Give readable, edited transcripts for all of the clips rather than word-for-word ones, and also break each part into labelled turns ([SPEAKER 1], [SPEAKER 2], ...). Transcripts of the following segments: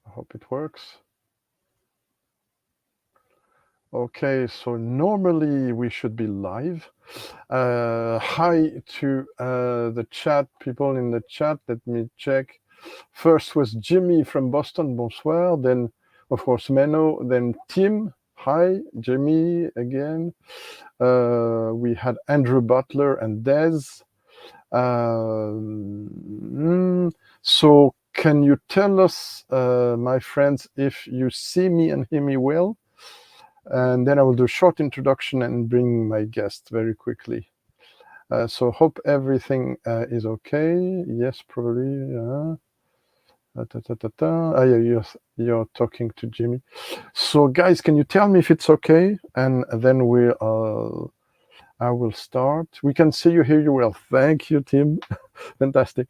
[SPEAKER 1] I hope it works. Okay, so normally we should be live. Hi to the chat, people in the chat. Let me check. First was Jimmy from Boston, bonsoir. Then, of course, Menno. Then Tim. Hi, Jimmy again. We had Andrew Butler and Des. So can you tell us, my friends, if you see me and hear me well? And then I will do a short introduction and bring my guest very quickly. So hope everything is okay. Yes, probably. Yeah, you're talking to Jimmy. So guys, can you tell me if it's okay? And then I will start. We can see you, hear you well. Thank you, Tim. Fantastic.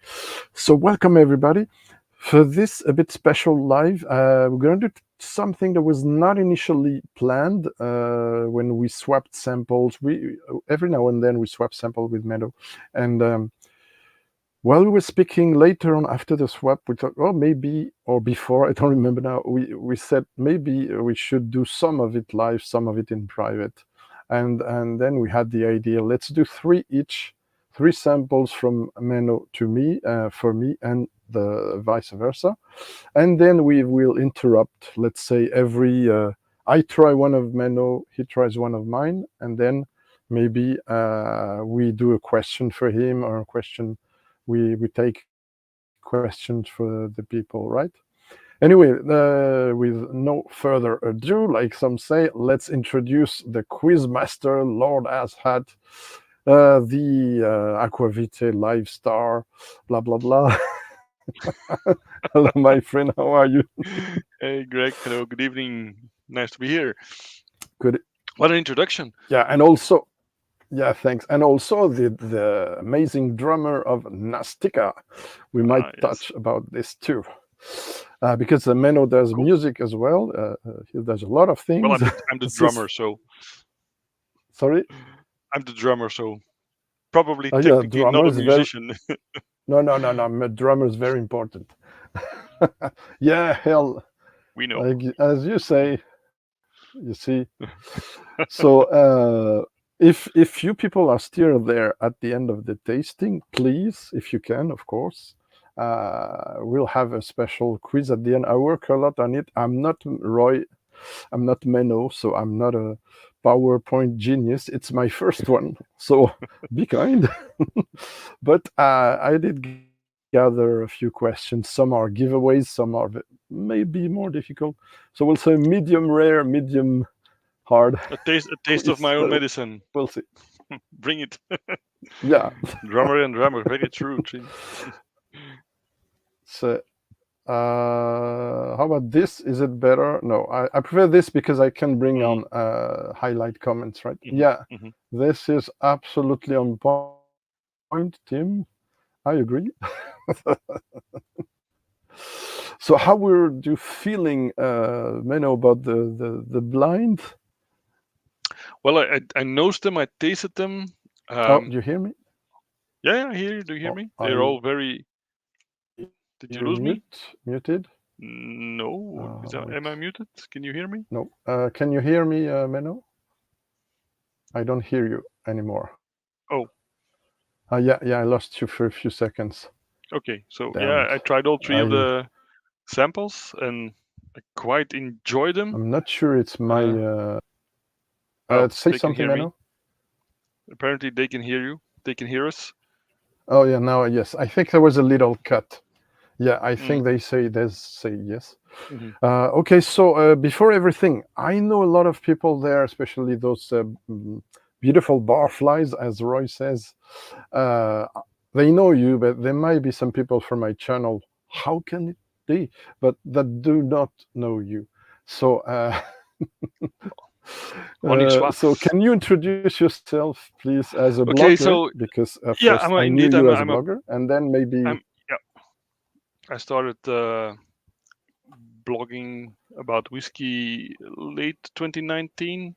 [SPEAKER 1] So welcome everybody. For this a bit special live, we're going to do something that was not initially planned when we swapped samples. We every now and then we swap sample with Menno, and while we were speaking later on after the swap, we thought, oh, maybe, or before, I don't remember now, we said maybe we should do some of it live, some of it in private. And then we had the idea, let's do three each, three samples from Menno to me, for me, and the vice versa. And then we will interrupt, let's say I try one of Menno, he tries one of mine, and then maybe we do a question for him or a question, we take questions for the people, right? Anyway, with no further ado, like some say, let's introduce the quiz master, Lord Asshat, the Aquavite live star, blah, blah, blah. Hello, my friend, how are you?
[SPEAKER 2] Hey, Greg. Hello. Good evening. Nice to be here.
[SPEAKER 1] Good.
[SPEAKER 2] What an introduction.
[SPEAKER 1] Yeah, and also, yeah, thanks. And also the amazing drummer of Nastica. We might
[SPEAKER 2] Yes.
[SPEAKER 1] touch about this too. Because Menno does
[SPEAKER 2] Cool.
[SPEAKER 1] music as well. He does a lot of
[SPEAKER 2] Well,
[SPEAKER 1] things.
[SPEAKER 2] I'm the
[SPEAKER 1] So,
[SPEAKER 2] drummer, so
[SPEAKER 1] sorry.
[SPEAKER 2] I'm the drummer, so probably
[SPEAKER 1] Yeah,
[SPEAKER 2] technically not
[SPEAKER 1] drummer
[SPEAKER 2] a
[SPEAKER 1] is very.
[SPEAKER 2] musician.
[SPEAKER 1] No, no, no, no. Drummer is very important. Yeah, hell,
[SPEAKER 2] We know.
[SPEAKER 1] like as you say, you see. So if you people are still there at the end of the tasting, please, if you can, of course, we'll have a special quiz at the end. I work a lot on it. I'm not Roy, I'm not Menno, so I'm not a PowerPoint genius. It's my first one, so be kind. But I did gather a few questions. Some are giveaways, some are maybe more difficult. So we'll say medium rare, medium hard
[SPEAKER 2] A taste of
[SPEAKER 1] quiz,
[SPEAKER 2] my own
[SPEAKER 1] but
[SPEAKER 2] medicine.
[SPEAKER 1] we'll see.
[SPEAKER 2] Bring it.
[SPEAKER 1] Yeah.
[SPEAKER 2] Drummer and drummer. Very true.
[SPEAKER 1] So how about this? Is it better? No, I prefer this because I can bring
[SPEAKER 2] Mm,
[SPEAKER 1] on highlight comments, right?
[SPEAKER 2] mhm,
[SPEAKER 1] Yeah,
[SPEAKER 2] mhm.
[SPEAKER 1] this is absolutely on point, Tim. I agree. So how were you feeling, Menno, about the blind?
[SPEAKER 2] Well, I nosed them. I tasted them.
[SPEAKER 1] Oh, do
[SPEAKER 2] Um,
[SPEAKER 1] you hear me?
[SPEAKER 2] yeah, I hear you. Do you hear
[SPEAKER 1] Oh,
[SPEAKER 2] me?
[SPEAKER 1] are
[SPEAKER 2] They're all
[SPEAKER 1] you
[SPEAKER 2] very. Did you lose me?
[SPEAKER 1] muted?
[SPEAKER 2] No. Am I
[SPEAKER 1] Wait.
[SPEAKER 2] muted? Can you hear me?
[SPEAKER 1] No. Can you hear me, Menno? I don't hear you anymore.
[SPEAKER 2] Oh,
[SPEAKER 1] Yeah, I lost you for a few seconds.
[SPEAKER 2] okay. So
[SPEAKER 1] Damn
[SPEAKER 2] yeah,
[SPEAKER 1] it.
[SPEAKER 2] I tried all three of
[SPEAKER 1] I
[SPEAKER 2] the samples and I quite enjoy them.
[SPEAKER 1] I'm not sure it's my.
[SPEAKER 2] Uh, oh,
[SPEAKER 1] Say
[SPEAKER 2] they can
[SPEAKER 1] something,
[SPEAKER 2] hear me.
[SPEAKER 1] Menno.
[SPEAKER 2] Apparently, they can hear you. They can hear us.
[SPEAKER 1] Oh yeah, now yes. I think there was a little cut. Yeah, I
[SPEAKER 2] Mm,
[SPEAKER 1] think they say yes.
[SPEAKER 2] hmm
[SPEAKER 1] Okay, so before everything, I know a lot of people there, especially those beautiful barflies, as Roy says. Uh, they know you, but there might be some people from my channel. How can it be? But that do not know you. So,
[SPEAKER 2] Bonsoir.
[SPEAKER 1] so can you introduce yourself, please, as a
[SPEAKER 2] Okay,
[SPEAKER 1] blogger?
[SPEAKER 2] so
[SPEAKER 1] Because
[SPEAKER 2] yeah,
[SPEAKER 1] first
[SPEAKER 2] I'm
[SPEAKER 1] I knew
[SPEAKER 2] indeed.
[SPEAKER 1] you as a
[SPEAKER 2] I'm a.
[SPEAKER 1] blogger, and then maybe.
[SPEAKER 2] I'm yeah. I started blogging about whiskey late 2019,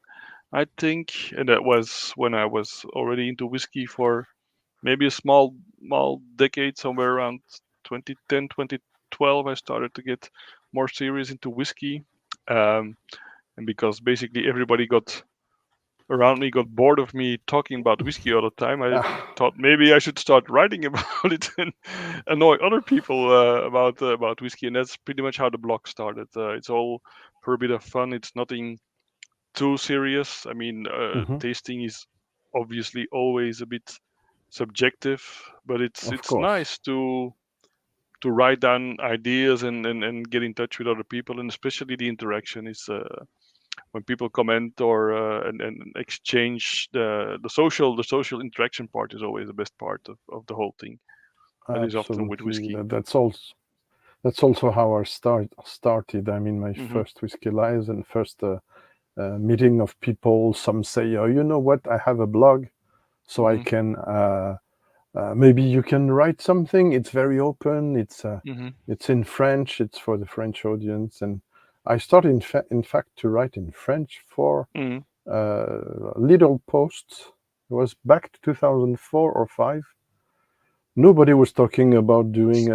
[SPEAKER 2] I think, and that was when I was already into whiskey for maybe a small decade, somewhere around 2010, 2012. I started to get more serious into whiskey, um, and because basically everybody got around me got bored of me talking about whiskey all the time, I
[SPEAKER 1] Ah,
[SPEAKER 2] thought maybe I should start writing about it and annoy other people about whiskey, and that's pretty much how the blog started. It's all for a bit of fun. It's nothing too serious. I mean,
[SPEAKER 1] mhm,
[SPEAKER 2] tasting is obviously always a bit subjective, but
[SPEAKER 1] of
[SPEAKER 2] it's
[SPEAKER 1] course.
[SPEAKER 2] nice to write down ideas and get in touch with other people, and especially the interaction is when people comment or and exchange the social interaction part is always the best part of the whole thing. That is often with
[SPEAKER 1] Absolutely.
[SPEAKER 2] whiskey.
[SPEAKER 1] That's also how I started. I mean, my
[SPEAKER 2] Hmm.
[SPEAKER 1] first whiskey lives and first meeting of people. Some say, "Oh, you know what? I have a blog, so I
[SPEAKER 2] Hmm.
[SPEAKER 1] can maybe you can write something. It's very open.
[SPEAKER 2] Hmm.
[SPEAKER 1] It's in French. It's for the French audience." And I started, in fact, to write in French for
[SPEAKER 2] Hmm.
[SPEAKER 1] little posts. It was back to 2004 or five. Nobody was talking about doing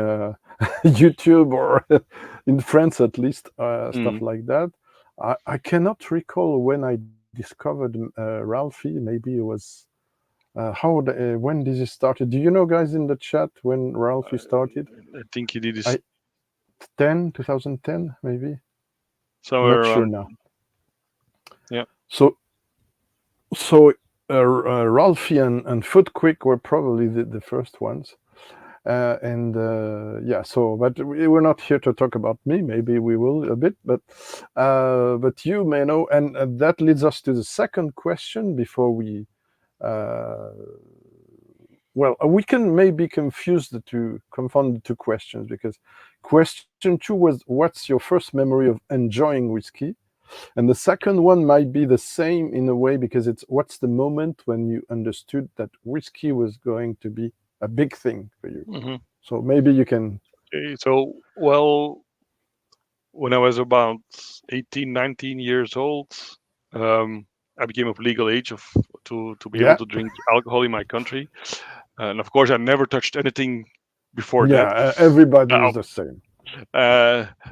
[SPEAKER 1] YouTube or in France at least stuff
[SPEAKER 2] Hmm.
[SPEAKER 1] like that. I cannot recall when I discovered Ralphie. Maybe it was when did it started? Do you know, guys, in the chat when Ralphie started?
[SPEAKER 2] I think he did this
[SPEAKER 1] I 2010 maybe.
[SPEAKER 2] somewhere
[SPEAKER 1] Not sure
[SPEAKER 2] around.
[SPEAKER 1] now.
[SPEAKER 2] Yeah.
[SPEAKER 1] So so Ralphie and Foot Quick were probably the first ones. And yeah, so but we're not here to talk about me. Maybe we will a bit, but you may know, and that leads us to the second question before we. Uh, well, we can maybe confound the two questions because question two was what's your first memory of enjoying whiskey, and the second one might be the same in a way because it's what's the moment when you understood that whiskey was going to be a big thing for you.
[SPEAKER 2] Hmm.
[SPEAKER 1] So maybe you can.
[SPEAKER 2] Okay, so well, when I was about 18, 19 years old, um, I became of legal age to be able
[SPEAKER 1] Yeah,
[SPEAKER 2] to drink alcohol in my country, and of course, I never touched anything before
[SPEAKER 1] yeah.
[SPEAKER 2] that.
[SPEAKER 1] Everybody
[SPEAKER 2] Uh,
[SPEAKER 1] is the same.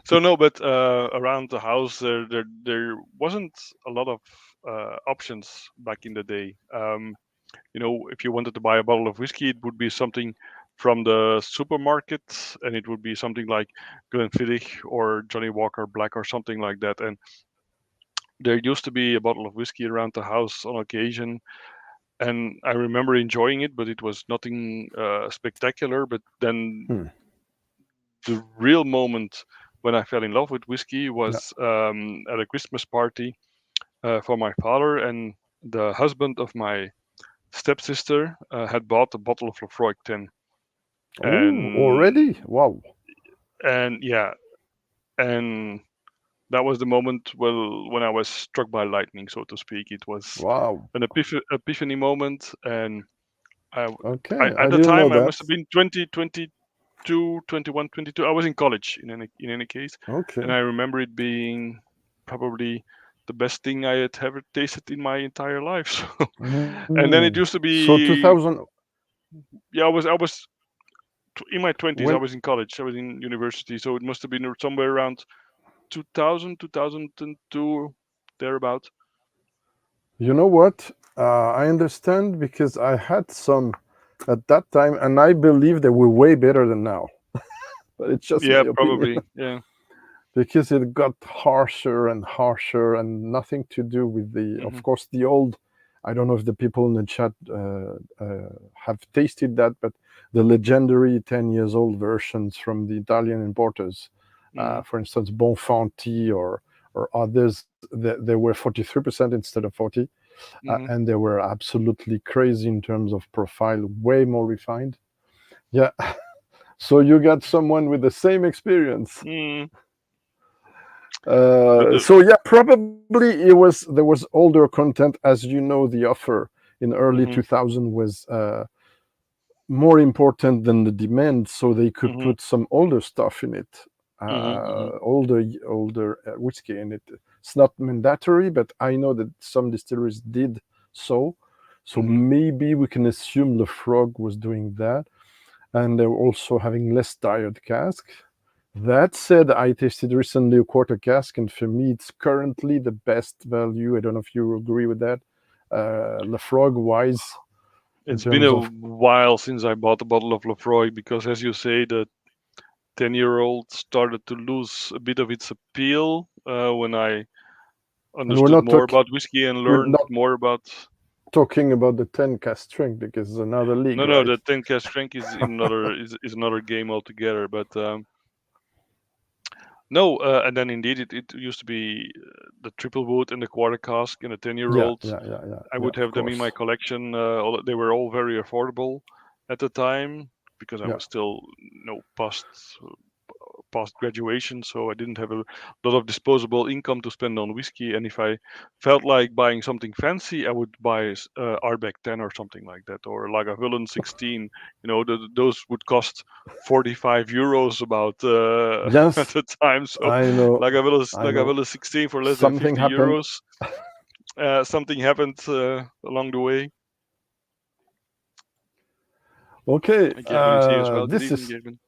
[SPEAKER 2] so no, but around the house there wasn't a lot of options back in the day. If you wanted to buy a bottle of whiskey, it would be something from the supermarket, and it would be something like Glenfiddich or Johnny Walker Black or something like that. And there used to be a bottle of whiskey around the house on occasion, and I remember enjoying it, but it was nothing spectacular. But then
[SPEAKER 1] Hmm.
[SPEAKER 2] the real moment when I fell in love with whiskey
[SPEAKER 1] Yeah.
[SPEAKER 2] was at a Christmas party for my father, and the husband of my stepsister had bought a bottle of Lefroy 10,
[SPEAKER 1] Oh,
[SPEAKER 2] and
[SPEAKER 1] already? Wow.
[SPEAKER 2] yeah, and that was the moment when I was struck by lightning, so to speak. It was
[SPEAKER 1] Wow.
[SPEAKER 2] an epiphany moment, and I
[SPEAKER 1] Okay, I
[SPEAKER 2] at the
[SPEAKER 1] didn't know
[SPEAKER 2] time I
[SPEAKER 1] that.
[SPEAKER 2] must have been 20, 22, 21, 22. I was in college in any case, and
[SPEAKER 1] Okay.
[SPEAKER 2] I remember it being probably the best thing I had ever tasted in my entire life. So, and then it used to
[SPEAKER 1] So
[SPEAKER 2] be
[SPEAKER 1] 2000
[SPEAKER 2] yeah, I was in my 20s. I
[SPEAKER 1] when
[SPEAKER 2] was in college. I was in university, so it must have been somewhere around 2000, 2002, thereabout.
[SPEAKER 1] you know what? I understand because I had some at that time, and I believe they were way better than now. But it's just my
[SPEAKER 2] Yeah,
[SPEAKER 1] opinion.
[SPEAKER 2] probably. Yeah.
[SPEAKER 1] Because it got harsher and harsher and nothing to do with the
[SPEAKER 2] Hmm.
[SPEAKER 1] of course the old. I don't know if the people in the chat have tasted that, but the legendary 10 years old versions from the Italian importers,
[SPEAKER 2] Hmm.
[SPEAKER 1] for instance Bonfanti or others, they were 43% instead of 40,
[SPEAKER 2] Hmm.
[SPEAKER 1] and they were absolutely crazy in terms of profile, way more refined. Yeah. So you got someone with the same experience.
[SPEAKER 2] Mm. But
[SPEAKER 1] So yeah, probably there was older content. As you know, the offer in early
[SPEAKER 2] hmm
[SPEAKER 1] 2000 was more important than the demand, so they could
[SPEAKER 2] hmm
[SPEAKER 1] put some older stuff in it,
[SPEAKER 2] hmm
[SPEAKER 1] older whiskey in it. It's not mandatory, but I know that some distilleries did so. So
[SPEAKER 2] hmm
[SPEAKER 1] maybe we can assume the Frog was doing that, and they were also having less tired cask. That said, I tasted recently a quarter cask, and for me, it's currently the best value. I don't know if you agree with that. Lafroig wise, in
[SPEAKER 2] It's been
[SPEAKER 1] terms
[SPEAKER 2] a
[SPEAKER 1] of
[SPEAKER 2] while since I bought a bottle of Lefroy because, as you say, the 10-year-old started to lose a bit of its appeal when I
[SPEAKER 1] and we're
[SPEAKER 2] understood
[SPEAKER 1] not
[SPEAKER 2] more
[SPEAKER 1] talking
[SPEAKER 2] about whiskey and
[SPEAKER 1] we're
[SPEAKER 2] learned
[SPEAKER 1] not
[SPEAKER 2] more about.
[SPEAKER 1] talking about the 10 cask strength because it's another league,
[SPEAKER 2] No,
[SPEAKER 1] right?
[SPEAKER 2] the 10 cask strength is another game altogether. But no, and then indeed it used to be the triple wood and the quarter cask and the 10-year-old. I
[SPEAKER 1] Yeah,
[SPEAKER 2] would
[SPEAKER 1] of
[SPEAKER 2] have them in my
[SPEAKER 1] course.
[SPEAKER 2] collection. They were all very affordable at the time because I
[SPEAKER 1] Yeah.
[SPEAKER 2] was still, past graduation, so I didn't have a lot of disposable income to spend on whiskey. And if I felt like buying something fancy, I would buy Arbeck 10 or something like that, or Lagavulin 16. Those would cost 45 euros about at
[SPEAKER 1] Yes,
[SPEAKER 2] the time. So
[SPEAKER 1] I know. I know.
[SPEAKER 2] Lagavulin 16 for less than
[SPEAKER 1] Something
[SPEAKER 2] 50
[SPEAKER 1] happened.
[SPEAKER 2] euros. Something happened along the way.
[SPEAKER 1] Okay,
[SPEAKER 2] Gerben is here as well. Good
[SPEAKER 1] this
[SPEAKER 2] evening,
[SPEAKER 1] is
[SPEAKER 2] Gerben.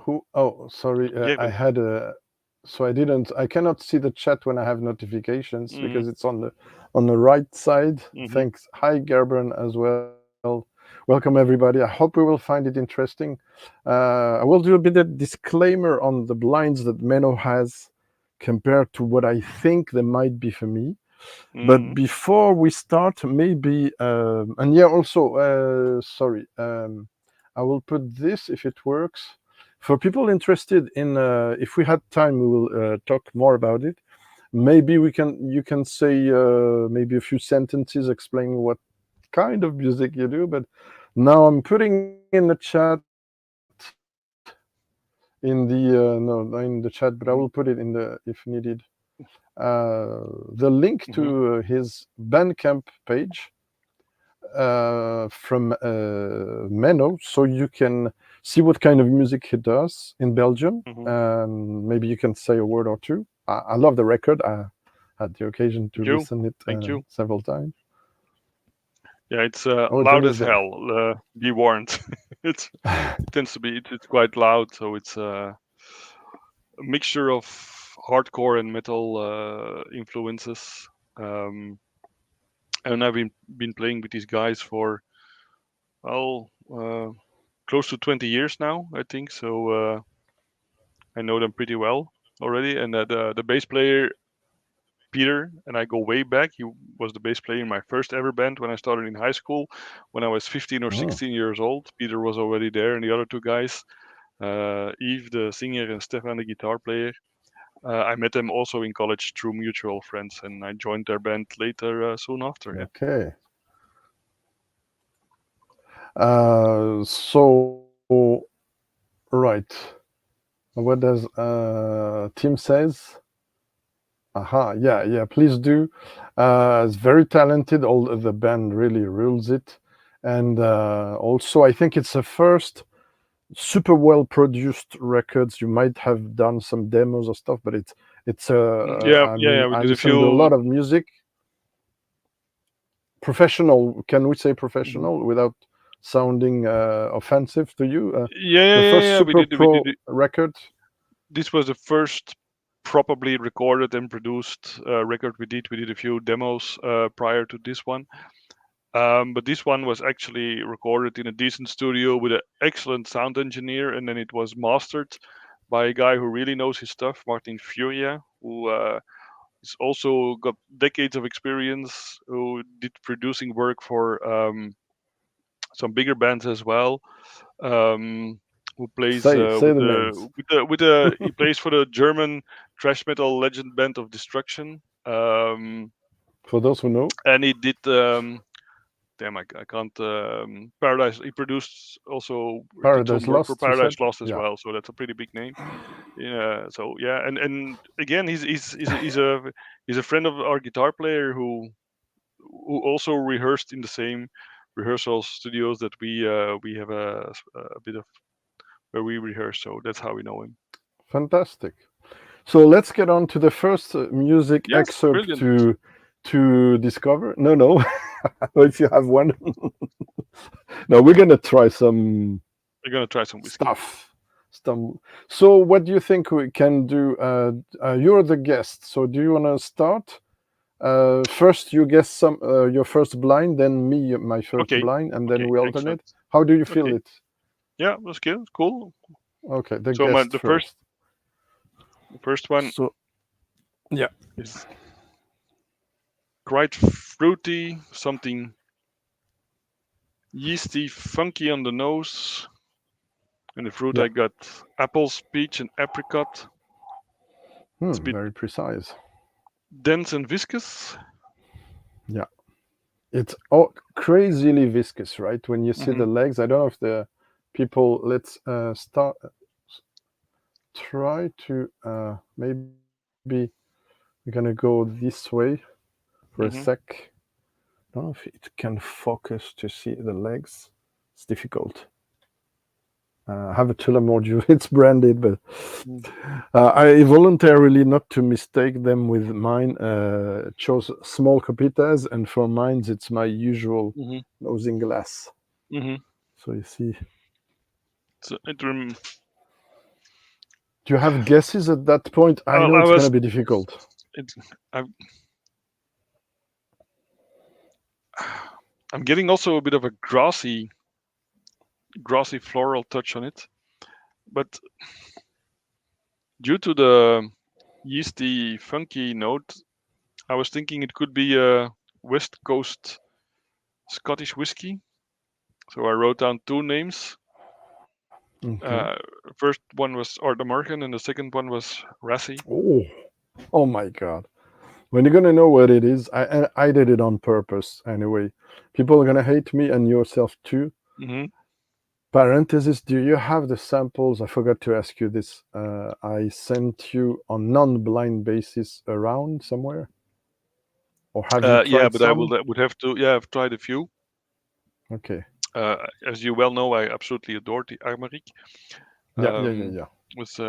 [SPEAKER 1] who? Oh, sorry. I
[SPEAKER 2] Gerben.
[SPEAKER 1] had a. So I didn't. I cannot see the chat when I have notifications
[SPEAKER 2] Mm-hmm.
[SPEAKER 1] because it's on the right side.
[SPEAKER 2] Mm-hmm.
[SPEAKER 1] Thanks. Hi, Gerben, as well. Welcome, everybody. I hope we will find it interesting. I will do a bit of disclaimer on the blinds that Menno has compared to what I think they might be for me. But
[SPEAKER 2] Mm-hmm.
[SPEAKER 1] before we start, maybe, and yeah, also, sorry, I will put this if it works. For people interested in, if we had time, we will talk more about it. Maybe you can say maybe a few sentences explaining what kind of music you do. But now I'm putting in the chat, no, not in the chat, but I will put it in the if needed. The link to
[SPEAKER 2] Mm-hmm.
[SPEAKER 1] his Bandcamp page from Menno, so you can see what kind of music he does in Belgium,
[SPEAKER 2] Mm-hmm.
[SPEAKER 1] and maybe you can say a word or two. I love the record. I had the occasion to
[SPEAKER 2] Thank you.
[SPEAKER 1] listen it
[SPEAKER 2] Thank you.
[SPEAKER 1] several times.
[SPEAKER 2] Yeah, it's
[SPEAKER 1] Oh,
[SPEAKER 2] loud
[SPEAKER 1] Jimmy's
[SPEAKER 2] as
[SPEAKER 1] there.
[SPEAKER 2] hell. Be warned. It tends to be. It's quite loud, so it's a mixture of hardcore and metal influences. Um, and I've been playing with these guys for well close to 20 years now, I think. So I know them pretty well already. And the bass player Peter and I go way back. He was the bass player in my first ever band when I started in high school, when I was 15 or
[SPEAKER 1] Oh,
[SPEAKER 2] 16 years old. Peter was already there, and the other two guys, Yves the singer and Stefan the guitar player. I met them also in college through mutual friends, and I joined their band later, soon after. Yeah.
[SPEAKER 1] okay. So right, what does Tim says? Aha, yeah, please do. It's very talented. All the band really rules it, and also I think it's the first super well produced records. You might have done some demos or stuff, but it's
[SPEAKER 2] Yeah,
[SPEAKER 1] I
[SPEAKER 2] yeah,
[SPEAKER 1] mean
[SPEAKER 2] yeah. We
[SPEAKER 1] I
[SPEAKER 2] did a
[SPEAKER 1] listen to a
[SPEAKER 2] few.
[SPEAKER 1] lot of music. Professional, can we say
[SPEAKER 2] Mhm.
[SPEAKER 1] professional without sounding offensive to you?
[SPEAKER 2] Yeah, yeah,
[SPEAKER 1] The
[SPEAKER 2] yeah,
[SPEAKER 1] first
[SPEAKER 2] yeah. We
[SPEAKER 1] super
[SPEAKER 2] did. We
[SPEAKER 1] pro
[SPEAKER 2] did.
[SPEAKER 1] record.
[SPEAKER 2] This was the first properly recorded and produced record we did. We did a few demos prior to this one. But this one was actually recorded in a decent studio with an excellent sound engineer, and then it was mastered by a guy who really knows his stuff, Martin Furia, who is also got decades of experience, who did producing work for some bigger bands as well. Who plays
[SPEAKER 1] Say the names
[SPEAKER 2] with the he plays for the German thrash metal legend band of Destruction.
[SPEAKER 1] for those who know.
[SPEAKER 2] And he did damn, I can't. Paradise. He produced also did some
[SPEAKER 1] Paradise
[SPEAKER 2] work for
[SPEAKER 1] Lost, you
[SPEAKER 2] Paradise
[SPEAKER 1] said?
[SPEAKER 2] Lost as
[SPEAKER 1] Yeah.
[SPEAKER 2] well, so that's a pretty big name. Yeah. So yeah, and again, he's a friend of our guitar player who also rehearsed in the same rehearsal studios that we have a bit of where we rehearse. So that's how we know him.
[SPEAKER 1] Fantastic. So let's get on to the first music
[SPEAKER 2] Yes,
[SPEAKER 1] excerpt
[SPEAKER 2] brilliant.
[SPEAKER 1] to discover. No. If you have one. No, we're gonna try some
[SPEAKER 2] We're gonna try some whiskey.
[SPEAKER 1] stuff. stumble. So, what do you think we can do? You're the guest, so do you want to start? First, you guess your first blind, then me my first
[SPEAKER 2] Okay.
[SPEAKER 1] blind, and then
[SPEAKER 2] Okay.
[SPEAKER 1] we
[SPEAKER 2] Excellent.
[SPEAKER 1] alternate. How do you feel
[SPEAKER 2] Okay.
[SPEAKER 1] it?
[SPEAKER 2] Yeah, that's good. Cool.
[SPEAKER 1] Okay, the
[SPEAKER 2] So
[SPEAKER 1] guest
[SPEAKER 2] the first
[SPEAKER 1] first.
[SPEAKER 2] one
[SPEAKER 1] So, yeah,
[SPEAKER 2] is quite fruity, something yeasty, funky on the nose. And the fruit
[SPEAKER 1] yeah,
[SPEAKER 2] I got apples, peach, and apricot. It's a bit
[SPEAKER 1] very precise.
[SPEAKER 2] dense and viscous.
[SPEAKER 1] Yeah, it's crazily viscous, right? When you see
[SPEAKER 2] Mm-hmm.
[SPEAKER 1] the legs, I don't know if the people. Let's start. Try to maybe we're gonna go this way for a
[SPEAKER 2] Mm-hmm.
[SPEAKER 1] sec. I don't know if it can focus to see the legs. It's difficult. I have a Tullamore. It's branded, but I voluntarily, not to mistake them with mine, chose small copitas, and for mine it's my usual
[SPEAKER 2] Mm-hmm.
[SPEAKER 1] nosing glass.
[SPEAKER 2] Mm-hmm.
[SPEAKER 1] So you see,
[SPEAKER 2] So
[SPEAKER 1] do you have guesses at that point? I know
[SPEAKER 2] I
[SPEAKER 1] it's
[SPEAKER 2] was
[SPEAKER 1] gonna be difficult.
[SPEAKER 2] it, I, I'm getting also a bit of a grassy floral touch on it, but due to the yeasty, funky note, I was thinking it could be a West Coast Scottish whiskey. So I wrote down two names.
[SPEAKER 1] Okay.
[SPEAKER 2] Uh, First one was Ardnamurchan, and the second one was Rassie.
[SPEAKER 1] Oh, oh my God! When you're gonna know what it is, I did it on purpose anyway. People are gonna hate me and yourself too.
[SPEAKER 2] Mm-hmm.
[SPEAKER 1] Parenthesis, do you have the samples? I forgot to ask you this. I sent you on non-blind basis around somewhere, or have you
[SPEAKER 2] Yeah,
[SPEAKER 1] tried
[SPEAKER 2] but I
[SPEAKER 1] some?
[SPEAKER 2] would have to. Yeah, I've tried a few.
[SPEAKER 1] Okay.
[SPEAKER 2] As you well know, I absolutely adore the Armorique.
[SPEAKER 1] Yeah, yeah, yeah,
[SPEAKER 2] Um,
[SPEAKER 1] yeah.
[SPEAKER 2] was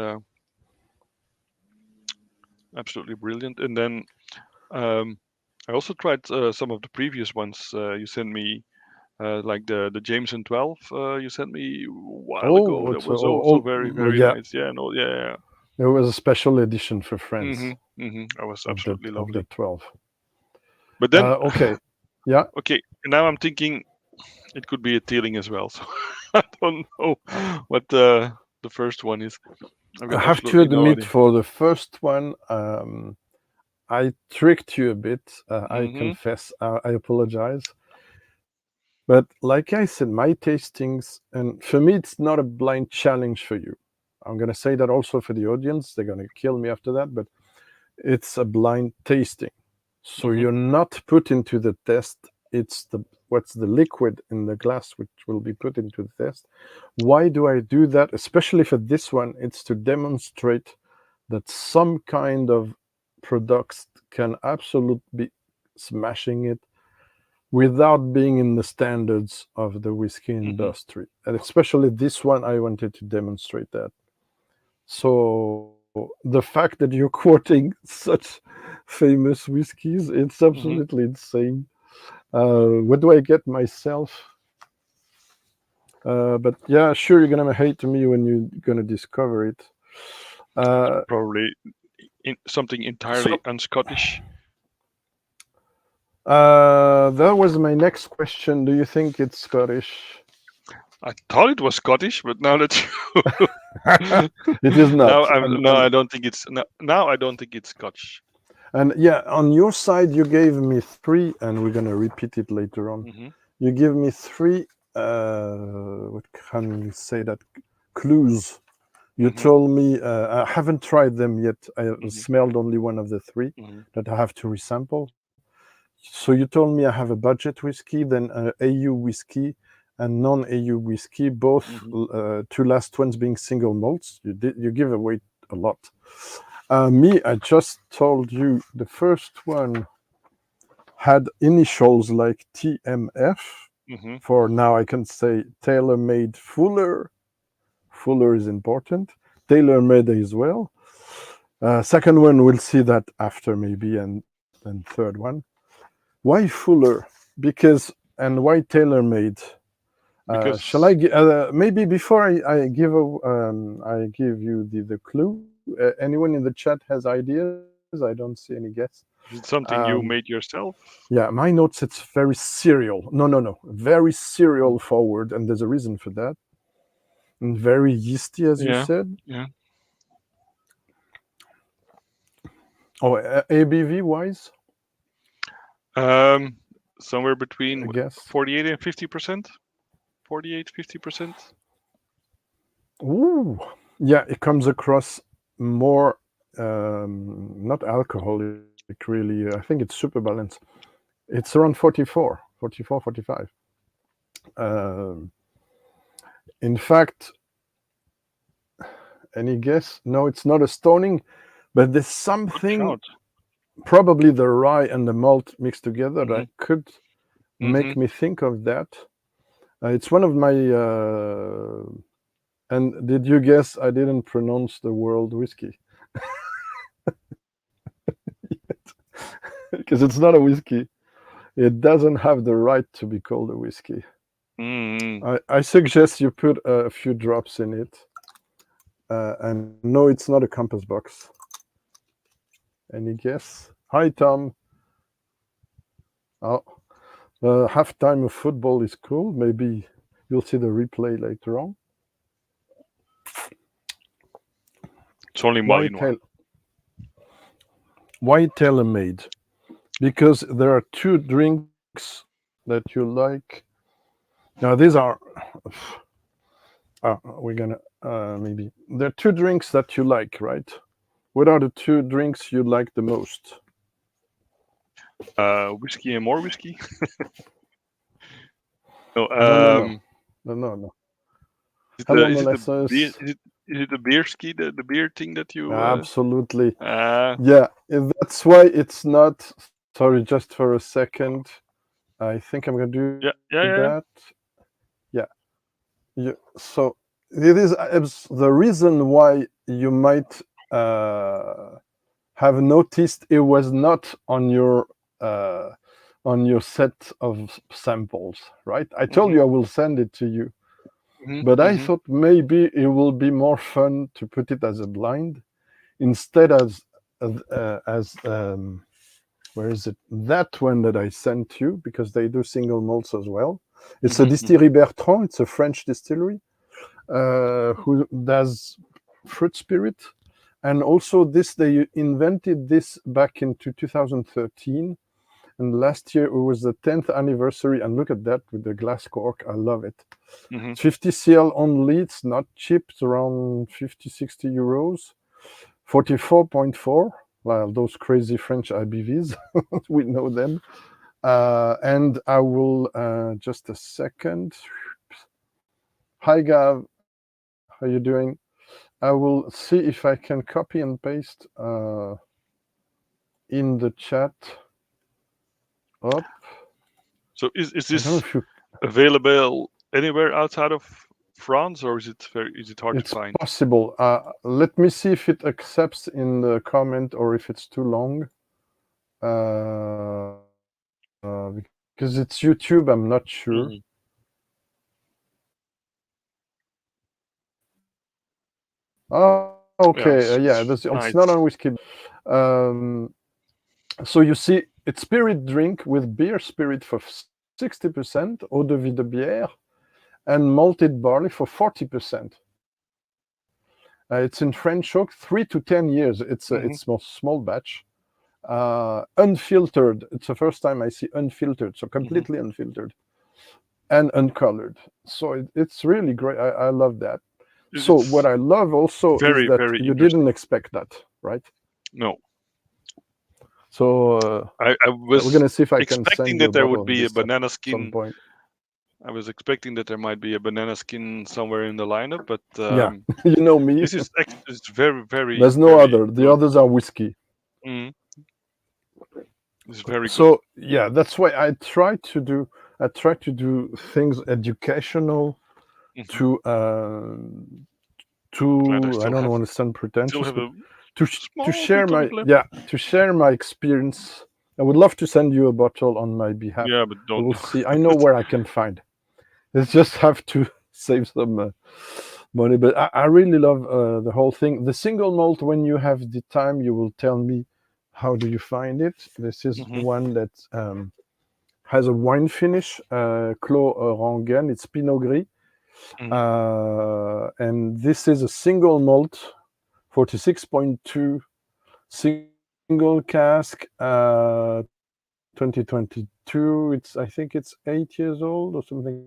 [SPEAKER 2] absolutely brilliant. And then um, I also tried some of the previous ones you sent me, like the Jameson 12 you sent me a while ago.
[SPEAKER 1] Oh,
[SPEAKER 2] That
[SPEAKER 1] it's
[SPEAKER 2] was also very very
[SPEAKER 1] yeah.
[SPEAKER 2] nice. Yeah, no, yeah.
[SPEAKER 1] It was a special edition for
[SPEAKER 2] Mm-hmm,
[SPEAKER 1] friends
[SPEAKER 2] mm-hmm. I was
[SPEAKER 1] of the
[SPEAKER 2] absolutely
[SPEAKER 1] of the
[SPEAKER 2] lovely.
[SPEAKER 1] 12.
[SPEAKER 2] But then,
[SPEAKER 1] Okay. Yeah.
[SPEAKER 2] okay, now I'm thinking it could be a Teeling as well. So I don't know what the first one is. I've
[SPEAKER 1] I
[SPEAKER 2] got
[SPEAKER 1] have to
[SPEAKER 2] absolutely no
[SPEAKER 1] admit,
[SPEAKER 2] idea.
[SPEAKER 1] for the first one, I tricked you a bit. I
[SPEAKER 2] Mm-hmm.
[SPEAKER 1] confess. I apologize. But like I said, my tastings, and for me, it's not a blind challenge for you. I'm going to say that also for the audience. They're going to kill me after that, but it's a blind tasting. So
[SPEAKER 2] Mm-hmm.
[SPEAKER 1] you're not put into the test. It's what's the liquid in the glass which will be put into the test. Why do I do that? Especially for this one, it's to demonstrate that some kind of products can absolutely be smashing it without being in the standards of the whiskey
[SPEAKER 2] Mm-hmm.
[SPEAKER 1] industry. And especially this one, I wanted to demonstrate that. So the fact that you're quoting such famous whiskeys, it's
[SPEAKER 2] Mm-hmm.
[SPEAKER 1] absolutely insane. What do I get myself? But yeah, sure, you're gonna hate me when you're gonna discover it. Uh,
[SPEAKER 2] Probably something entirely
[SPEAKER 1] so
[SPEAKER 2] un-Scottish.
[SPEAKER 1] that was my next question. Do you think it's Scottish?
[SPEAKER 2] I thought it was Scottish, but now that you
[SPEAKER 1] It is
[SPEAKER 2] now
[SPEAKER 1] not.
[SPEAKER 2] I don't think it's now I don't think it's Scotch.
[SPEAKER 1] And yeah, on your side, you gave me three, and we're gonna repeat it later on.
[SPEAKER 2] Mm-hmm.
[SPEAKER 1] You give me three. What can we say that clues? You
[SPEAKER 2] Mm-hmm.
[SPEAKER 1] told me I haven't tried them yet. I
[SPEAKER 2] Mm-hmm.
[SPEAKER 1] smelled only one of the three
[SPEAKER 2] Mm-hmm.
[SPEAKER 1] that I have to resample. So you told me I have a budget whiskey, then AU whiskey, and non-AU whiskey. Both
[SPEAKER 2] Mm-hmm.
[SPEAKER 1] two last ones being single malts. You give away a lot. Me, I just told you the first one had initials like TMF.
[SPEAKER 2] Mm-hmm.
[SPEAKER 1] For now, I can say tailor made Fuller. Fuller is important. Tailor made as well. Second one, we'll see that after maybe, and third one. Why Fuller? Because, and why tailor made?
[SPEAKER 2] Because
[SPEAKER 1] Shall I maybe before I give you the clue? Anyone in the chat has ideas? I don't see any guess.
[SPEAKER 2] is it something you made yourself?
[SPEAKER 1] Yeah, my notes, it's very cereal. No. Very cereal forward, and there's a reason for that. And very yeasty, as you said.
[SPEAKER 2] Yeah.
[SPEAKER 1] Oh, ABV wise?
[SPEAKER 2] Somewhere between
[SPEAKER 1] I guess
[SPEAKER 2] 48 and 50%. 48, 50%.
[SPEAKER 1] Ooh, yeah, it comes across more not alcoholic really. I think it's super balanced. It's around 44, 45. In fact, any guess? No, it's not a stoning, but there's something, probably the rye and the malt mixed together, that could make me think of that. It's one of my and did you guess I didn't pronounce the word whiskey? Because it's not a whiskey. It doesn't have the right to be called a whiskey. I suggest you put a few drops in it. And no, it's not a compass box. Any guess? Hi, Tom. Oh, the halftime of football is cool. Maybe you'll see the replay later on.
[SPEAKER 2] It's only Malinois.
[SPEAKER 1] Why tailor-made? Because there are two drinks that you like. Now these are. We're gonna maybe there are two drinks that you like, right? What are the two drinks you like the most?
[SPEAKER 2] Whiskey and more whiskey. No.
[SPEAKER 1] No.
[SPEAKER 2] Is it the beer ski, the beer thing that you?
[SPEAKER 1] Absolutely. Yeah, that's why it's not. Sorry, just for a second. I think I'm gonna do that. Yeah. So it is the reason why you might have noticed it was not on your set of samples, right? I told you I will send it to you. But I thought maybe it will be more fun to put it as a blind instead as where is it? That one that I sent you, because they do single malts as well. It's a Distillerie Bertrand. It's a French distillery who does fruit spirit. And also they invented this back into 2013. And last year it was the 10th anniversary. And look at that with the glass cork. I love it. It's 50 cl only. It's not cheap. It's around 50, 60 euros. 44.4. Well, those crazy French IBVs. We know them. And I will, just a second. Hi, Gav. How you doing? I will see if I can copy and paste in the chat. Up.
[SPEAKER 2] So is this available anywhere outside of France, or is it hard to find?
[SPEAKER 1] It's possible. Let me see if it accepts in the comment or if it's too long. Because it's YouTube, I'm not sure. Oh, okay. It's not on whiskey. So you see, it's spirit drink with beer spirit for 60%, eau de vie de bière, and malted barley for 40%. It's in French oak, 3 to 10 years. It's small batch. Unfiltered. It's the first time I see unfiltered, so completely unfiltered and uncolored. So it's really great. I love that. So what I love also is that you didn't expect that, right?
[SPEAKER 2] No.
[SPEAKER 1] So
[SPEAKER 2] I was
[SPEAKER 1] we're gonna see if I can
[SPEAKER 2] expecting
[SPEAKER 1] send
[SPEAKER 2] that there would be a banana skin.
[SPEAKER 1] Some point.
[SPEAKER 2] I was expecting that there might be a banana skin somewhere in the lineup, but
[SPEAKER 1] yeah, you know me.
[SPEAKER 2] This is very, very.
[SPEAKER 1] There's no other. The others are whiskey.
[SPEAKER 2] It's very
[SPEAKER 1] so good. Yeah, that's why I try to do things educational to I don't want to sound pretentious, but to share my experience. I would love to send you a bottle on my behalf.
[SPEAKER 2] Yeah, but don't.
[SPEAKER 1] We'll see. I know where I can find. It's just have to save some money. But I really love the whole thing. The single malt, when you have the time, you will tell me how do you find it. This is
[SPEAKER 2] Mm-hmm.
[SPEAKER 1] one that has a wine finish, Clos Orangen. It's Pinot Gris.
[SPEAKER 2] Mm-hmm.
[SPEAKER 1] And this is a single malt, 46.2 single cask, 2022. I think it's 8 years old or something like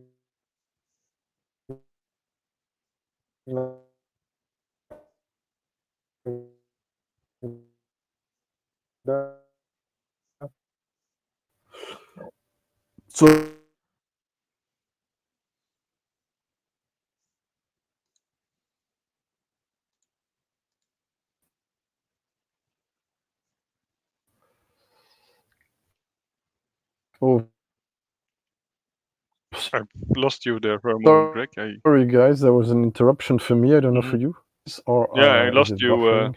[SPEAKER 2] I lost you there for a moment,
[SPEAKER 1] sorry,
[SPEAKER 2] Greg.
[SPEAKER 1] guys, there was an interruption for me. I don't know for you.
[SPEAKER 2] Mhm.
[SPEAKER 1] Or
[SPEAKER 2] Yeah, I
[SPEAKER 1] is it
[SPEAKER 2] lost you.
[SPEAKER 1] buffering?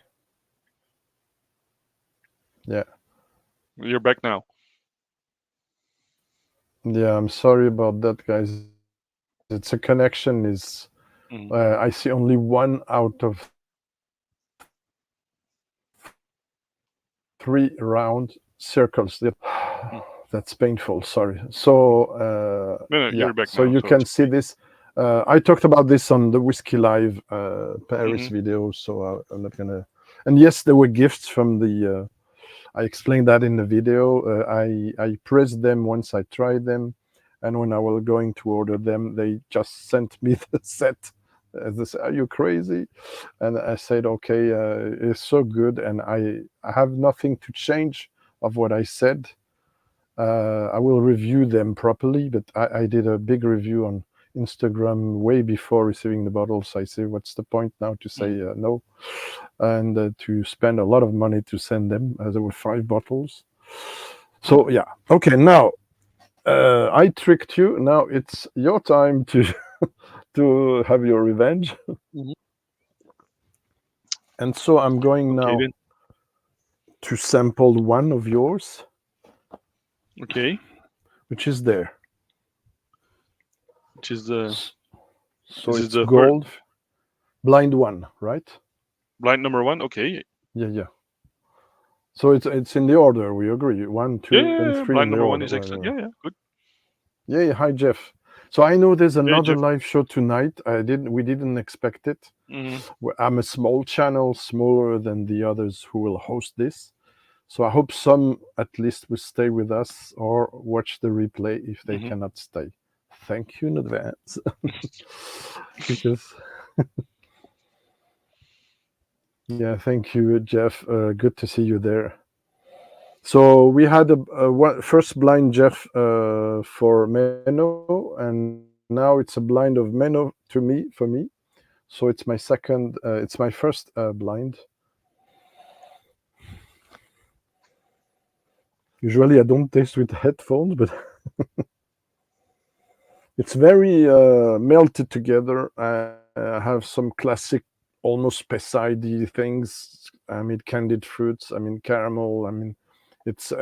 [SPEAKER 1] Yeah,
[SPEAKER 2] You're back now.
[SPEAKER 1] yeah. I'm sorry about that, guys. It's a connection is.
[SPEAKER 2] Mm-hmm.
[SPEAKER 1] I see only one out of 3 round circles. That's painful. Sorry. So
[SPEAKER 2] No,
[SPEAKER 1] yeah.
[SPEAKER 2] you're back
[SPEAKER 1] So
[SPEAKER 2] now,
[SPEAKER 1] you
[SPEAKER 2] so
[SPEAKER 1] can
[SPEAKER 2] it's
[SPEAKER 1] see
[SPEAKER 2] okay.
[SPEAKER 1] this. I talked about this on the Whiskey Live Paris
[SPEAKER 2] Mm-hmm.
[SPEAKER 1] video. So I'm not gonna. And yes, there were gifts from the. I explained that in the video. I pressed them once I tried them, and when I was going to order them, they just sent me the set. They said, "Are you crazy?" And I said, "Okay, it's so good, and I have nothing to change of what I said. I will review them properly, but I did a big review on Instagram way before receiving the bottles. I say, what's the point now to say no, and to spend a lot of money to send them? There were 5 bottles. So yeah, okay. Now I tricked you. Now it's your time to to have your revenge.
[SPEAKER 2] Mm-hmm.
[SPEAKER 1] And so I'm going
[SPEAKER 2] Okay
[SPEAKER 1] now
[SPEAKER 2] then.
[SPEAKER 1] to sample one of yours,
[SPEAKER 2] Okay,
[SPEAKER 1] which is there.
[SPEAKER 2] which is the
[SPEAKER 1] So
[SPEAKER 2] this is
[SPEAKER 1] it's
[SPEAKER 2] the first
[SPEAKER 1] gold, blind one, right?
[SPEAKER 2] blind number one. Okay,
[SPEAKER 1] Yeah, yeah. So it's in the order. We agree. One,
[SPEAKER 2] yeah,
[SPEAKER 1] two,
[SPEAKER 2] yeah,
[SPEAKER 1] and
[SPEAKER 2] yeah,
[SPEAKER 1] three
[SPEAKER 2] blind
[SPEAKER 1] in the
[SPEAKER 2] number one
[SPEAKER 1] order.
[SPEAKER 2] is excellent. Yeah, yeah, good.
[SPEAKER 1] Yeah, yeah. Hi, Jeff. So I know there's
[SPEAKER 2] Hey,
[SPEAKER 1] another
[SPEAKER 2] Jeff.
[SPEAKER 1] live show tonight. We didn't expect it.
[SPEAKER 2] Mm-hmm.
[SPEAKER 1] I'm a small channel, smaller than the others who will host this. So I hope some at least will stay with us or watch the replay if they
[SPEAKER 2] Mm-hmm.
[SPEAKER 1] cannot stay. Thank you in advance. Because yeah, thank you, Jeff. Good to see you there. So we had first blind Jeff for Menno, and now it's a blind of Menno for me. So it's my second. It's my first blind. Usually I don't taste with headphones, but it's very melted together. I have some classic, almost Speyside things. I mean candied fruits. I mean caramel. I mean it's.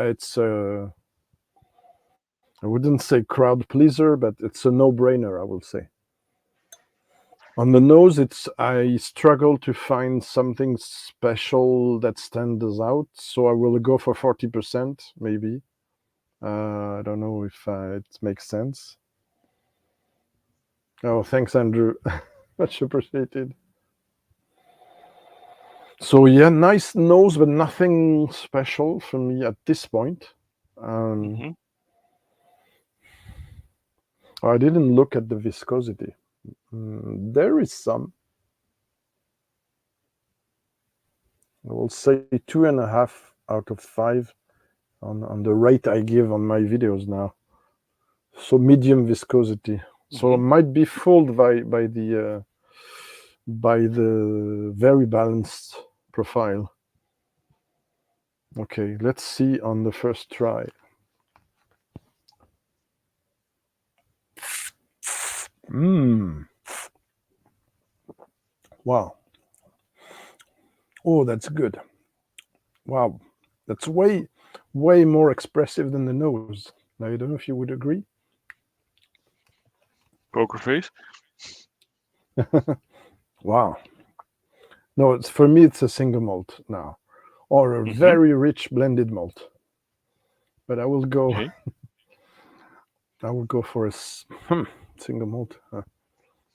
[SPEAKER 1] I wouldn't say crowd pleaser, but it's a no-brainer. I will say. On the nose, it's I struggle to find something special that stands out, so I will go for 40%, maybe. I don't know if it makes sense. Oh, thanks, Andrew. Much appreciated. So yeah, nice nose, but nothing special for me at this point. Um,
[SPEAKER 2] Mm-hmm.
[SPEAKER 1] I didn't look at the viscosity. There is some. I will say 2.5 out of 5 on the rate I give on my videos now. So medium viscosity. So I
[SPEAKER 2] Mm-hmm.
[SPEAKER 1] might be fooled by the very balanced profile. Okay, let's see on the first try. Mmm. Wow. Oh, that's good. Wow. That's way more expressive than the nose. Now, I don't know if you would agree.
[SPEAKER 2] Poker face.
[SPEAKER 1] Wow. No, it's for me. It's a single malt now, or a
[SPEAKER 2] Mm-hmm.
[SPEAKER 1] very rich blended malt. But I will go.
[SPEAKER 2] Okay.
[SPEAKER 1] I will go for a single malt.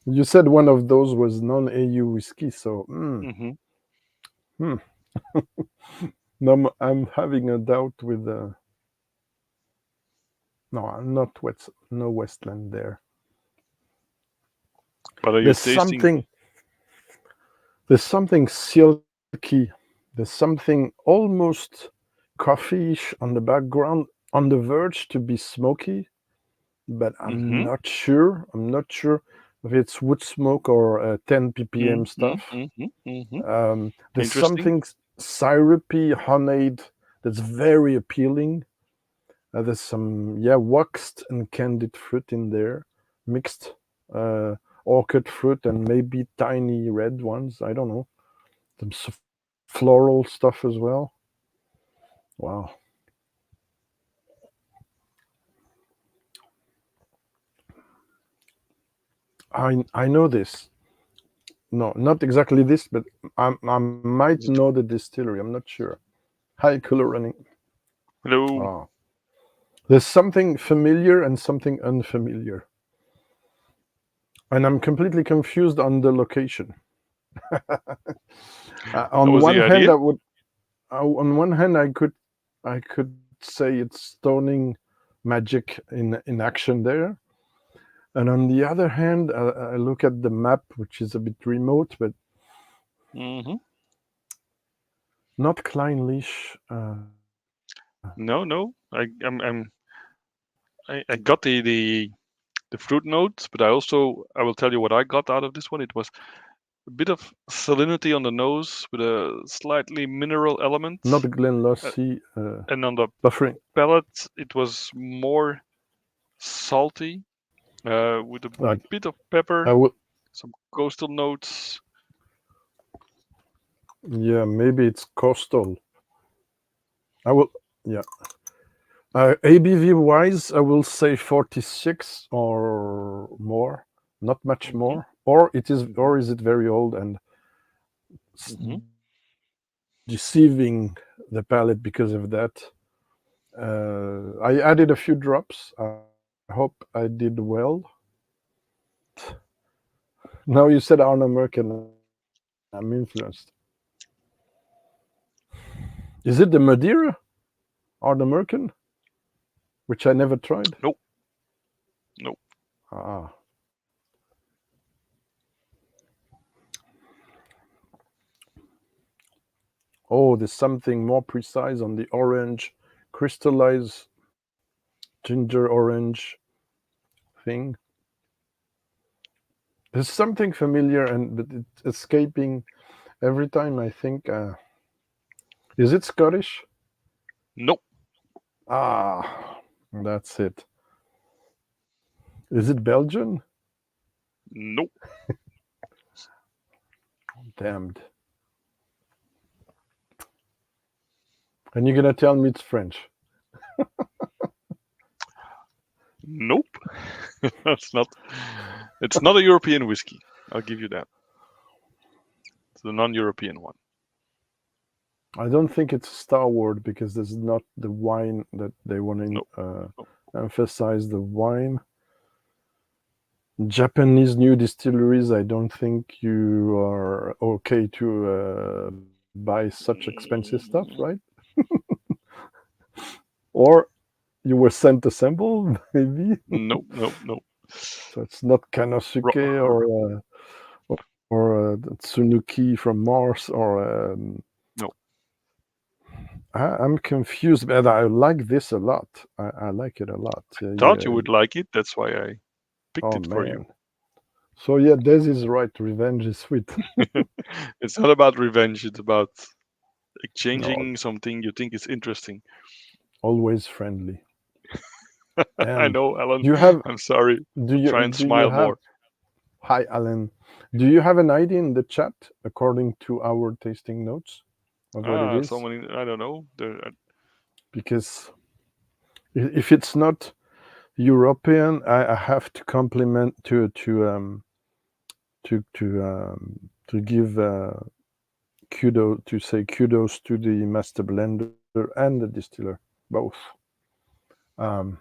[SPEAKER 1] You said one of those was non-AU whiskey, so
[SPEAKER 2] Mm-hmm.
[SPEAKER 1] hmm. No, I'm having a doubt with. No, I'm not West. No Westland there.
[SPEAKER 2] But are you
[SPEAKER 1] There's
[SPEAKER 2] tasting?
[SPEAKER 1] something. There's something silky. There's something almost coffeeish on the background, on the verge to be smoky, but I'm
[SPEAKER 2] Mm-hmm.
[SPEAKER 1] not sure. I'm not sure if it's wood smoke or 10 ppm
[SPEAKER 2] Mm-hmm.
[SPEAKER 1] stuff.
[SPEAKER 2] Mm-hmm. Mm-hmm.
[SPEAKER 1] There's
[SPEAKER 2] Interesting.
[SPEAKER 1] something syrupy, honeyed that's very appealing. There's some, yeah, waxed and candied fruit in there, mixed uh, orchid fruit and maybe tiny red ones. I don't know. Some floral stuff as well. Wow. I know this. No, not exactly this, but I might
[SPEAKER 2] Is it?
[SPEAKER 1] know the distillery. I'm not sure. High color running.
[SPEAKER 2] Hello.
[SPEAKER 1] Oh. There's something familiar and something unfamiliar. And I'm completely confused on the location.
[SPEAKER 2] That
[SPEAKER 1] On
[SPEAKER 2] was the
[SPEAKER 1] one hand,
[SPEAKER 2] idea.
[SPEAKER 1] on one hand, I could say it's stoning magic in action there, and on the other hand, I look at the map, which is a bit remote, but
[SPEAKER 2] Mm-hmm.
[SPEAKER 1] not Kleinlich.
[SPEAKER 2] No, no. I got the fruit notes, but I will tell you what I got out of this one. It was a bit of salinity on the nose with a slightly mineral element,
[SPEAKER 1] Not
[SPEAKER 2] uh,
[SPEAKER 1] Glenlossie.
[SPEAKER 2] and on the
[SPEAKER 1] Buffering.
[SPEAKER 2] palate it was more salty, with a
[SPEAKER 1] Like
[SPEAKER 2] bit of
[SPEAKER 1] I
[SPEAKER 2] pepper,
[SPEAKER 1] will.
[SPEAKER 2] some coastal notes.
[SPEAKER 1] Yeah, maybe it's coastal. I will. Yeah. ABV wise, I will say 46 or more, not much
[SPEAKER 2] Hmm.
[SPEAKER 1] more. Or
[SPEAKER 2] Hmm.
[SPEAKER 1] or is it very old and
[SPEAKER 2] Hmm.
[SPEAKER 1] deceiving the palate because of that? I added a few drops. I hope I did well. Now you said Arno Merkin, I'm influenced. Is it the Madeira, Arno Merkin, which I never tried?
[SPEAKER 2] Nope, nope.
[SPEAKER 1] Ah, oh, there's something more precise on the orange, crystallized ginger orange thing. There's something familiar, and but it's escaping every time I think. Is it Scottish?
[SPEAKER 2] Nope,
[SPEAKER 1] Ah, that's it. Is it Belgian?
[SPEAKER 2] nope.
[SPEAKER 1] Damned. And you're gonna tell me it's French?
[SPEAKER 2] Nope. That's not. It's not a European whiskey. I'll give you that. It's a non-European one.
[SPEAKER 1] I don't think it's Starward because there's not the wine that they want
[SPEAKER 2] Nope.
[SPEAKER 1] to
[SPEAKER 2] Nope.
[SPEAKER 1] emphasize the wine. Japanese new distilleries, I don't think you are okay to buy such expensive stuff, right?
[SPEAKER 2] Mm,
[SPEAKER 1] Or you were sent a sample, maybe.
[SPEAKER 2] nope. Nope. Nope.
[SPEAKER 1] So it's not
[SPEAKER 2] Ro-
[SPEAKER 1] Kanosuke or Tsunuki from Mars or
[SPEAKER 2] nope.
[SPEAKER 1] I'm confused, but I like this a lot. I like it a lot.
[SPEAKER 2] Thought you
[SPEAKER 1] Yeah.
[SPEAKER 2] would like it. That's why I picked
[SPEAKER 1] Oh
[SPEAKER 2] it for you.
[SPEAKER 1] man. So yeah, Des is right. Revenge is sweet.
[SPEAKER 2] It's not about revenge. It's about
[SPEAKER 1] No,
[SPEAKER 2] exchanging something you think is interesting.
[SPEAKER 1] always friendly.
[SPEAKER 2] I
[SPEAKER 1] And
[SPEAKER 2] know, Alan.
[SPEAKER 1] do you have
[SPEAKER 2] I'm sorry.
[SPEAKER 1] do
[SPEAKER 2] I'll
[SPEAKER 1] you
[SPEAKER 2] try and
[SPEAKER 1] do you
[SPEAKER 2] smile
[SPEAKER 1] have
[SPEAKER 2] more.
[SPEAKER 1] hi Alan? Do you have an idea in the chat according to our tasting notes of what it is?
[SPEAKER 2] Someone. I don't know.
[SPEAKER 1] Because if it's not European. I have to compliment to give kudos to the master blender and the distiller, both. Um,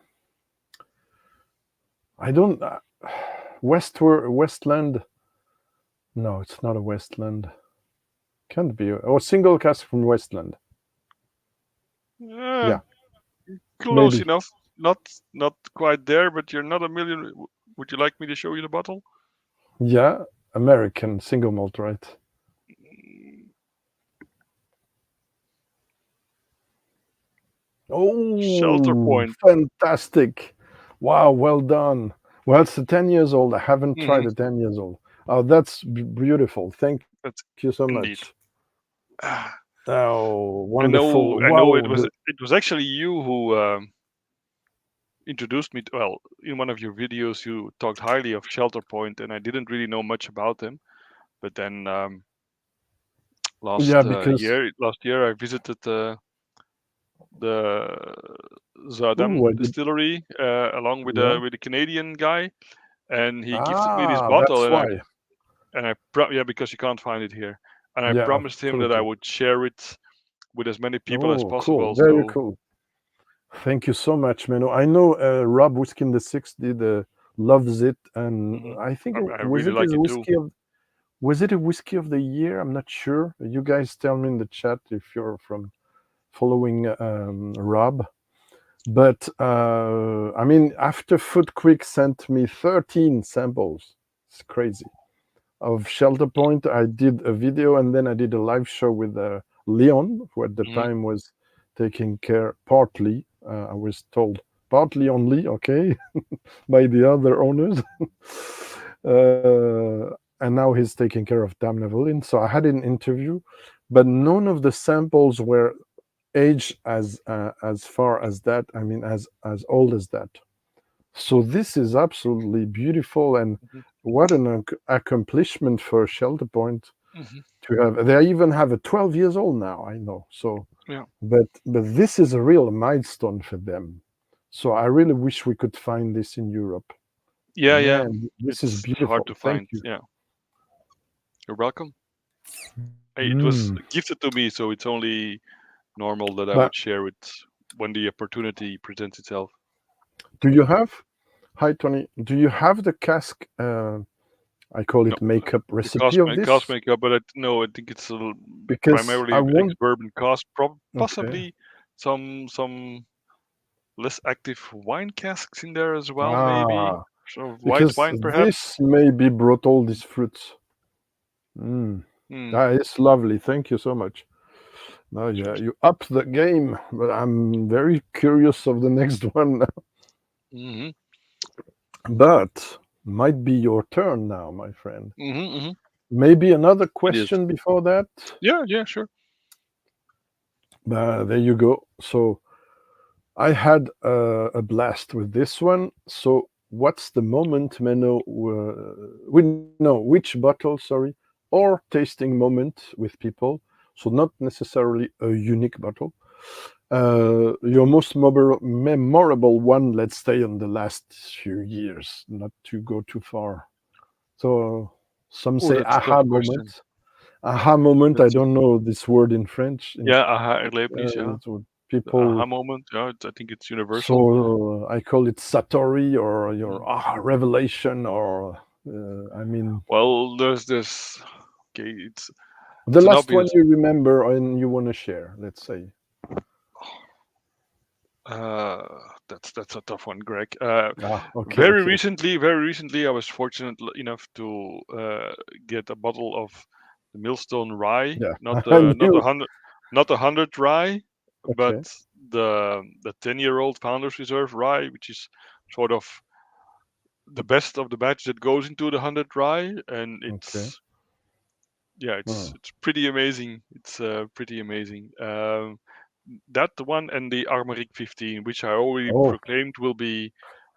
[SPEAKER 1] I don't Westland. No, it's not a Westland. Can't be. Or single cask from Westland.
[SPEAKER 2] Uh,
[SPEAKER 1] Yeah,
[SPEAKER 2] close
[SPEAKER 1] maybe.
[SPEAKER 2] enough. Not quite there, but you're not a million. Would you like me to show you the bottle?
[SPEAKER 1] Yeah, American single malt, right?
[SPEAKER 2] Mm, Shelter
[SPEAKER 1] Oh,
[SPEAKER 2] Point.
[SPEAKER 1] fantastic! Wow, well done. Well, it's a 10 years old. I haven't
[SPEAKER 2] Hmm.
[SPEAKER 1] tried a 10 years old. Oh, that's beautiful. Thank you so
[SPEAKER 2] That's
[SPEAKER 1] much.
[SPEAKER 2] indeed. Ah,
[SPEAKER 1] Oh,
[SPEAKER 2] I
[SPEAKER 1] wonderful.
[SPEAKER 2] know. I know.
[SPEAKER 1] Wow.
[SPEAKER 2] It was actually you who introduced me. Well, in one of your videos, you talked highly of Shelter Point, and I didn't really know much about them. But then
[SPEAKER 1] Yeah, because
[SPEAKER 2] last year, I visited the
[SPEAKER 1] oh, I
[SPEAKER 2] Zadam
[SPEAKER 1] did.
[SPEAKER 2] distillery along with
[SPEAKER 1] Yeah.
[SPEAKER 2] the Canadian guy, and he gifted me this
[SPEAKER 1] Ah,
[SPEAKER 2] bottle,
[SPEAKER 1] that's why.
[SPEAKER 2] yeah, because you can't find it here, and I
[SPEAKER 1] Yeah,
[SPEAKER 2] promised him that I
[SPEAKER 1] absolutely.
[SPEAKER 2] would share it with as many people as
[SPEAKER 1] Oh, cool.
[SPEAKER 2] possible.
[SPEAKER 1] Very
[SPEAKER 2] So.
[SPEAKER 1] cool. Thank you so much, Menno. I know Rob Whiskey in the Six did loves it, and
[SPEAKER 2] Mhm.
[SPEAKER 1] I think
[SPEAKER 2] I
[SPEAKER 1] was
[SPEAKER 2] really
[SPEAKER 1] it
[SPEAKER 2] like
[SPEAKER 1] his
[SPEAKER 2] it too.
[SPEAKER 1] whiskey of was it a whiskey of the year? I'm not sure. You guys tell me in the chat if you're from following Rob. But I mean, after Food Creek sent me 13 samples, it's crazy. Of Shelter Point, I did a video and then I did a live show with Leon, who at the
[SPEAKER 2] Hmm.
[SPEAKER 1] time was taking care partly, I was told, partly only, okay, by the other owners. And now he's taking care of Dam Nevelin. So I had an interview, but none of the samples were aged as far as that. I mean, as old as that. So this is absolutely beautiful, and
[SPEAKER 2] Hmm.
[SPEAKER 1] what an accomplishment for Shelter Point
[SPEAKER 2] Hmm.
[SPEAKER 1] to have. They even have a 12 years old now. I know. So,
[SPEAKER 2] Yeah.
[SPEAKER 1] but this is a real milestone for them. So I really wish we could find this in Europe.
[SPEAKER 2] Yeah, yeah.
[SPEAKER 1] Man, this is
[SPEAKER 2] It's hard
[SPEAKER 1] beautiful.
[SPEAKER 2] to
[SPEAKER 1] Thank
[SPEAKER 2] find.
[SPEAKER 1] you.
[SPEAKER 2] Yeah. You're welcome. Hey, it was
[SPEAKER 1] Mm.
[SPEAKER 2] gifted to me, so it's only normal that I
[SPEAKER 1] But
[SPEAKER 2] would share it when the opportunity presents itself.
[SPEAKER 1] do you have? Hi, Tony. Do you have the cask? I call
[SPEAKER 2] No,
[SPEAKER 1] it makeup
[SPEAKER 2] the
[SPEAKER 1] recipe of
[SPEAKER 2] cost
[SPEAKER 1] this
[SPEAKER 2] makeup, but no, I think it's
[SPEAKER 1] because I
[SPEAKER 2] primarily
[SPEAKER 1] want.
[SPEAKER 2] ex-bourbon cost,
[SPEAKER 1] Okay.
[SPEAKER 2] possibly some less active wine casks in there as well, maybe.
[SPEAKER 1] Ah,
[SPEAKER 2] So white
[SPEAKER 1] because
[SPEAKER 2] wine, perhaps.
[SPEAKER 1] this maybe brought all these fruits. Mm.
[SPEAKER 2] Hmm.
[SPEAKER 1] That is lovely. Thank you so much. Now, yeah, you up the game, but I'm very curious of the next one.
[SPEAKER 2] Hmm.
[SPEAKER 1] But might be your turn now, my friend.
[SPEAKER 2] Hmm. Hmm.
[SPEAKER 1] Maybe another
[SPEAKER 2] It is.
[SPEAKER 1] question before that.
[SPEAKER 2] Yeah, yeah, sure.
[SPEAKER 1] There you go. So I had a blast with this one. So what's the moment, Menno? We know which bottle, sorry, or tasting moment with people. So not necessarily a unique bottle. Your most memorable one, let's say, in the last few years, not to go too far. So some
[SPEAKER 2] Oh,
[SPEAKER 1] say
[SPEAKER 2] that's a tough
[SPEAKER 1] aha
[SPEAKER 2] question.
[SPEAKER 1] moment. Aha moment. I
[SPEAKER 2] That's a,
[SPEAKER 1] don't know this word in French.
[SPEAKER 2] yeah, aha, erlebnis, yeah.
[SPEAKER 1] So
[SPEAKER 2] The aha
[SPEAKER 1] people.
[SPEAKER 2] moment, yeah, I think it's universal.
[SPEAKER 1] So I call it satori or your
[SPEAKER 2] Mm.
[SPEAKER 1] aha revelation, or I mean
[SPEAKER 2] Well, there's this. Okay,
[SPEAKER 1] the
[SPEAKER 2] it's an
[SPEAKER 1] last one
[SPEAKER 2] obvious.
[SPEAKER 1] you remember and you want to share. Let's say.
[SPEAKER 2] Uh, that's a tough one, Greg.
[SPEAKER 1] Ah, okay, okay,
[SPEAKER 2] Very recently, I was fortunate enough to get a bottle of the Millstone Rye,
[SPEAKER 1] yeah.
[SPEAKER 2] not
[SPEAKER 1] I
[SPEAKER 2] the
[SPEAKER 1] knew.
[SPEAKER 2] not a hundred rye, but
[SPEAKER 1] Okay,
[SPEAKER 2] the 10-year-old Founders Reserve Rye, which is sort of the best of the batch that goes into the 100 rye, and
[SPEAKER 1] okay. Oh,
[SPEAKER 2] it's pretty amazing. It's pretty amazing. That one and the Armoric 15, which I already
[SPEAKER 1] oh,
[SPEAKER 2] proclaimed will be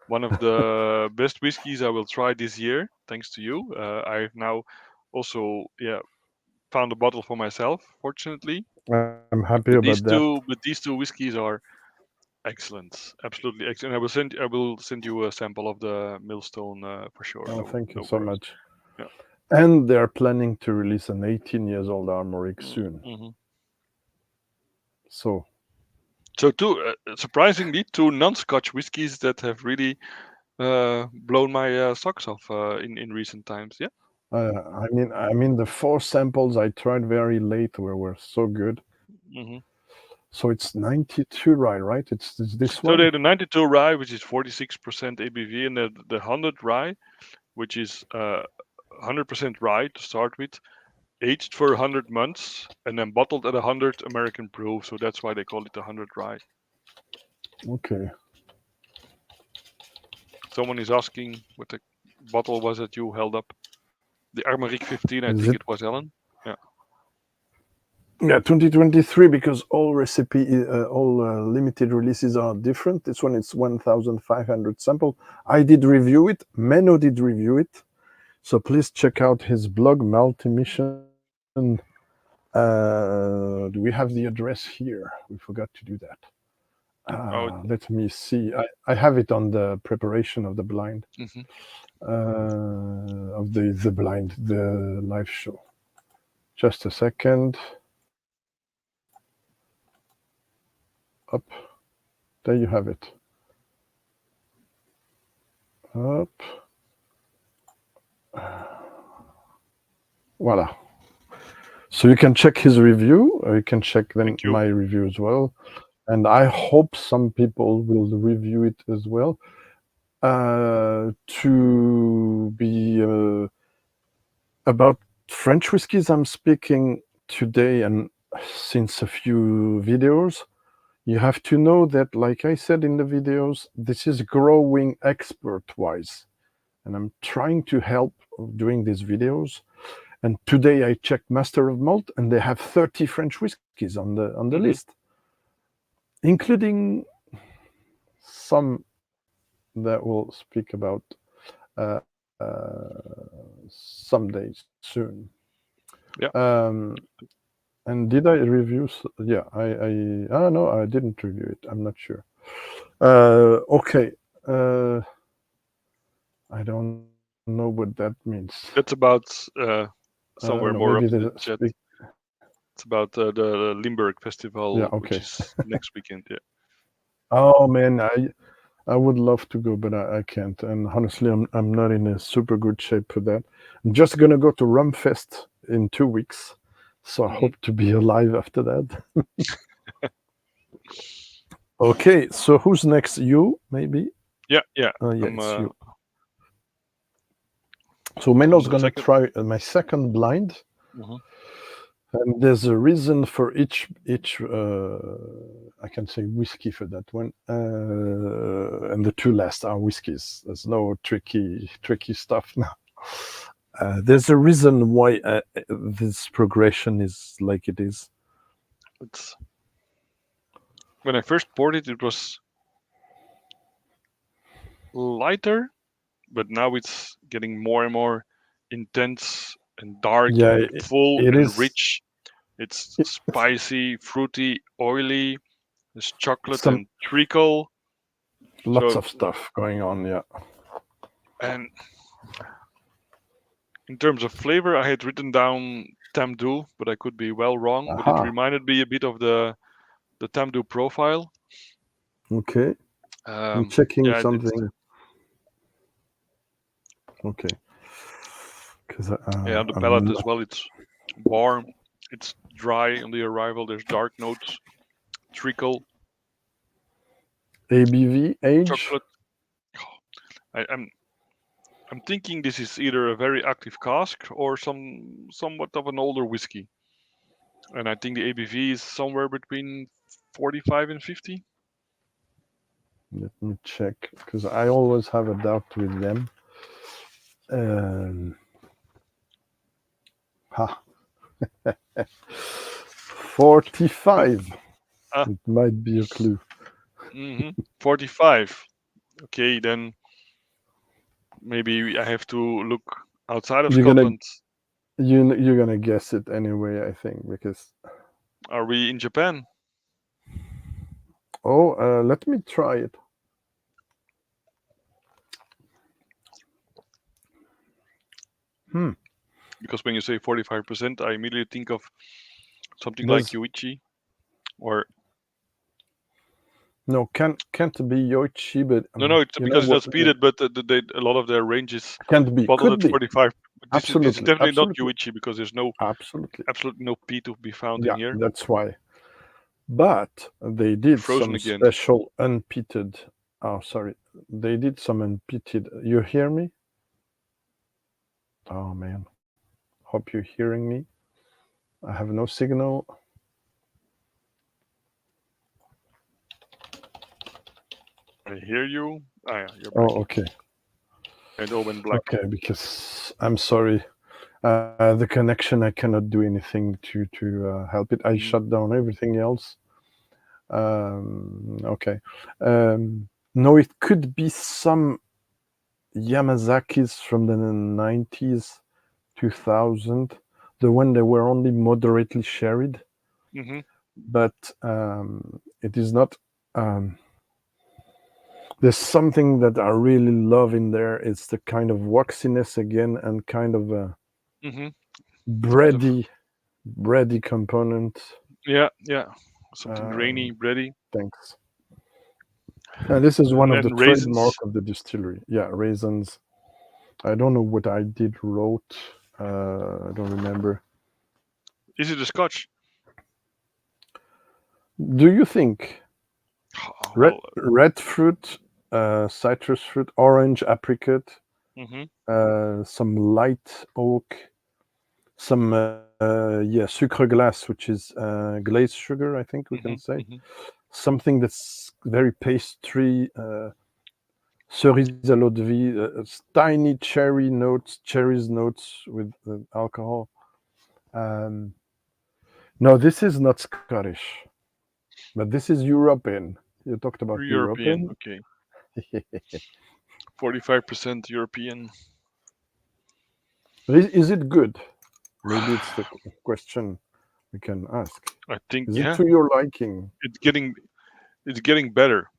[SPEAKER 2] one of the best whiskies I will try this year, thanks to you. I've now also found a bottle for myself, fortunately.
[SPEAKER 1] I'm happy about that.
[SPEAKER 2] But these two whiskeys are Excellent, absolutely excellent. I will send you a sample of the Millstone for sure.
[SPEAKER 1] Oh,
[SPEAKER 2] No,
[SPEAKER 1] thank you
[SPEAKER 2] no
[SPEAKER 1] so
[SPEAKER 2] worries.
[SPEAKER 1] much.
[SPEAKER 2] Yeah.
[SPEAKER 1] And they're planning to release an 18 years old Armoric soon.
[SPEAKER 2] Mm-hmm.
[SPEAKER 1] So
[SPEAKER 2] So surprisingly, two non-Scotch whiskies that have really blown my socks off in recent times. Yeah.
[SPEAKER 1] I mean, the 4 samples I tried very late were so good.
[SPEAKER 2] Mm-hmm.
[SPEAKER 1] So it's 92 rye, right? It's this
[SPEAKER 2] So they
[SPEAKER 1] one.
[SPEAKER 2] had the 92 rye, which is 46% ABV, and the 100 rye, which is 100% rye to start with, aged for 100 months, and then bottled at 100 American proof. So that's why they call it 100 rye.
[SPEAKER 1] Okay.
[SPEAKER 2] Someone is asking what the bottle was that you held up. The Armoric 15, I
[SPEAKER 1] Is
[SPEAKER 2] think
[SPEAKER 1] it?
[SPEAKER 2] it was, Ellen. Yeah.
[SPEAKER 1] Yeah, 2023, because all limited releases are different. This one is 1,500 sample. I did review it. Menno did review it. So please check out his blog, Malty Mission. Do we have the address here? We forgot to do that.
[SPEAKER 2] Oh.
[SPEAKER 1] Let me see. I have it on the preparation of the blind,
[SPEAKER 2] Mm-hmm.
[SPEAKER 1] of the blind, the live show. Just a second. Up. There you have it. Up. Voila. So you can check his review, or you can check then
[SPEAKER 2] Thank you.
[SPEAKER 1] my review as well. And I hope some people will review it as well. To be about French whiskies, I'm speaking today and since a few videos. You have to know that, like I said in the videos, this is growing expert-wise. And I'm trying to help doing these videos. And today I checked Master of Malt, and they have 30 French whiskies on the
[SPEAKER 2] Mm-hmm.
[SPEAKER 1] list, including some that we'll speak about someday soon.
[SPEAKER 2] Yeah.
[SPEAKER 1] And did I review? Yeah, no, I didn't review it. I'm not sure. Okay. I don't know what that means.
[SPEAKER 2] That's about somewhere
[SPEAKER 1] No,
[SPEAKER 2] more
[SPEAKER 1] maybe
[SPEAKER 2] up in the
[SPEAKER 1] they
[SPEAKER 2] chat.
[SPEAKER 1] speak.
[SPEAKER 2] It's about the Limburg
[SPEAKER 1] Yeah,
[SPEAKER 2] Festival,
[SPEAKER 1] okay.
[SPEAKER 2] which is next weekend. Yeah.
[SPEAKER 1] Oh man, I would love to go, but I can't. And honestly, I'm not in a super good shape for that. I'm just gonna go to Rumfest in 2 weeks, so I
[SPEAKER 2] Mm-hmm.
[SPEAKER 1] hope to be alive after that. Okay, so who's next? You maybe?
[SPEAKER 2] Yeah.
[SPEAKER 1] Yeah,
[SPEAKER 2] I'm
[SPEAKER 1] it's you. So
[SPEAKER 2] on
[SPEAKER 1] Menno's
[SPEAKER 2] the
[SPEAKER 1] gonna
[SPEAKER 2] second.
[SPEAKER 1] try my second blind.
[SPEAKER 2] Mm-hmm.
[SPEAKER 1] And there's a reason for each I can say whiskey for that one, and the two last are whiskeys. There's no tricky stuff now. There's a reason why this progression is like it is.
[SPEAKER 2] It's when I first poured it, it was lighter, but now it's getting more and more intense and dark
[SPEAKER 1] Yeah,
[SPEAKER 2] and full
[SPEAKER 1] it
[SPEAKER 2] and
[SPEAKER 1] is
[SPEAKER 2] rich. It's spicy, fruity, oily. There's chocolate
[SPEAKER 1] some
[SPEAKER 2] and treacle.
[SPEAKER 1] lots
[SPEAKER 2] So,
[SPEAKER 1] of stuff going on. Yeah,
[SPEAKER 2] and in terms of flavor, I had written down Tamdu, but I could be well wrong. But it
[SPEAKER 1] aha,
[SPEAKER 2] reminded me a bit of the Tamdu profile.
[SPEAKER 1] okay. I'm
[SPEAKER 2] Um,
[SPEAKER 1] checking
[SPEAKER 2] yeah, it's
[SPEAKER 1] something. Okay, because
[SPEAKER 2] yeah, on the palate as well. It's warm. It's dry on the arrival. There's dark notes, treacle,
[SPEAKER 1] ABV age.
[SPEAKER 2] chocolate. I'm thinking this is either a very active cask or somewhat of an older whiskey. And I think the ABV is somewhere between 45 and 50.
[SPEAKER 1] Let me check because I always have a doubt with them. Ha, 45.
[SPEAKER 2] Ah,
[SPEAKER 1] It might be a clue.
[SPEAKER 2] 45. Okay, then maybe I have to look outside of
[SPEAKER 1] You're gonna
[SPEAKER 2] Scotland.
[SPEAKER 1] you're gonna guess it anyway, I think, because
[SPEAKER 2] Are we in Japan?
[SPEAKER 1] Oh, let me try it.
[SPEAKER 2] Because when you say 45%, I immediately think of something like
[SPEAKER 1] There's
[SPEAKER 2] Yoichi or
[SPEAKER 1] no can't be Yoichi, but
[SPEAKER 2] no, it's
[SPEAKER 1] you know
[SPEAKER 2] because
[SPEAKER 1] what?
[SPEAKER 2] that's peated, but a lot of their range is
[SPEAKER 1] Can't be.
[SPEAKER 2] bottled
[SPEAKER 1] Could
[SPEAKER 2] at
[SPEAKER 1] be.
[SPEAKER 2] 45. But this is
[SPEAKER 1] Absolutely.
[SPEAKER 2] definitely not
[SPEAKER 1] Absolutely.
[SPEAKER 2] Yoichi because there's no
[SPEAKER 1] Absolutely.
[SPEAKER 2] absolutely no peat to be found in
[SPEAKER 1] Yeah,
[SPEAKER 2] here.
[SPEAKER 1] that's why. But they did
[SPEAKER 2] Frozen
[SPEAKER 1] some
[SPEAKER 2] again.
[SPEAKER 1] special unpeated. Oh, sorry. They did some unpeated. You hear me? Oh man. Hope you're hearing me. I have no signal.
[SPEAKER 2] I hear you. Ah, yeah, you're
[SPEAKER 1] Oh,
[SPEAKER 2] back.
[SPEAKER 1] okay.
[SPEAKER 2] And all went black.
[SPEAKER 1] Okay, because I'm sorry. The connection, I cannot do anything to help it. I
[SPEAKER 2] Mhm.
[SPEAKER 1] shut down everything else. Okay. No, it could be some Yamazaki's from the 90s, 2000, the one that were only moderately sherried,
[SPEAKER 2] Hmm.
[SPEAKER 1] but it is not. There's something that I really love in there. It's the kind of waxiness again and kind of a
[SPEAKER 2] Hmm. It's a bit of
[SPEAKER 1] bready component.
[SPEAKER 2] yeah, something
[SPEAKER 1] Um,
[SPEAKER 2] grainy, bready,
[SPEAKER 1] thanks. And this is one
[SPEAKER 2] and
[SPEAKER 1] of the
[SPEAKER 2] then
[SPEAKER 1] trademark
[SPEAKER 2] raisins.
[SPEAKER 1] of the distillery. Yeah, raisins. I don't know what I did wrote. I don't remember.
[SPEAKER 2] Is it a Scotch?
[SPEAKER 1] Do you think
[SPEAKER 2] Well,
[SPEAKER 1] red fruit, citrus fruit, orange, apricot,
[SPEAKER 2] hmm
[SPEAKER 1] some light oak, some yeah, sucre glace, which is glazed sugar, I think we can
[SPEAKER 2] hmm
[SPEAKER 1] say.
[SPEAKER 2] hmm
[SPEAKER 1] Something that's very pastry, cerise à l'eau de vie, tiny cherries notes with alcohol. Um, no, this is not Scottish, but this is European. You talked about
[SPEAKER 2] European.
[SPEAKER 1] European.
[SPEAKER 2] Okay, 45% European.
[SPEAKER 1] Is it good? Maybe it's the question we can ask.
[SPEAKER 2] I think
[SPEAKER 1] Is it
[SPEAKER 2] yeah,
[SPEAKER 1] to your liking?
[SPEAKER 2] it's getting it's getting better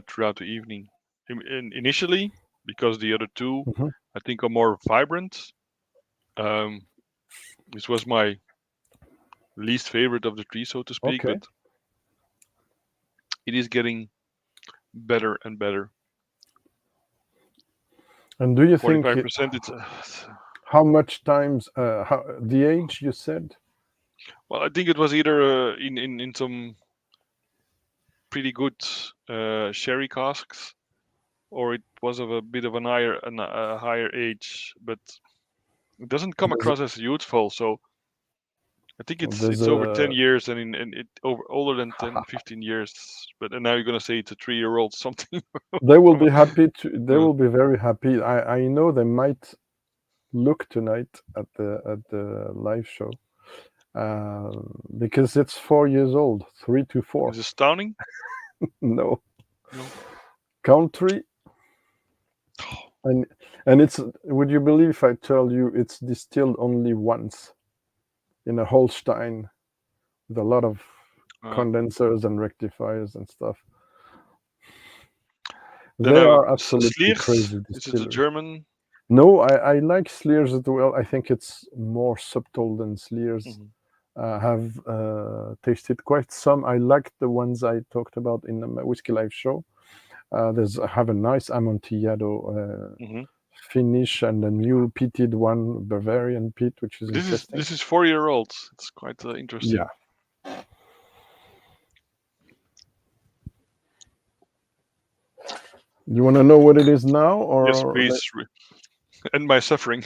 [SPEAKER 2] throughout the evening. Initially, because the other two
[SPEAKER 1] Mhm.
[SPEAKER 2] I think are more vibrant. Um, this was my least favorite of the three, so to speak,
[SPEAKER 1] Okay.
[SPEAKER 2] but it is getting better and better.
[SPEAKER 1] And do you think
[SPEAKER 2] 45%. It's
[SPEAKER 1] how much times? How the age you said?
[SPEAKER 2] well, I think it was either in some pretty good sherry casks, or it was of a bit of a higher age, but it doesn't come
[SPEAKER 1] There's
[SPEAKER 2] across as youthful. So I think
[SPEAKER 1] there's
[SPEAKER 2] it's over 10
[SPEAKER 1] a
[SPEAKER 2] years and it over older than 10, 15 years. But and now you're gonna say it's a 3-year old something.
[SPEAKER 1] they will
[SPEAKER 2] from
[SPEAKER 1] be happy to. They
[SPEAKER 2] uh,
[SPEAKER 1] will be very happy. I know they might look tonight at the live show uh, because it's 4 years old, 3 to 4.
[SPEAKER 2] is astounding.
[SPEAKER 1] No
[SPEAKER 2] No.
[SPEAKER 1] country and it's. Would you believe if I tell you it's distilled only once in a Holstein with a lot of
[SPEAKER 2] Uh,
[SPEAKER 1] condensers and rectifiers and stuff?
[SPEAKER 2] then
[SPEAKER 1] They are absolutely
[SPEAKER 2] Sleers.
[SPEAKER 1] crazy
[SPEAKER 2] Is it a
[SPEAKER 1] distillery.
[SPEAKER 2] German?
[SPEAKER 1] No, I like Sleers as well. I think it's more subtle than Sleers.
[SPEAKER 2] Mhm.
[SPEAKER 1] Have tasted quite some. I like the ones I talked about in the Whiskey Live show. There's have a nice Amontillado
[SPEAKER 2] Mhm.
[SPEAKER 1] finish and a new peated one, Bavarian peat, which is interesting.
[SPEAKER 2] This is 4-year olds. It's quite
[SPEAKER 1] Yeah.
[SPEAKER 2] interesting.
[SPEAKER 1] You want to know what it is now,
[SPEAKER 2] Yes,
[SPEAKER 1] or
[SPEAKER 2] please. End my suffering.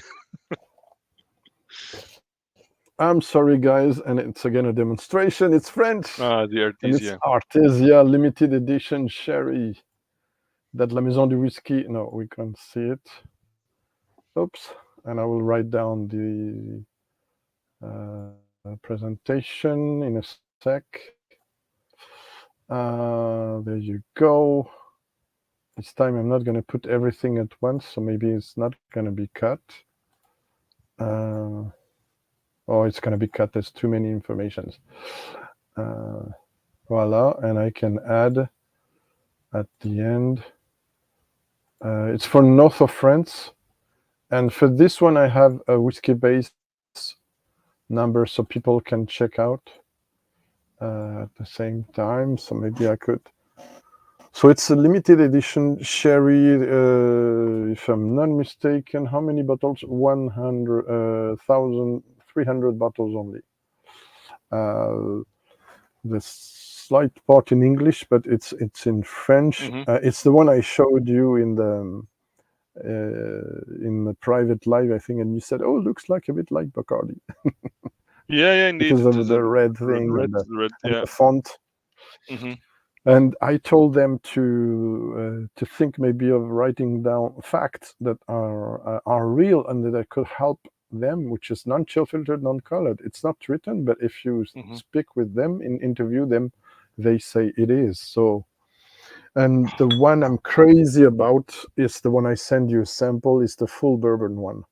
[SPEAKER 1] I'm sorry, guys, and it's again a demonstration. It's French,
[SPEAKER 2] The
[SPEAKER 1] and it's
[SPEAKER 2] Artesia.
[SPEAKER 1] Artesia limited edition sherry. That La Maison du Whisky. No, we can't see it. Oops. And I will write down the presentation in a sec. There you go. This time I'm not going to put everything at once, so maybe it's not going to be cut. Oh, it's going to be cut. There's too many informations. Voila, and I can add at the end. It's for north of France, and for this one I have a whiskey base number so people can check out at the same time. So maybe I could. So it's a limited edition sherry, if I'm not mistaken. How many bottles? 100,300 bottles only. The slight part in English, but it's in French. It's the one I showed you in the private live, I think, and you said, "Oh, looks like a bit like Bacardi."
[SPEAKER 2] Yeah, indeed.
[SPEAKER 1] Because
[SPEAKER 2] It
[SPEAKER 1] of
[SPEAKER 2] is
[SPEAKER 1] the
[SPEAKER 2] a
[SPEAKER 1] red thing
[SPEAKER 2] red,
[SPEAKER 1] and
[SPEAKER 2] yeah.
[SPEAKER 1] the font.
[SPEAKER 2] Mm-hmm.
[SPEAKER 1] And I told them to think maybe of writing down facts that are real and that could help them, which is non-chill filtered, non-colored. It's not written, but if you speak with them and interview them, they say it is. So, and the one I'm crazy about is the one I send you a sample. Is the full bourbon one.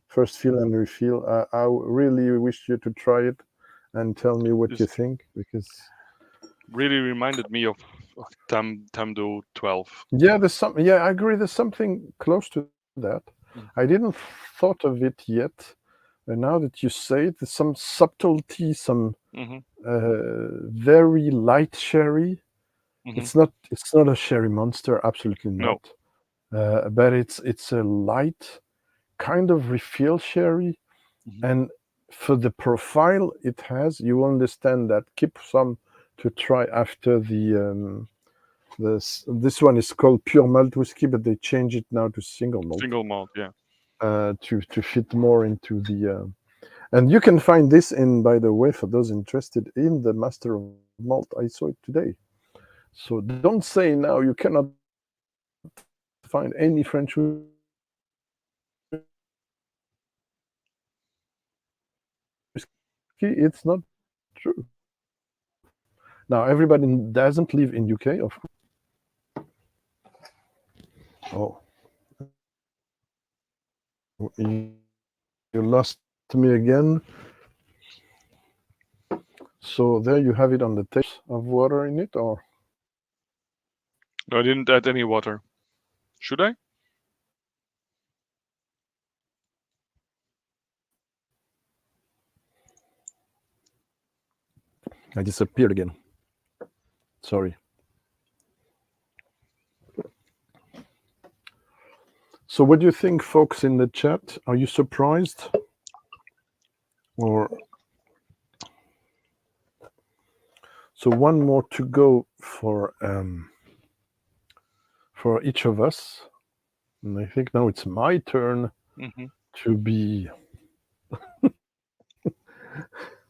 [SPEAKER 1] First fill and refill. I really wish you to try it and tell me what you think, because
[SPEAKER 2] really reminded me of Tamdo 12.
[SPEAKER 1] yeah, there's some. Yeah, I agree. There's something close to that. I didn't thought of it yet, and now that you say it, there's some subtlety, some very light sherry. It's not a sherry monster, absolutely not. But it's a light kind of refill sherry, and for the profile it has, you will understand that. Keep some to try after the. This one is called pure malt whiskey, but they change it now to single malt.
[SPEAKER 2] Single malt, yeah.
[SPEAKER 1] To fit more into the. And you can find this in, by the way, for those interested, in the Master of Malt. I saw it today. So don't say now you cannot find any French whiskey in the Master of Malt. It's not true. Now everybody doesn't live in UK, of course. Oh, you lost me again. So there you have it on the taste of water in it, or?
[SPEAKER 2] No, I didn't add any water. Should I?
[SPEAKER 1] I disappeared again. Sorry. So what do you think, folks in the chat? Are you surprised? Or so one more to go for each of us. And I think now it's my turn to be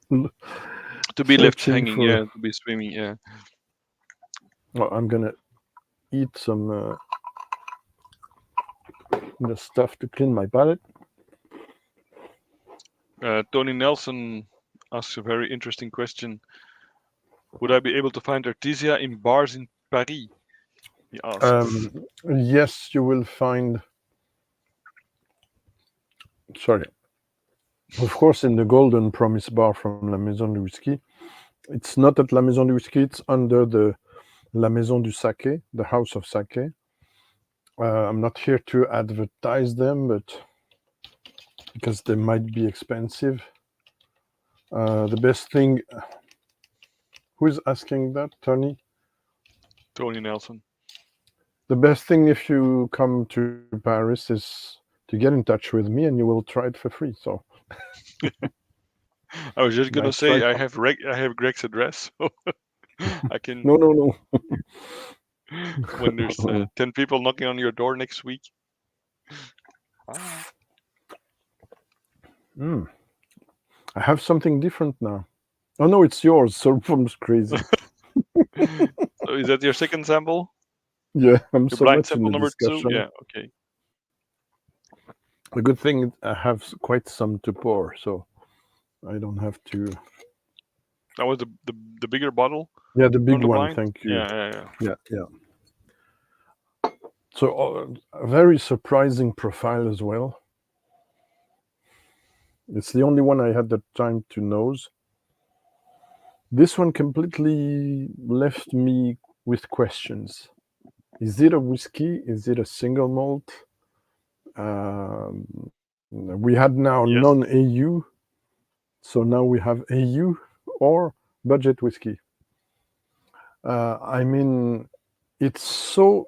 [SPEAKER 2] to be left hanging, yeah, to be swimming, yeah.
[SPEAKER 1] Well, I'm gonna eat some the stuff to clean my palate.
[SPEAKER 2] Tony Nelson asks a very interesting question. Would I be able to find Artesia in bars in Paris? He asks.
[SPEAKER 1] Yes, you will find. Sorry. Of course, in the Golden Promise bar from La Maison du Whisky. It's not at La Maison du Whisky, it's under the La Maison du Sake, the House of Sake. I'm not here to advertise them, but because they might be expensive. The best thing. Who is asking that, Tony?
[SPEAKER 2] Tony Nelson.
[SPEAKER 1] The best thing if you come to Paris is to get in touch with me, and you will try it for free. So.
[SPEAKER 2] I was just gonna say I have Greg's address, so I can.
[SPEAKER 1] No.
[SPEAKER 2] When there's 10 people knocking on your door next week.
[SPEAKER 1] I have something different now. Oh no, it's yours. So I'm crazy.
[SPEAKER 2] So is that your second sample?
[SPEAKER 1] Yeah, I'm
[SPEAKER 2] your
[SPEAKER 1] so
[SPEAKER 2] blind
[SPEAKER 1] much
[SPEAKER 2] sample
[SPEAKER 1] in the
[SPEAKER 2] number
[SPEAKER 1] discussion.
[SPEAKER 2] 2. Yeah, okay.
[SPEAKER 1] The good thing I have quite some to pour, so I don't have to.
[SPEAKER 2] That was the bigger bottle.
[SPEAKER 1] Yeah, the big
[SPEAKER 2] the
[SPEAKER 1] one.
[SPEAKER 2] blind?
[SPEAKER 1] Thank you.
[SPEAKER 2] Yeah.
[SPEAKER 1] So a very surprising profile as well. It's the only one I had the time to nose. This one completely left me with questions. Is it a whiskey? Is it a single malt? We had now
[SPEAKER 2] Yes,
[SPEAKER 1] non-AU, so now we have AU or budget whiskey. I mean, it's so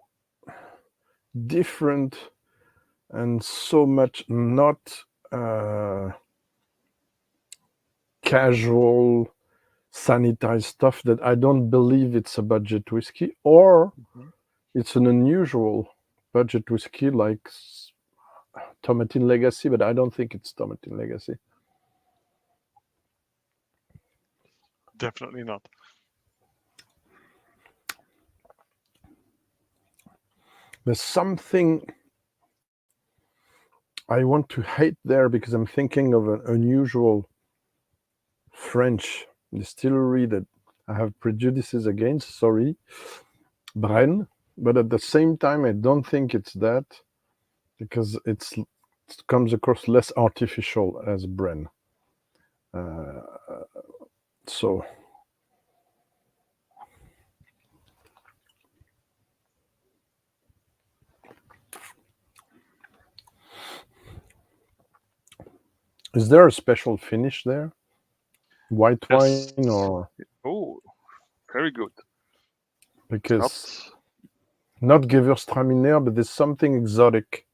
[SPEAKER 1] different and so much not uh, casual sanitized stuff that I don't believe it's a budget whiskey, or
[SPEAKER 2] hmm
[SPEAKER 1] it's an unusual budget whiskey like Tomatin Legacy, but I don't think it's Tomatin Legacy.
[SPEAKER 2] definitely not.
[SPEAKER 1] There's something I want to hate there because I'm thinking of an unusual French distillery that I have prejudices against. Sorry, Brenne. But at the same time, I don't think it's that because it comes across less artificial as Brenne. Uh, so is there a special finish there? White
[SPEAKER 2] Yes.
[SPEAKER 1] wine or
[SPEAKER 2] Oh, very good. It's not.
[SPEAKER 1] because not Gewürztraminer, but there's something exotic,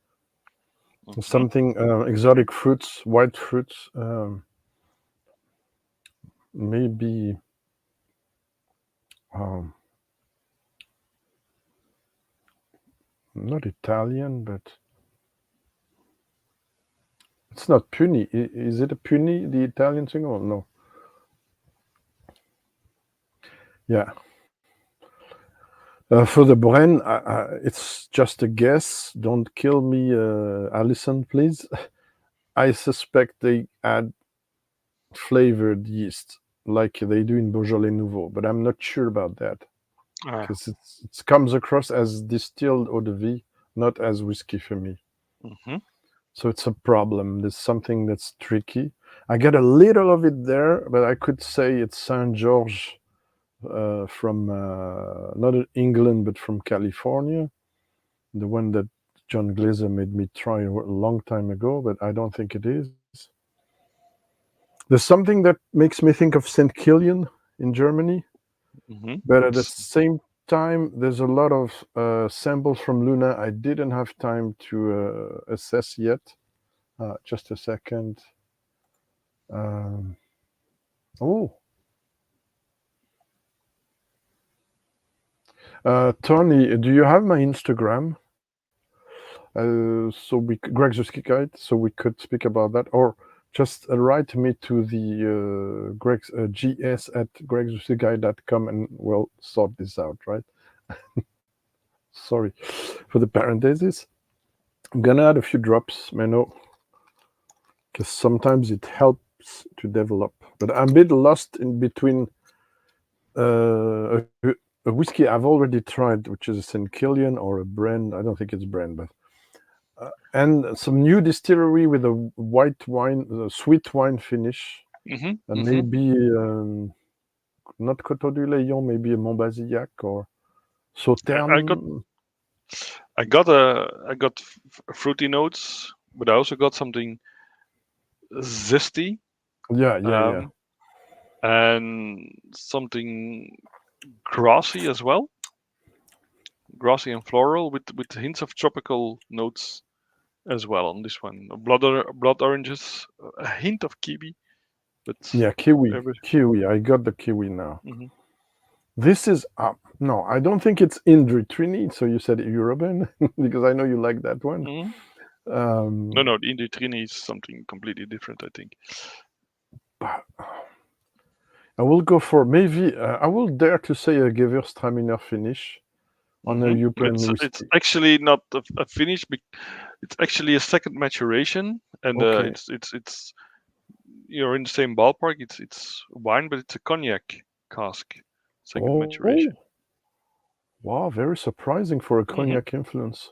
[SPEAKER 2] Mhm.
[SPEAKER 1] something exotic fruits, white fruits, maybe um, not Italian, but it's not Puni. Is it a Puni, the Italian thing, or no? Yeah. For the Bren, it's just a guess. Don't kill me, Alison, please. I suspect they add flavored yeast like they do in Beaujolais Nouveau, but I'm not sure about that
[SPEAKER 2] Ah,
[SPEAKER 1] because it comes across as distilled eau de vie, not as whiskey for me.
[SPEAKER 2] mhm.
[SPEAKER 1] So it's a problem. There's something that's tricky. I get a little of it there, but I could say it's Saint George from not England, but from California, the one that John Glazer made me try a long time ago, but I don't think it is. There's something that makes me think of St. Kilian in Germany, but at the
[SPEAKER 2] It's
[SPEAKER 1] same time, there's a lot of samples from Luna I didn't have time to assess yet. Just a second. Um, oh, Tony, do you have my Instagram? Greg's Whiskey Guide, so we could speak about that, or just write me to the Greg's gs at gregswhiskyguide.com and we'll sort this out, right? Sorry for the parenthesis. I'm gonna add a few drops, Menno, because sometimes it helps to develop. But I'm a bit lost in between a whiskey I've already tried, which is a St. Kilian or a brand. I don't think it's brand, but and some new distillery with a white wine, a sweet wine finish,
[SPEAKER 2] mhm,
[SPEAKER 1] and
[SPEAKER 2] mhm.
[SPEAKER 1] maybe not Coteau du Layon, maybe a Montbazillac or
[SPEAKER 2] I got
[SPEAKER 1] Sauterne.
[SPEAKER 2] I got fruity notes, but I also got something zesty,
[SPEAKER 1] Yeah, yeah, yeah.
[SPEAKER 2] um, and something grassy as well, grassy and floral with hints of tropical notes as well on this one. Blood oranges, a hint of kiwi, but
[SPEAKER 1] Yeah, kiwi,
[SPEAKER 2] every,
[SPEAKER 1] kiwi. I got the kiwi now.
[SPEAKER 2] mhm.
[SPEAKER 1] This is no, I don't think it's Indri Trini. So you said European because I know you like that one.
[SPEAKER 2] Mhm.
[SPEAKER 1] Um,
[SPEAKER 2] No, the Inditrini is something completely different, I think.
[SPEAKER 1] but I will go for maybe I will dare to say a Gewürztraminer finish on a European
[SPEAKER 2] It's
[SPEAKER 1] whiskey.
[SPEAKER 2] actually not a finish. It's actually a second maturation, and
[SPEAKER 1] Okay.
[SPEAKER 2] it's you're in the same ballpark. It's wine, but it's a cognac cask, second
[SPEAKER 1] Oh,
[SPEAKER 2] maturation.
[SPEAKER 1] wow, very surprising for a
[SPEAKER 2] hmm
[SPEAKER 1] cognac influence.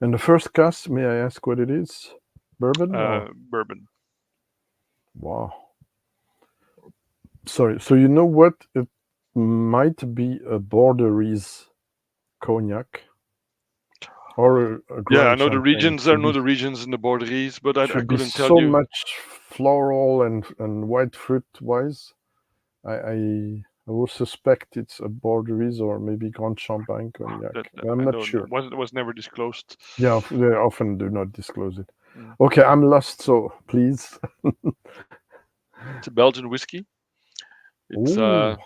[SPEAKER 1] And the first cast, may I ask what it is? Bourbon or
[SPEAKER 2] Bourbon.
[SPEAKER 1] wow. Sorry. So you know what? It might be a Borderies cognac or a
[SPEAKER 2] Yeah, I
[SPEAKER 1] Grand
[SPEAKER 2] know the
[SPEAKER 1] Champagne.
[SPEAKER 2] regions. I know the regions in the Borderies, but I
[SPEAKER 1] Should be
[SPEAKER 2] couldn't tell
[SPEAKER 1] so
[SPEAKER 2] you.
[SPEAKER 1] much floral and white fruit wise. I would suspect it's a Borderies or maybe Grand Champagne cognac.
[SPEAKER 2] That
[SPEAKER 1] But I'm
[SPEAKER 2] I
[SPEAKER 1] not
[SPEAKER 2] know
[SPEAKER 1] sure.
[SPEAKER 2] was never disclosed.
[SPEAKER 1] Yeah, they often do not disclose it.
[SPEAKER 2] Mm.
[SPEAKER 1] Okay, I'm lost, so please.
[SPEAKER 2] It's a Belgian whiskey. It's
[SPEAKER 1] Oh,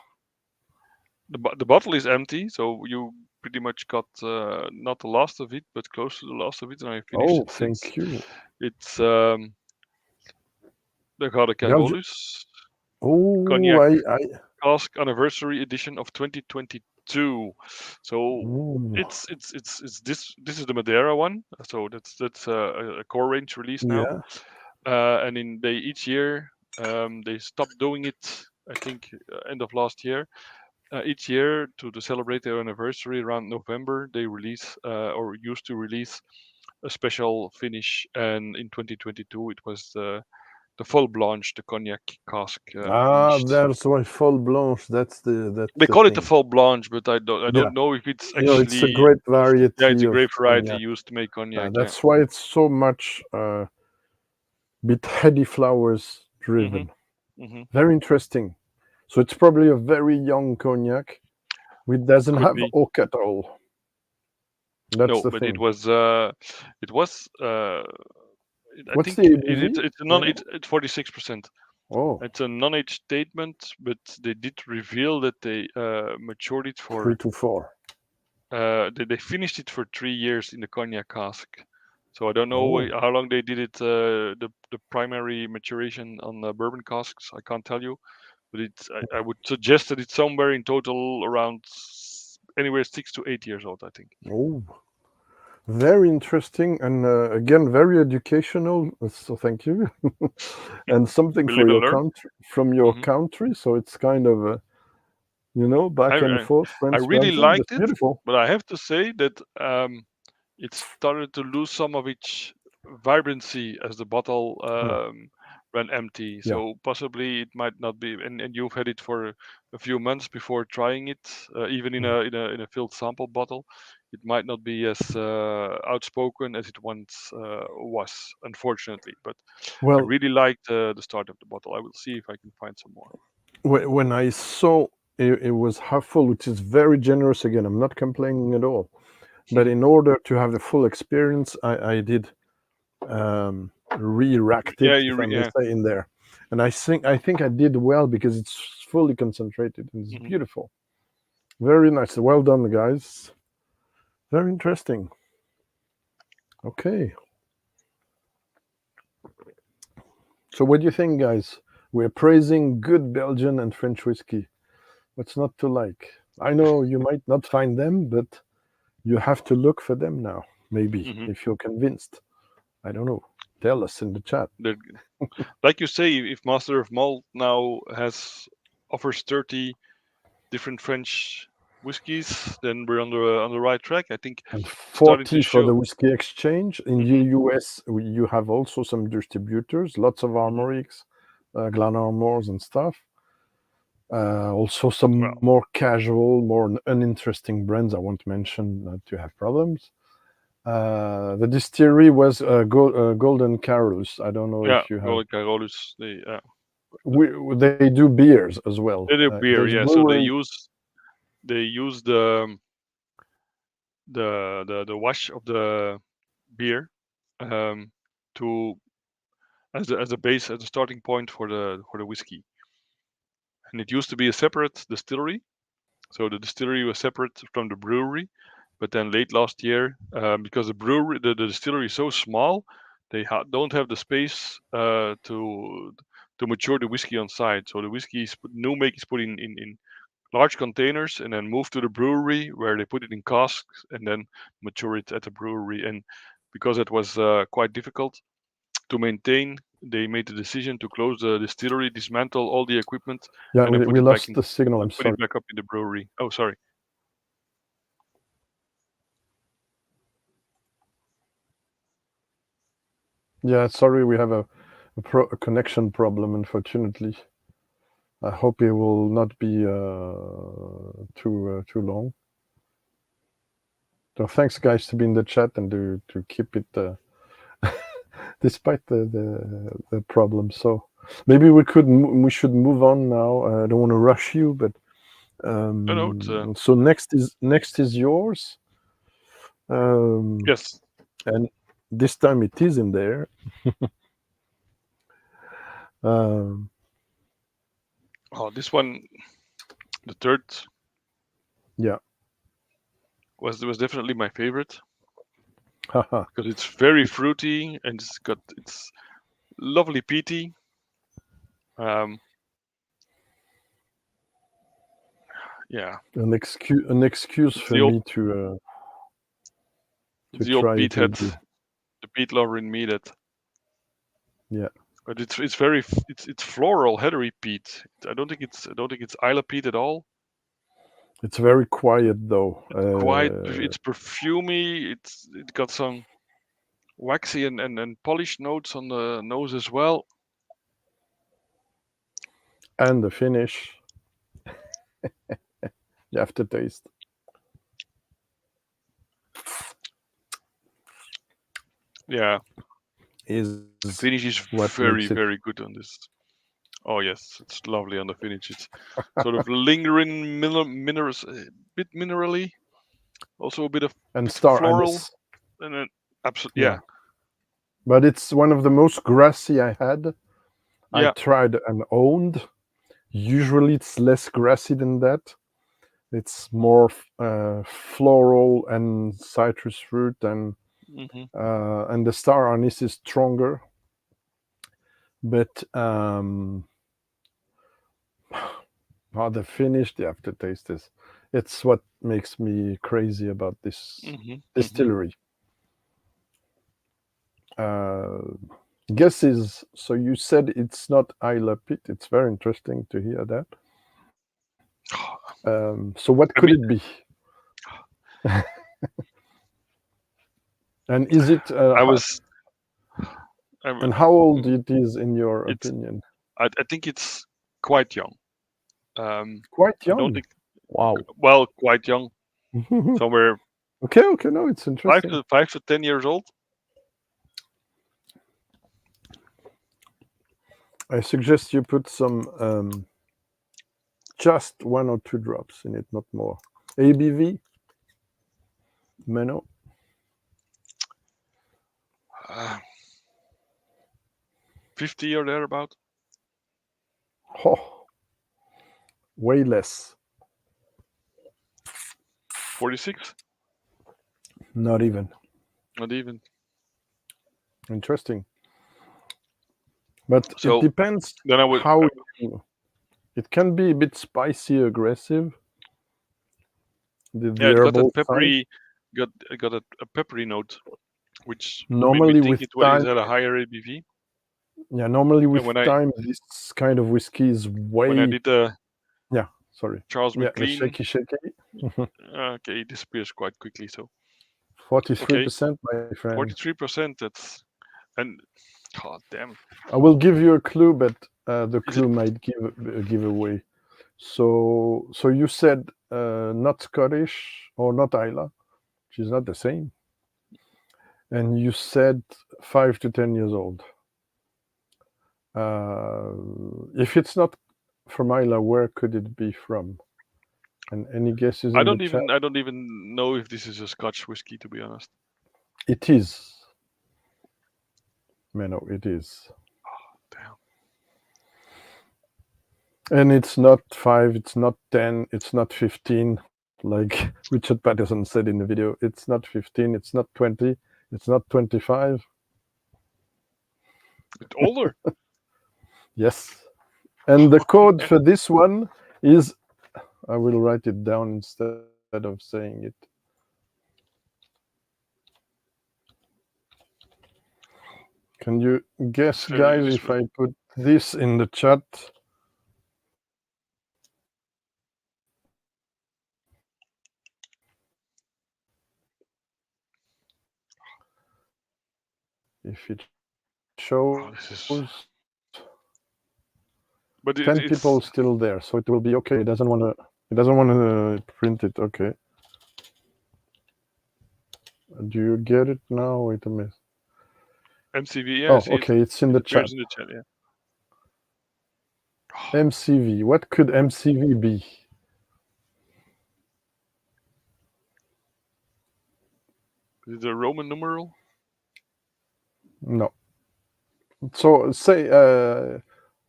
[SPEAKER 2] the bottle is empty, so you pretty much got not the last of it, but close to the last of it, and I finished
[SPEAKER 1] oh,
[SPEAKER 2] it since.
[SPEAKER 1] thank you.
[SPEAKER 2] It's the Gouden
[SPEAKER 1] Belgium.
[SPEAKER 2] Carolus
[SPEAKER 1] Oh,
[SPEAKER 2] Cognac
[SPEAKER 1] I.
[SPEAKER 2] Cask Anniversary Edition of 2022. So
[SPEAKER 1] Oh,
[SPEAKER 2] it's this is the Madeira one. So that's a core range release now.
[SPEAKER 1] yeah.
[SPEAKER 2] And in they each year they stopped doing it. I think end of last year. Each year to celebrate their anniversary around November, they release or used to release a special finish. And in 2022, it was the full blanche, the cognac cask
[SPEAKER 1] Ah,
[SPEAKER 2] finished.
[SPEAKER 1] there's why full blanche. That's
[SPEAKER 2] They
[SPEAKER 1] the
[SPEAKER 2] call it the
[SPEAKER 1] thing.
[SPEAKER 2] full blanche, but I
[SPEAKER 1] Yeah,
[SPEAKER 2] don't know if it's
[SPEAKER 1] you know, it's a
[SPEAKER 2] actually.
[SPEAKER 1] great
[SPEAKER 2] Yeah, it's
[SPEAKER 1] variety
[SPEAKER 2] a
[SPEAKER 1] of
[SPEAKER 2] grape variety
[SPEAKER 1] cognac.
[SPEAKER 2] used to make cognac. Yeah.
[SPEAKER 1] That's why it's so much bit heady flowers
[SPEAKER 2] Mhm.
[SPEAKER 1] driven.
[SPEAKER 2] Mhm.
[SPEAKER 1] Very interesting. So it's probably a very young cognac, which doesn't
[SPEAKER 2] Could
[SPEAKER 1] have
[SPEAKER 2] be.
[SPEAKER 1] oak at all. That's
[SPEAKER 2] No,
[SPEAKER 1] the
[SPEAKER 2] but
[SPEAKER 1] thing.
[SPEAKER 2] it was I
[SPEAKER 1] What's
[SPEAKER 2] think
[SPEAKER 1] the ABV?
[SPEAKER 2] it's a non
[SPEAKER 1] Menno?
[SPEAKER 2] it's 46%.
[SPEAKER 1] Oh,
[SPEAKER 2] It's a non-age statement, but they did reveal that they matured it
[SPEAKER 1] three
[SPEAKER 2] for
[SPEAKER 1] to four.
[SPEAKER 2] they finished it for 3 years in the cognac cask. So I don't know
[SPEAKER 1] Oh,
[SPEAKER 2] how long they did it. The primary maturation on bourbon casks, I can't tell you, but I would suggest that it's somewhere in total around anywhere 6 to 8 years old. I think.
[SPEAKER 1] oh, very interesting, and again, very educational. So thank you, and something
[SPEAKER 2] We
[SPEAKER 1] for
[SPEAKER 2] live and
[SPEAKER 1] your
[SPEAKER 2] learn.
[SPEAKER 1] country from your
[SPEAKER 2] Hmm
[SPEAKER 1] country. So it's kind of
[SPEAKER 2] I,
[SPEAKER 1] back and
[SPEAKER 2] I
[SPEAKER 1] forth,
[SPEAKER 2] I
[SPEAKER 1] France,
[SPEAKER 2] really
[SPEAKER 1] Belgium.
[SPEAKER 2] liked
[SPEAKER 1] That's
[SPEAKER 2] it,
[SPEAKER 1] beautiful.
[SPEAKER 2] but I have to say that it started to lose some of its vibrancy as the bottle
[SPEAKER 1] Hmm.
[SPEAKER 2] ran empty.
[SPEAKER 1] Yeah.
[SPEAKER 2] So possibly it might not be. And you've had it for a few months before trying it, even in
[SPEAKER 1] Hmm.
[SPEAKER 2] a filled sample bottle. It might not be as outspoken as it once was, unfortunately. But I
[SPEAKER 1] Well,
[SPEAKER 2] really liked the start of the bottle. I will see if I can find some more.
[SPEAKER 1] when I saw it was half full, which is very generous. Again, I'm not complaining at all. But in order to have the full experience, I did re-racked
[SPEAKER 2] Yeah,
[SPEAKER 1] it, if I may
[SPEAKER 2] yeah.
[SPEAKER 1] say, in there, and I think I did well because it's fully concentrated and it's
[SPEAKER 2] Mhm.
[SPEAKER 1] beautiful. Very nice. Well done, guys. Very interesting. Okay. So, what do you think, guys? We're praising good Belgian and French whiskey. What's not to like? I know you might not find them, but you have to look for them now. Maybe
[SPEAKER 2] Mhm.
[SPEAKER 1] if you're convinced. I don't know. Tell us in the chat.
[SPEAKER 2] They're like you say, if Master of Malt now has offers 30 different French whiskies, then we're on the right track. I think
[SPEAKER 1] And
[SPEAKER 2] it's starting to
[SPEAKER 1] 40 for the
[SPEAKER 2] show.
[SPEAKER 1] whiskey exchange. In the
[SPEAKER 2] Hmm
[SPEAKER 1] US, you have also some distributors, lots of
[SPEAKER 2] hmm
[SPEAKER 1] Armoricks, Glenarmors, and stuff. Also, some
[SPEAKER 2] Well,
[SPEAKER 1] more casual, more uninteresting brands I won't mention not to have problems. The distillery was Golden Carolus. I don't know
[SPEAKER 2] yeah,
[SPEAKER 1] if you have.
[SPEAKER 2] Golden Carolus,
[SPEAKER 1] They do beers as well.
[SPEAKER 2] they do beer,
[SPEAKER 1] There's
[SPEAKER 2] yeah. So
[SPEAKER 1] brewing.
[SPEAKER 2] they use the wash of the beer um, to as a base as a starting point for the whiskey. And it used to be a separate distillery. So the distillery was separate from the brewery, but then late last year, because the distillery is so small, they don't have the space to mature the whiskey on site. So the whiskey new make is put in large containers and then moved to the brewery where they put it in casks and then mature it at the brewery. And because it was quite difficult to maintain, they made the decision to close the distillery, dismantle all the equipment,
[SPEAKER 1] Yeah,
[SPEAKER 2] and then
[SPEAKER 1] we lost the signal. I'm
[SPEAKER 2] put it
[SPEAKER 1] sorry.
[SPEAKER 2] back up in the brewery. Oh, sorry.
[SPEAKER 1] Yeah, sorry, we have a connection problem, unfortunately. I hope it will not be too long. So thanks, guys, to be in the chat and to keep it despite the problem. So maybe we should move on now. I don't want to rush you, but
[SPEAKER 2] No,
[SPEAKER 1] so next is yours.
[SPEAKER 2] yes.
[SPEAKER 1] And this time it is in there. Um,
[SPEAKER 2] Oh, this one, the third,
[SPEAKER 1] yeah.
[SPEAKER 2] was definitely my favorite
[SPEAKER 1] Haha.
[SPEAKER 2] because it's very fruity and it's lovely peaty. Um, yeah,
[SPEAKER 1] An excuse
[SPEAKER 2] it's
[SPEAKER 1] for
[SPEAKER 2] the old
[SPEAKER 1] me to
[SPEAKER 2] old
[SPEAKER 1] try
[SPEAKER 2] peat
[SPEAKER 1] it
[SPEAKER 2] head,
[SPEAKER 1] with you.
[SPEAKER 2] the peat lover in me that.
[SPEAKER 1] Yeah.
[SPEAKER 2] But it's very it's floral heathery peat. I don't think it's Isla peat at all.
[SPEAKER 1] It's very quiet though.
[SPEAKER 2] Quite, it's perfumey. It got some waxy and polished notes on the nose as well.
[SPEAKER 1] And the finish, the aftertaste.
[SPEAKER 2] Yeah,
[SPEAKER 1] Is
[SPEAKER 2] the finish is
[SPEAKER 1] what
[SPEAKER 2] very
[SPEAKER 1] makes it.
[SPEAKER 2] very good on this. Oh yes, it's lovely on the finish. It's sort of lingering minerals, a bit minerally, also a bit of
[SPEAKER 1] And star
[SPEAKER 2] floral,
[SPEAKER 1] anise.
[SPEAKER 2] and then absolutely
[SPEAKER 1] Yeah. But it's one of the most grassy I had. I
[SPEAKER 2] yeah.
[SPEAKER 1] tried and owned. Usually it's less grassy than that. It's more floral and citrus fruit, and
[SPEAKER 2] Hmm.
[SPEAKER 1] the star anise is stronger. But the finish, the aftertaste is. It's what makes me crazy about this
[SPEAKER 2] Hmm.
[SPEAKER 1] distillery. Guesses. So you said it's not Isla Pit. It's very interesting to hear that. So what
[SPEAKER 2] I
[SPEAKER 1] could
[SPEAKER 2] mean,
[SPEAKER 1] it be? And is it
[SPEAKER 2] I was.
[SPEAKER 1] and how old
[SPEAKER 2] Mhm.
[SPEAKER 1] it is in your
[SPEAKER 2] It's.
[SPEAKER 1] opinion?
[SPEAKER 2] I think it's quite young.
[SPEAKER 1] Quite
[SPEAKER 2] I don't
[SPEAKER 1] young.
[SPEAKER 2] think.
[SPEAKER 1] Wow.
[SPEAKER 2] Well, quite young. Somewhere
[SPEAKER 1] Okay. No, it's interesting.
[SPEAKER 2] 5 to 10 years old.
[SPEAKER 1] I suggest you put some just 1 or 2 drops in it, not more. ABV, Menno.
[SPEAKER 2] Uh, 50 or thereabout.
[SPEAKER 1] Oh, way less.
[SPEAKER 2] 46.
[SPEAKER 1] Not even.
[SPEAKER 2] Not even.
[SPEAKER 1] Interesting. But it
[SPEAKER 2] So
[SPEAKER 1] depends
[SPEAKER 2] then I would.
[SPEAKER 1] how you. It can be a bit spicy, aggressive. The
[SPEAKER 2] Yeah, it got that
[SPEAKER 1] herbal side.
[SPEAKER 2] peppery. Got a peppery note, which made me
[SPEAKER 1] Normally
[SPEAKER 2] think
[SPEAKER 1] with
[SPEAKER 2] it
[SPEAKER 1] time,
[SPEAKER 2] had a higher ABV.
[SPEAKER 1] yeah. Normally
[SPEAKER 2] And
[SPEAKER 1] with time, this kind of whiskey is
[SPEAKER 2] when I
[SPEAKER 1] way.
[SPEAKER 2] did the
[SPEAKER 1] Yeah. Sorry.
[SPEAKER 2] Charles
[SPEAKER 1] Yeah. The
[SPEAKER 2] McLean,
[SPEAKER 1] shaky.
[SPEAKER 2] okay, it disappears quite quickly. So
[SPEAKER 1] 43%, my friend.
[SPEAKER 2] 43%. And god damn,
[SPEAKER 1] I will give you a clue, but the
[SPEAKER 2] is it?
[SPEAKER 1] clue might give away. So you said not Scottish or not Isla, which is not the same, and you said 5 to 10 years old. If it's not from Isla, where could it be from? And any guesses
[SPEAKER 2] I
[SPEAKER 1] in the
[SPEAKER 2] don't
[SPEAKER 1] chat?
[SPEAKER 2] even I don't even know if this is a Scotch whiskey, to be honest.
[SPEAKER 1] It is. Menno, it is.
[SPEAKER 2] Damn.
[SPEAKER 1] And it's not 5, it's not 10, it's not 15, like Richard Patterson said in the video. It's not 15, it's not 20, it's not 25.
[SPEAKER 2] It's older.
[SPEAKER 1] Yes. And the code for this one is, I will write it down instead of saying it. Can you guess, guys,
[SPEAKER 2] This
[SPEAKER 1] if I put this in the chat? If it shows.
[SPEAKER 2] this is. But
[SPEAKER 1] 10 people still there, so it will be okay. He doesn't want to print it. Okay. Do you get it now? Wait a minute.
[SPEAKER 2] MCV. Yeah, I
[SPEAKER 1] Oh,
[SPEAKER 2] see
[SPEAKER 1] okay. It's in
[SPEAKER 2] it
[SPEAKER 1] the chat.
[SPEAKER 2] appears in the chat. Yeah.
[SPEAKER 1] MCV. What could MCV be?
[SPEAKER 2] Is it a Roman numeral?
[SPEAKER 1] No. So say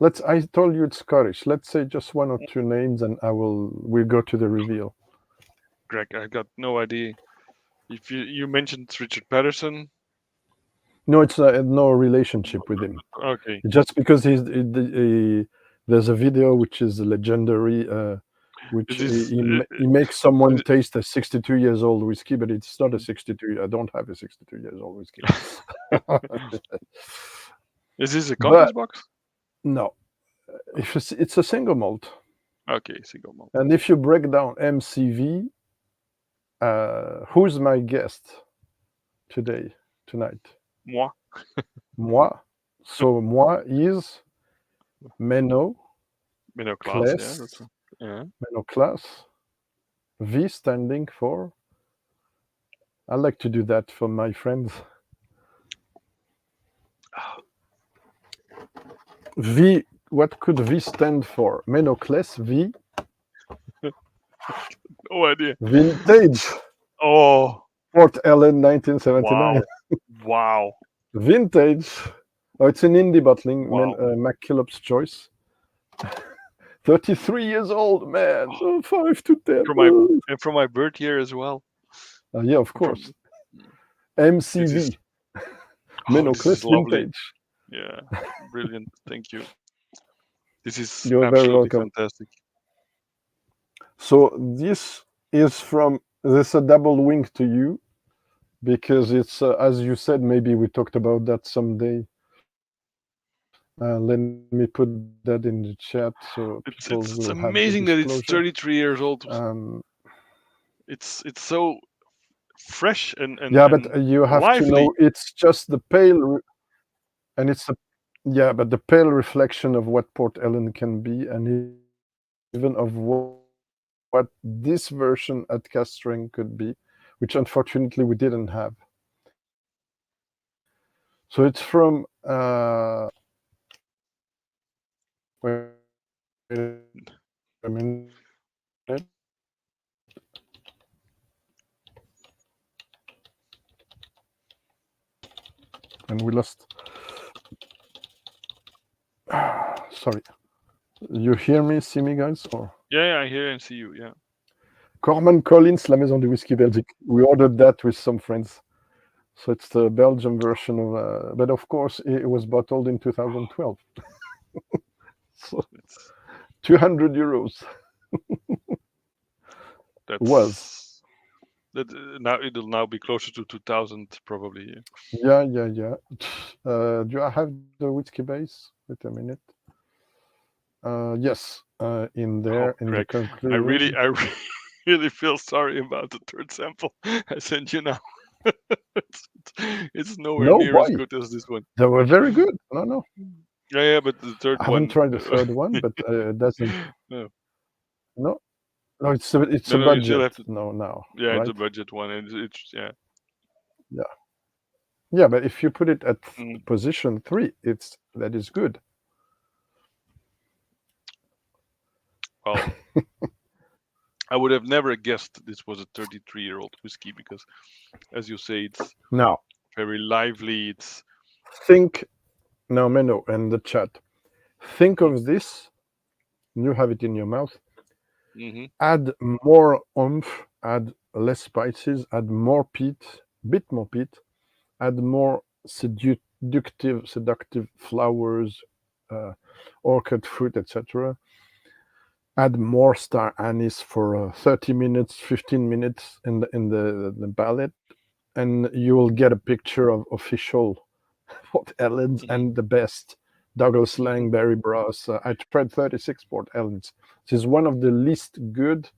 [SPEAKER 1] I told you it's Scottish. Let's say just one or two names, and we'll go to the reveal.
[SPEAKER 2] Greg, I got no idea. If you mentioned Richard Patterson.
[SPEAKER 1] No, it's no relationship with him.
[SPEAKER 2] Okay.
[SPEAKER 1] Just because there's a video which is legendary, which he makes someone taste a 62 years old whiskey, but it's not a 62. I don't have a 62 years old whiskey.
[SPEAKER 2] Is this a contest box?
[SPEAKER 1] No, it's a single malt.
[SPEAKER 2] Okay, single malt.
[SPEAKER 1] And if you break down MCV, who's my guest tonight?
[SPEAKER 2] Moi.
[SPEAKER 1] Moi. So moi is Menno.
[SPEAKER 2] Menno class. Yeah.
[SPEAKER 1] Menno class. V standing for. I like to do that for my friends. V. What could V stand for? Menno class V.
[SPEAKER 2] No idea.
[SPEAKER 1] Vintage.
[SPEAKER 2] Oh.
[SPEAKER 1] Port Ellen, 1979.
[SPEAKER 2] Wow.
[SPEAKER 1] Vintage. Oh, it's an indie bottling.
[SPEAKER 2] Wow.
[SPEAKER 1] McKillop's choice. 33 years old, man. 5 to 10.
[SPEAKER 2] From my birth year as well.
[SPEAKER 1] Yeah, of course. MCV. Menno class vintage.
[SPEAKER 2] Yeah, brilliant. Thank you. This is
[SPEAKER 1] You're very welcome.
[SPEAKER 2] Fantastic.
[SPEAKER 1] So this is there's a double wink to you, because it's as you said, maybe we talked about that someday. Let me put that in the chat so people
[SPEAKER 2] it's
[SPEAKER 1] will
[SPEAKER 2] amazing
[SPEAKER 1] have
[SPEAKER 2] that it's 33 years old. It's so fresh and
[SPEAKER 1] yeah, but you have
[SPEAKER 2] lively.
[SPEAKER 1] to know it's just the pale, and it's but the pale reflection of what Port Ellen can be, and even of what this version at Castring could be, which unfortunately we didn't have. So it's from wait a minute. And we lost. Sorry. You hear me, see me, guys? Or?
[SPEAKER 2] Yeah, I hear and see you, yeah.
[SPEAKER 1] Corman Collins, La Maison du Whisky Belgique. We ordered that with some friends. So it's the Belgian version of, but of course it was bottled in 2012. So 200 euros.
[SPEAKER 2] Now it'll now be closer to 2000 probably.
[SPEAKER 1] Yeah. Do I have the whiskey base? Wait a minute. Yes, in there in the conclusion.
[SPEAKER 2] I really feel sorry about the third sample I sent you now. It's nowhere near as good as this one.
[SPEAKER 1] They were very good. No.
[SPEAKER 2] Yeah, but the third one.
[SPEAKER 1] I haven't tried the third one, but it doesn't. No, it's a budget. Now.
[SPEAKER 2] Yeah,
[SPEAKER 1] right?
[SPEAKER 2] it's a budget one, and it's yeah.
[SPEAKER 1] Yeah, but if you put it at position 3, that is good.
[SPEAKER 2] Well, I would have never guessed this was a 33-year-old whiskey because, as you say, it's very lively.
[SPEAKER 1] Now, Menno, and the chat. Think of this. You have it in your mouth.
[SPEAKER 2] Mm-hmm.
[SPEAKER 1] Add more oomph. Add less spices. Add more peat. Bit more peat. Add more seductive flowers, orchid fruit, etc. Add more star anise for 30 minutes, 15 minutes in the palate, and you will get a picture of official Port Ellens and the best Douglas Lang, Barry Bross. I tried 36 Port Ellens. This is one of the least good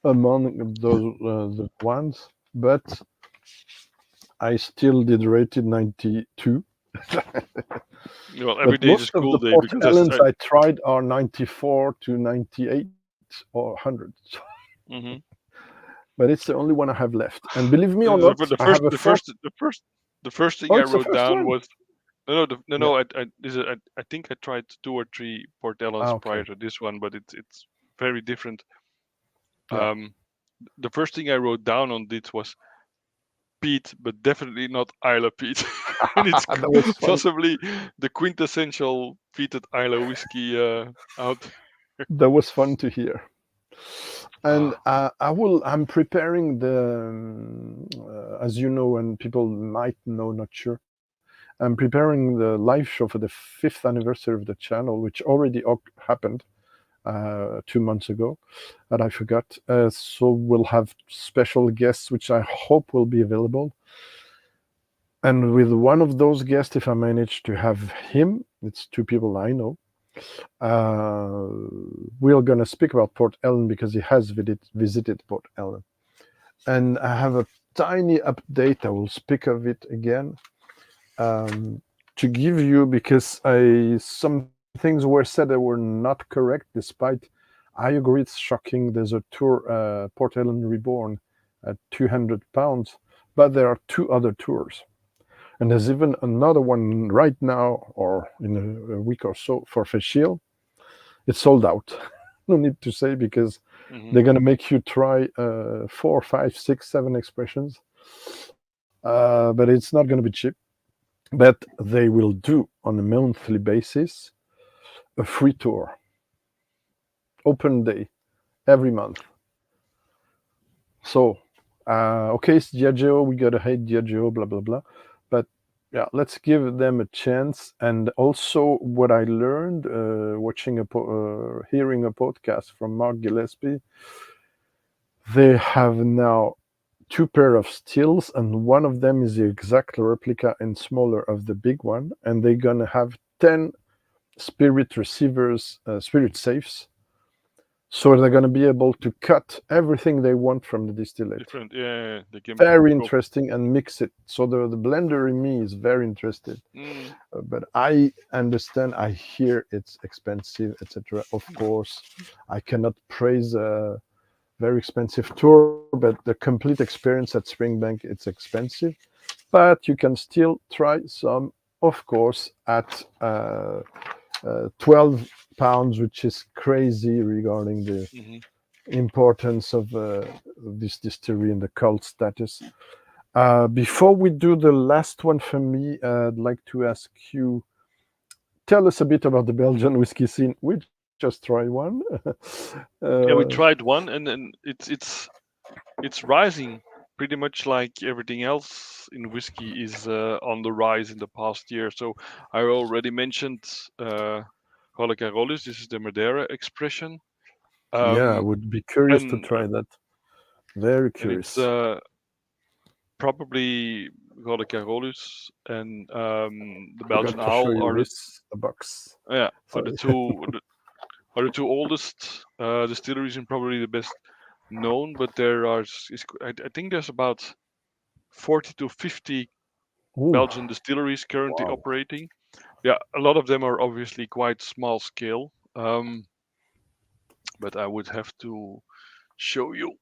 [SPEAKER 1] among those the ones, but I still did rate it 92.
[SPEAKER 2] Well, every
[SPEAKER 1] But
[SPEAKER 2] day is a
[SPEAKER 1] most of
[SPEAKER 2] school
[SPEAKER 1] the
[SPEAKER 2] day
[SPEAKER 1] Port
[SPEAKER 2] because
[SPEAKER 1] Ellens I tried are 94 to 98 or 100.
[SPEAKER 2] mm-hmm.
[SPEAKER 1] But it's the only one I have left. And believe me or
[SPEAKER 2] the,
[SPEAKER 1] not,
[SPEAKER 2] the
[SPEAKER 1] I have
[SPEAKER 2] first,
[SPEAKER 1] a
[SPEAKER 2] the
[SPEAKER 1] fourth.
[SPEAKER 2] first, the first, the first thing
[SPEAKER 1] Oh,
[SPEAKER 2] I
[SPEAKER 1] it's the
[SPEAKER 2] wrote
[SPEAKER 1] first
[SPEAKER 2] down
[SPEAKER 1] one.
[SPEAKER 2] was no, no,
[SPEAKER 1] Yeah.
[SPEAKER 2] no. I think I tried 2 or 3 Portellans prior
[SPEAKER 1] Okay.
[SPEAKER 2] to this one, but it's very different.
[SPEAKER 1] Yeah.
[SPEAKER 2] The first thing I wrote down on this was peat, but definitely not Isla peat, and it's
[SPEAKER 1] That was funny.
[SPEAKER 2] possibly the quintessential peated Isla whiskey out.
[SPEAKER 1] That was fun to hear. And
[SPEAKER 2] Ah,
[SPEAKER 1] I'm preparing as you know, and people might know, not sure. I'm preparing the live show for the 5th anniversary of the channel, which already happened 2 months ago, and I forgot. So we'll have special guests, which I hope will be available. And with one of those guests, if I manage to have him, it's 2 people I know. Uh, we're gonna speak about Port Ellen because he has visited Port Ellen, and I have a tiny update. I will speak of it again to give you because some things were said that were not correct. Despite, I agree, it's shocking. There's a tour, Port Ellen Reborn, at £200, but there are 2 other tours. And there's even another one right now, or in a week or so, for Fashil. It's sold out. No need to say because
[SPEAKER 2] mm-hmm.
[SPEAKER 1] they're gonna make you try 4, 5, 6, 7 expressions. But it's not gonna be cheap. But they will do on a monthly basis a free tour, open day every month. So, okay, it's Diageo. We gotta hate Diageo, blah blah blah. But yeah, let's give them a chance. And also, what I learned hearing a podcast from Mark Gillespie, they have now 2 pair of stills, and one of them is the exact replica and smaller of the big one. And they're gonna have 10 spirit receivers, spirit safes. So they're going to be able to cut everything they want from the distillate.
[SPEAKER 2] Different, yeah. They can
[SPEAKER 1] Very
[SPEAKER 2] go.
[SPEAKER 1] interesting, and mix it. So the blender in me is very interested.
[SPEAKER 2] Mm.
[SPEAKER 1] But I understand, I hear it's expensive, etc. Of course, I cannot praise a very expensive tour, but the complete experience at Springbank, it's expensive. But you can still try some, of course, at 12 pounds, which is crazy regarding the
[SPEAKER 2] Mm-hmm.
[SPEAKER 1] importance of this distillery and the cult status. Before we do the last one for me, I'd like to ask you, tell us a bit about the Belgian whiskey scene. We just tried one.
[SPEAKER 2] Yeah, we tried one, and it's rising pretty much like everything else in whiskey is on the rise in the past year. So I already mentioned Colle Carolus. This is the Madeira expression.
[SPEAKER 1] Yeah, I
[SPEAKER 2] Um,
[SPEAKER 1] would be curious to
[SPEAKER 2] and
[SPEAKER 1] try that. Very
[SPEAKER 2] and it's
[SPEAKER 1] curious.
[SPEAKER 2] probably Colle Carolus and the
[SPEAKER 1] Forgot
[SPEAKER 2] Belgian
[SPEAKER 1] to show
[SPEAKER 2] Owl
[SPEAKER 1] you
[SPEAKER 2] are the
[SPEAKER 1] the box.
[SPEAKER 2] yeah are the
[SPEAKER 1] Sorry.
[SPEAKER 2] two oldest distilleries and probably the best known. But there are I think there's about 40 to 50
[SPEAKER 1] Ooh,
[SPEAKER 2] Belgian distilleries currently
[SPEAKER 1] wow.
[SPEAKER 2] operating. Yeah, a lot of them are obviously quite small scale. But I would have to show you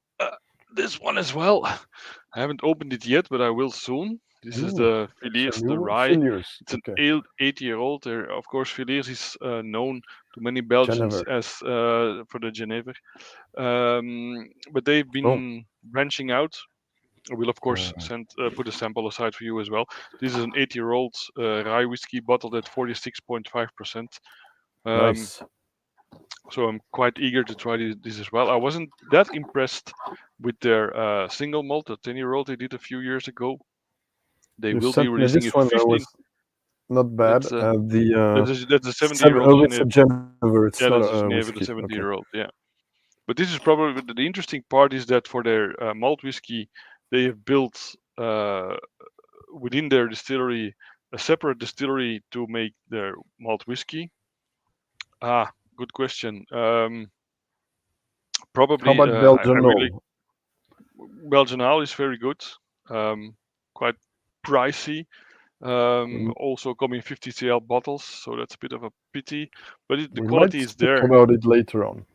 [SPEAKER 2] this one as well. I haven't opened it yet, but I will soon. This is
[SPEAKER 1] Ooh,
[SPEAKER 2] the
[SPEAKER 1] it's a
[SPEAKER 2] Villiers
[SPEAKER 1] new
[SPEAKER 2] de
[SPEAKER 1] one.
[SPEAKER 2] Rye.
[SPEAKER 1] Filiers.
[SPEAKER 2] It's an
[SPEAKER 1] Okay.
[SPEAKER 2] 8-year-old. Of course, Villiers is known to many Belgians
[SPEAKER 1] Genever.
[SPEAKER 2] as for the Geneva. But they've
[SPEAKER 1] Oh.
[SPEAKER 2] been branching out. I will of course
[SPEAKER 1] Uh,
[SPEAKER 2] put a sample aside for you as well. This is an 8-year-old rye whiskey bottled at 46.5%. Um,
[SPEAKER 1] nice.
[SPEAKER 2] so I'm quite eager to try this as well. I wasn't that impressed with their single malt, a 10-year-old they did a few years ago. They
[SPEAKER 1] You
[SPEAKER 2] will be
[SPEAKER 1] sent me
[SPEAKER 2] releasing
[SPEAKER 1] this
[SPEAKER 2] a
[SPEAKER 1] one. That
[SPEAKER 2] 15.
[SPEAKER 1] was not bad.
[SPEAKER 2] That's
[SPEAKER 1] The
[SPEAKER 2] that's a 70-year-old
[SPEAKER 1] oh, it's a
[SPEAKER 2] Geneva.
[SPEAKER 1] Genever. It's not
[SPEAKER 2] Yeah,
[SPEAKER 1] a
[SPEAKER 2] that's a Geneva,
[SPEAKER 1] whiskey.
[SPEAKER 2] the
[SPEAKER 1] Okay.
[SPEAKER 2] 70-year-old. Yeah, but this is probably the interesting part is that for their malt whiskey, they have built within their distillery a separate distillery to make their malt whiskey. Ah, good question.
[SPEAKER 1] How
[SPEAKER 2] Probably
[SPEAKER 1] about
[SPEAKER 2] I
[SPEAKER 1] Belgian
[SPEAKER 2] really
[SPEAKER 1] Old?
[SPEAKER 2] Belgian Ale is very good, quite pricey. Also come in 50 cl bottles, so that's a bit of a pity. But the
[SPEAKER 1] We
[SPEAKER 2] quality
[SPEAKER 1] might
[SPEAKER 2] is
[SPEAKER 1] speak
[SPEAKER 2] there.
[SPEAKER 1] about it later on.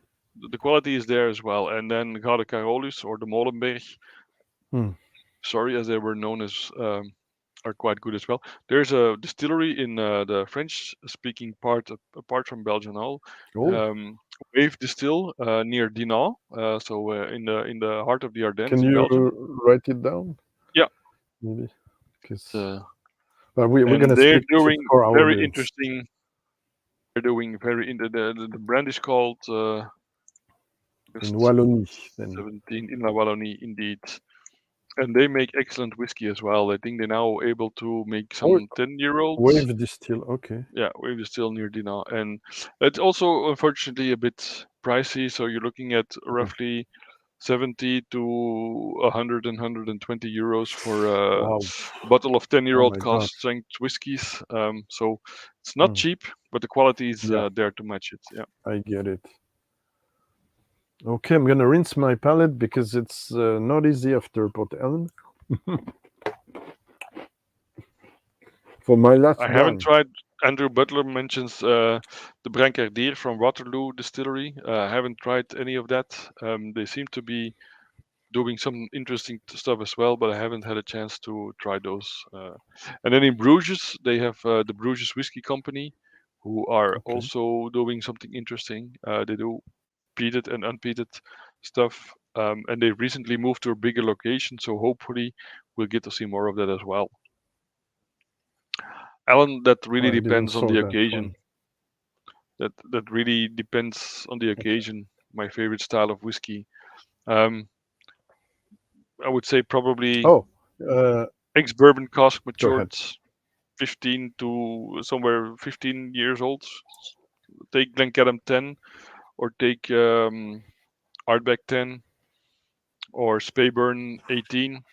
[SPEAKER 2] The quality is there as well. And then Gouden Carolus or the Molenberg, sorry, as they were known as, are quite good as well. There's a distillery in the French-speaking part, apart from Belgian Hall,
[SPEAKER 1] Oh,
[SPEAKER 2] Wave Distill near Dinant, so in the heart of the Ardennes
[SPEAKER 1] can
[SPEAKER 2] in
[SPEAKER 1] you
[SPEAKER 2] Belgium.
[SPEAKER 1] write it down?
[SPEAKER 2] Yeah.
[SPEAKER 1] Maybe. Because
[SPEAKER 2] Uh,
[SPEAKER 1] we're
[SPEAKER 2] and
[SPEAKER 1] gonna
[SPEAKER 2] they're
[SPEAKER 1] speak
[SPEAKER 2] doing
[SPEAKER 1] for our
[SPEAKER 2] very
[SPEAKER 1] audience.
[SPEAKER 2] interesting. They're doing very the brand is called
[SPEAKER 1] In Wallonie, then.
[SPEAKER 2] 17 in La Wallonie, indeed. And they make excellent whiskey as well. I think they're now able to make
[SPEAKER 1] Oh,
[SPEAKER 2] some 10-year-olds.
[SPEAKER 1] Wave Distill. Okay.
[SPEAKER 2] Yeah, Wave is still near Dinant, and it's also unfortunately a bit pricey. So you're looking at roughly 70 to 100 and 120 euros for
[SPEAKER 1] Wow.
[SPEAKER 2] a bottle of
[SPEAKER 1] Oh
[SPEAKER 2] 10-year-old
[SPEAKER 1] my God.
[SPEAKER 2] cask strength whiskies. So it's not cheap, but the quality is
[SPEAKER 1] Yeah,
[SPEAKER 2] there to match it. Yeah.
[SPEAKER 1] I get it. Okay, I'm gonna rinse my palate because it's not easy after Port Ellen. For my last
[SPEAKER 2] I haven't
[SPEAKER 1] wine.
[SPEAKER 2] tried. Andrew Butler mentions the Brancardier from Waterloo Distillery. I haven't tried any of that. They seem to be doing some interesting stuff as well, but I haven't had a chance to try those. And then in Bruges, they have the Bruges Whisky Company, who are
[SPEAKER 1] Okay.
[SPEAKER 2] also doing something interesting. They do peated and unpeated stuff, and they recently moved to a bigger location, so hopefully we'll get to see more of that as well. Alan, that really
[SPEAKER 1] I didn't
[SPEAKER 2] depends on
[SPEAKER 1] saw
[SPEAKER 2] the
[SPEAKER 1] that
[SPEAKER 2] occasion.
[SPEAKER 1] one.
[SPEAKER 2] That really depends on the
[SPEAKER 1] Okay.
[SPEAKER 2] occasion. My favorite style of whiskey. Um, I would say probably
[SPEAKER 1] Oh,
[SPEAKER 2] ex-bourbon cask
[SPEAKER 1] go ahead.
[SPEAKER 2] matured, 15 to somewhere 15 years old. Take Glencadam 10, or take Ardbeg 10, or Speyburn 18.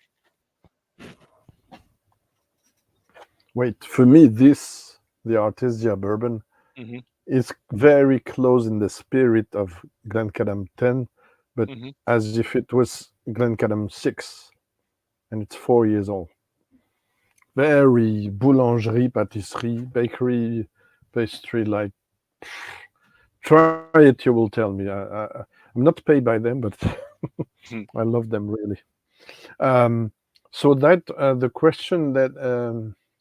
[SPEAKER 1] Wait, for me, the Artesia bourbon,
[SPEAKER 2] Hmm.
[SPEAKER 1] is very close in the spirit of Glencadam 10, but
[SPEAKER 2] Hmm.
[SPEAKER 1] as if it was Glencadam 6, and it's 4 years old. Very boulangerie, pâtisserie, bakery, pastry like. Try it, you will tell me. I'm not paid by them, but I love them really. Um, so that the question that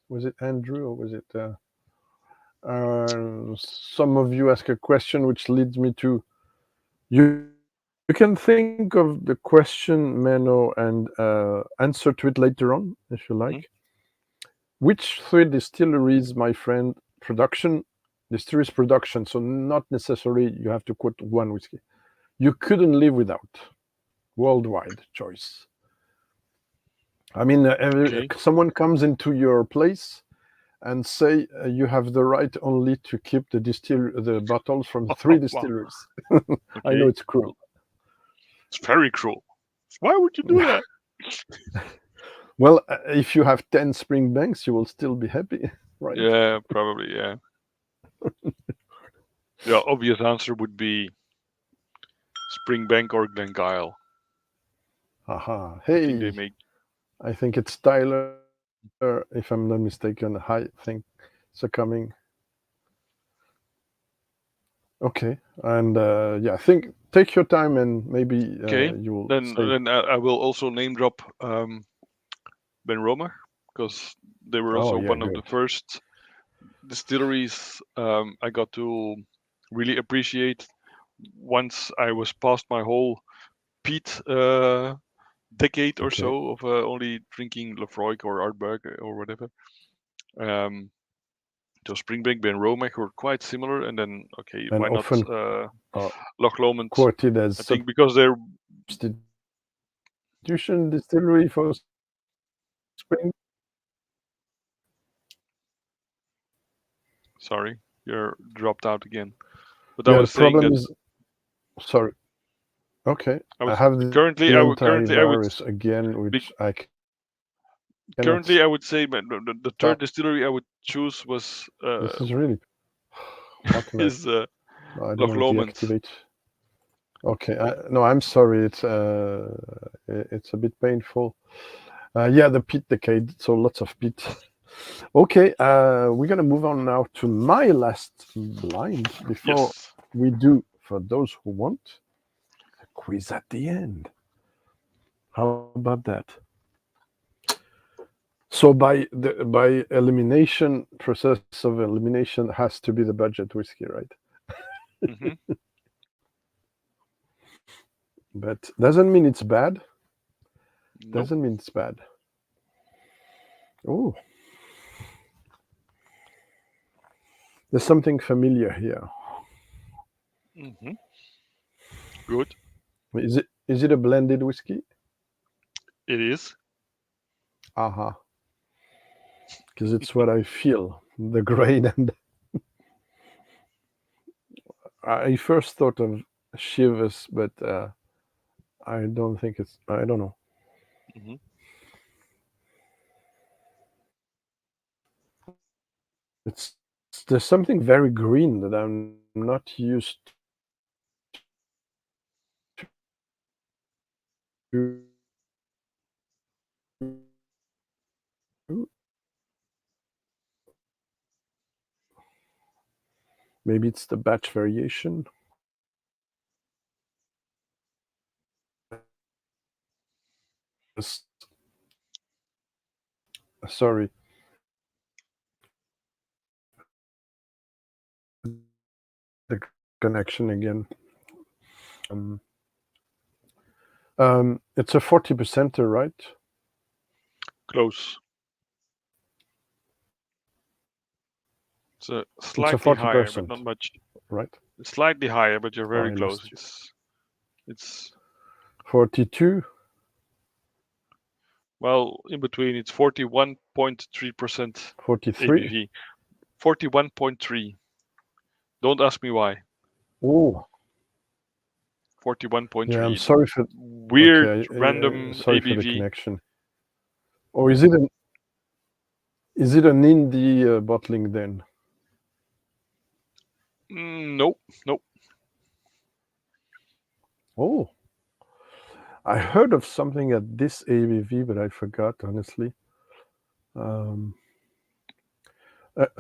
[SPEAKER 1] was it Andrew or was it some of you ask a question which leads me to you can think of the question, Menno, and answer to it later on if you like.
[SPEAKER 2] Hmm.
[SPEAKER 1] Which three distilleries, my friend, distilleries production, so not necessarily you have to quote one whiskey, you couldn't live without, worldwide choice. I mean,
[SPEAKER 2] Okay.
[SPEAKER 1] someone comes into your place and say you have the right only to keep the bottles from three
[SPEAKER 2] Wow.
[SPEAKER 1] distilleries. I know
[SPEAKER 2] Okay.
[SPEAKER 1] it's cruel.
[SPEAKER 2] It's very cruel. Why would you do that?
[SPEAKER 1] Well, if you have 10 spring banks, you will still be happy, right?
[SPEAKER 2] Yeah, probably. Yeah. The obvious answer would be Springbank or Glengyle.
[SPEAKER 1] Haha.
[SPEAKER 2] I think they
[SPEAKER 1] Hey,
[SPEAKER 2] make.
[SPEAKER 1] I think it's Tyler, if I'm not mistaken. Hi, think so coming. Okay, and yeah, take your time and maybe
[SPEAKER 2] Okay.
[SPEAKER 1] you will
[SPEAKER 2] Then
[SPEAKER 1] say,
[SPEAKER 2] then I will also name drop Ben Roma, because they were
[SPEAKER 1] oh
[SPEAKER 2] also
[SPEAKER 1] yeah,
[SPEAKER 2] one of
[SPEAKER 1] good.
[SPEAKER 2] the first distilleries I got to really appreciate once I was past my whole peat decade or
[SPEAKER 1] Okay,
[SPEAKER 2] so of only drinking Lefroy or Ardbeg or whatever. Um, so Springbank, Ben Romac were quite similar, and then okay,
[SPEAKER 1] and
[SPEAKER 2] why not
[SPEAKER 1] often
[SPEAKER 2] Loch Lomond?
[SPEAKER 1] quoted as
[SPEAKER 2] I think because they're.
[SPEAKER 1] substitution distillery for spring.
[SPEAKER 2] Sorry, you're dropped out again. But I
[SPEAKER 1] Yeah, the
[SPEAKER 2] was saying
[SPEAKER 1] problem
[SPEAKER 2] that
[SPEAKER 1] is, sorry. Okay,
[SPEAKER 2] I
[SPEAKER 1] I
[SPEAKER 2] was
[SPEAKER 1] have the
[SPEAKER 2] currently I would
[SPEAKER 1] antivirus again,
[SPEAKER 2] be,
[SPEAKER 1] which I cannot.
[SPEAKER 2] currently I would say the
[SPEAKER 1] Uh,
[SPEAKER 2] third distillery I would choose was
[SPEAKER 1] this is really what can I?
[SPEAKER 2] is
[SPEAKER 1] I don't
[SPEAKER 2] Loch
[SPEAKER 1] want to
[SPEAKER 2] Lomond.
[SPEAKER 1] deactivate. Okay, no, I'm sorry. It's a bit painful. Yeah, the pit decade, so lots of pit. Okay, we're gonna move on now to my last blind before
[SPEAKER 2] Yes.
[SPEAKER 1] we do, for those who want, a quiz at the end. How about that? So by elimination, process of elimination has to be the budget whiskey, right?
[SPEAKER 2] Mm-hmm.
[SPEAKER 1] But doesn't mean it's bad.
[SPEAKER 2] Nope.
[SPEAKER 1] Doesn't mean it's bad. Oh, there's something familiar here.
[SPEAKER 2] Mm-hmm. Good.
[SPEAKER 1] Is it a blended whiskey?
[SPEAKER 2] It is.
[SPEAKER 1] Aha, because it's what I feel. The grain and I first thought of Chivas, but I don't think it's. I don't know.
[SPEAKER 2] Mm-hmm.
[SPEAKER 1] It's there's something very green that I'm not used to. Maybe it's the batch variation. Sorry, the connection again. Um, it's a 40%er, right?
[SPEAKER 2] Close. It's
[SPEAKER 1] It's a
[SPEAKER 2] slightly higher, but
[SPEAKER 1] 40%,
[SPEAKER 2] not much.
[SPEAKER 1] right?
[SPEAKER 2] Slightly higher, but you're
[SPEAKER 1] Oh,
[SPEAKER 2] very
[SPEAKER 1] I
[SPEAKER 2] close.
[SPEAKER 1] lost you.
[SPEAKER 2] It's
[SPEAKER 1] 42.
[SPEAKER 2] well in between. It's 41.3%
[SPEAKER 1] 43.
[SPEAKER 2] ABV. 41.3. Don't ask me why.
[SPEAKER 1] Oh, yeah. I'm
[SPEAKER 2] 41.3.
[SPEAKER 1] sorry for.
[SPEAKER 2] Weird
[SPEAKER 1] Okay,
[SPEAKER 2] random
[SPEAKER 1] sorry for the
[SPEAKER 2] ABV.
[SPEAKER 1] connection. Or is it an indie bottling then?
[SPEAKER 2] Nope. Nope.
[SPEAKER 1] Oh, I heard of something at this ABV, but I forgot honestly. Um,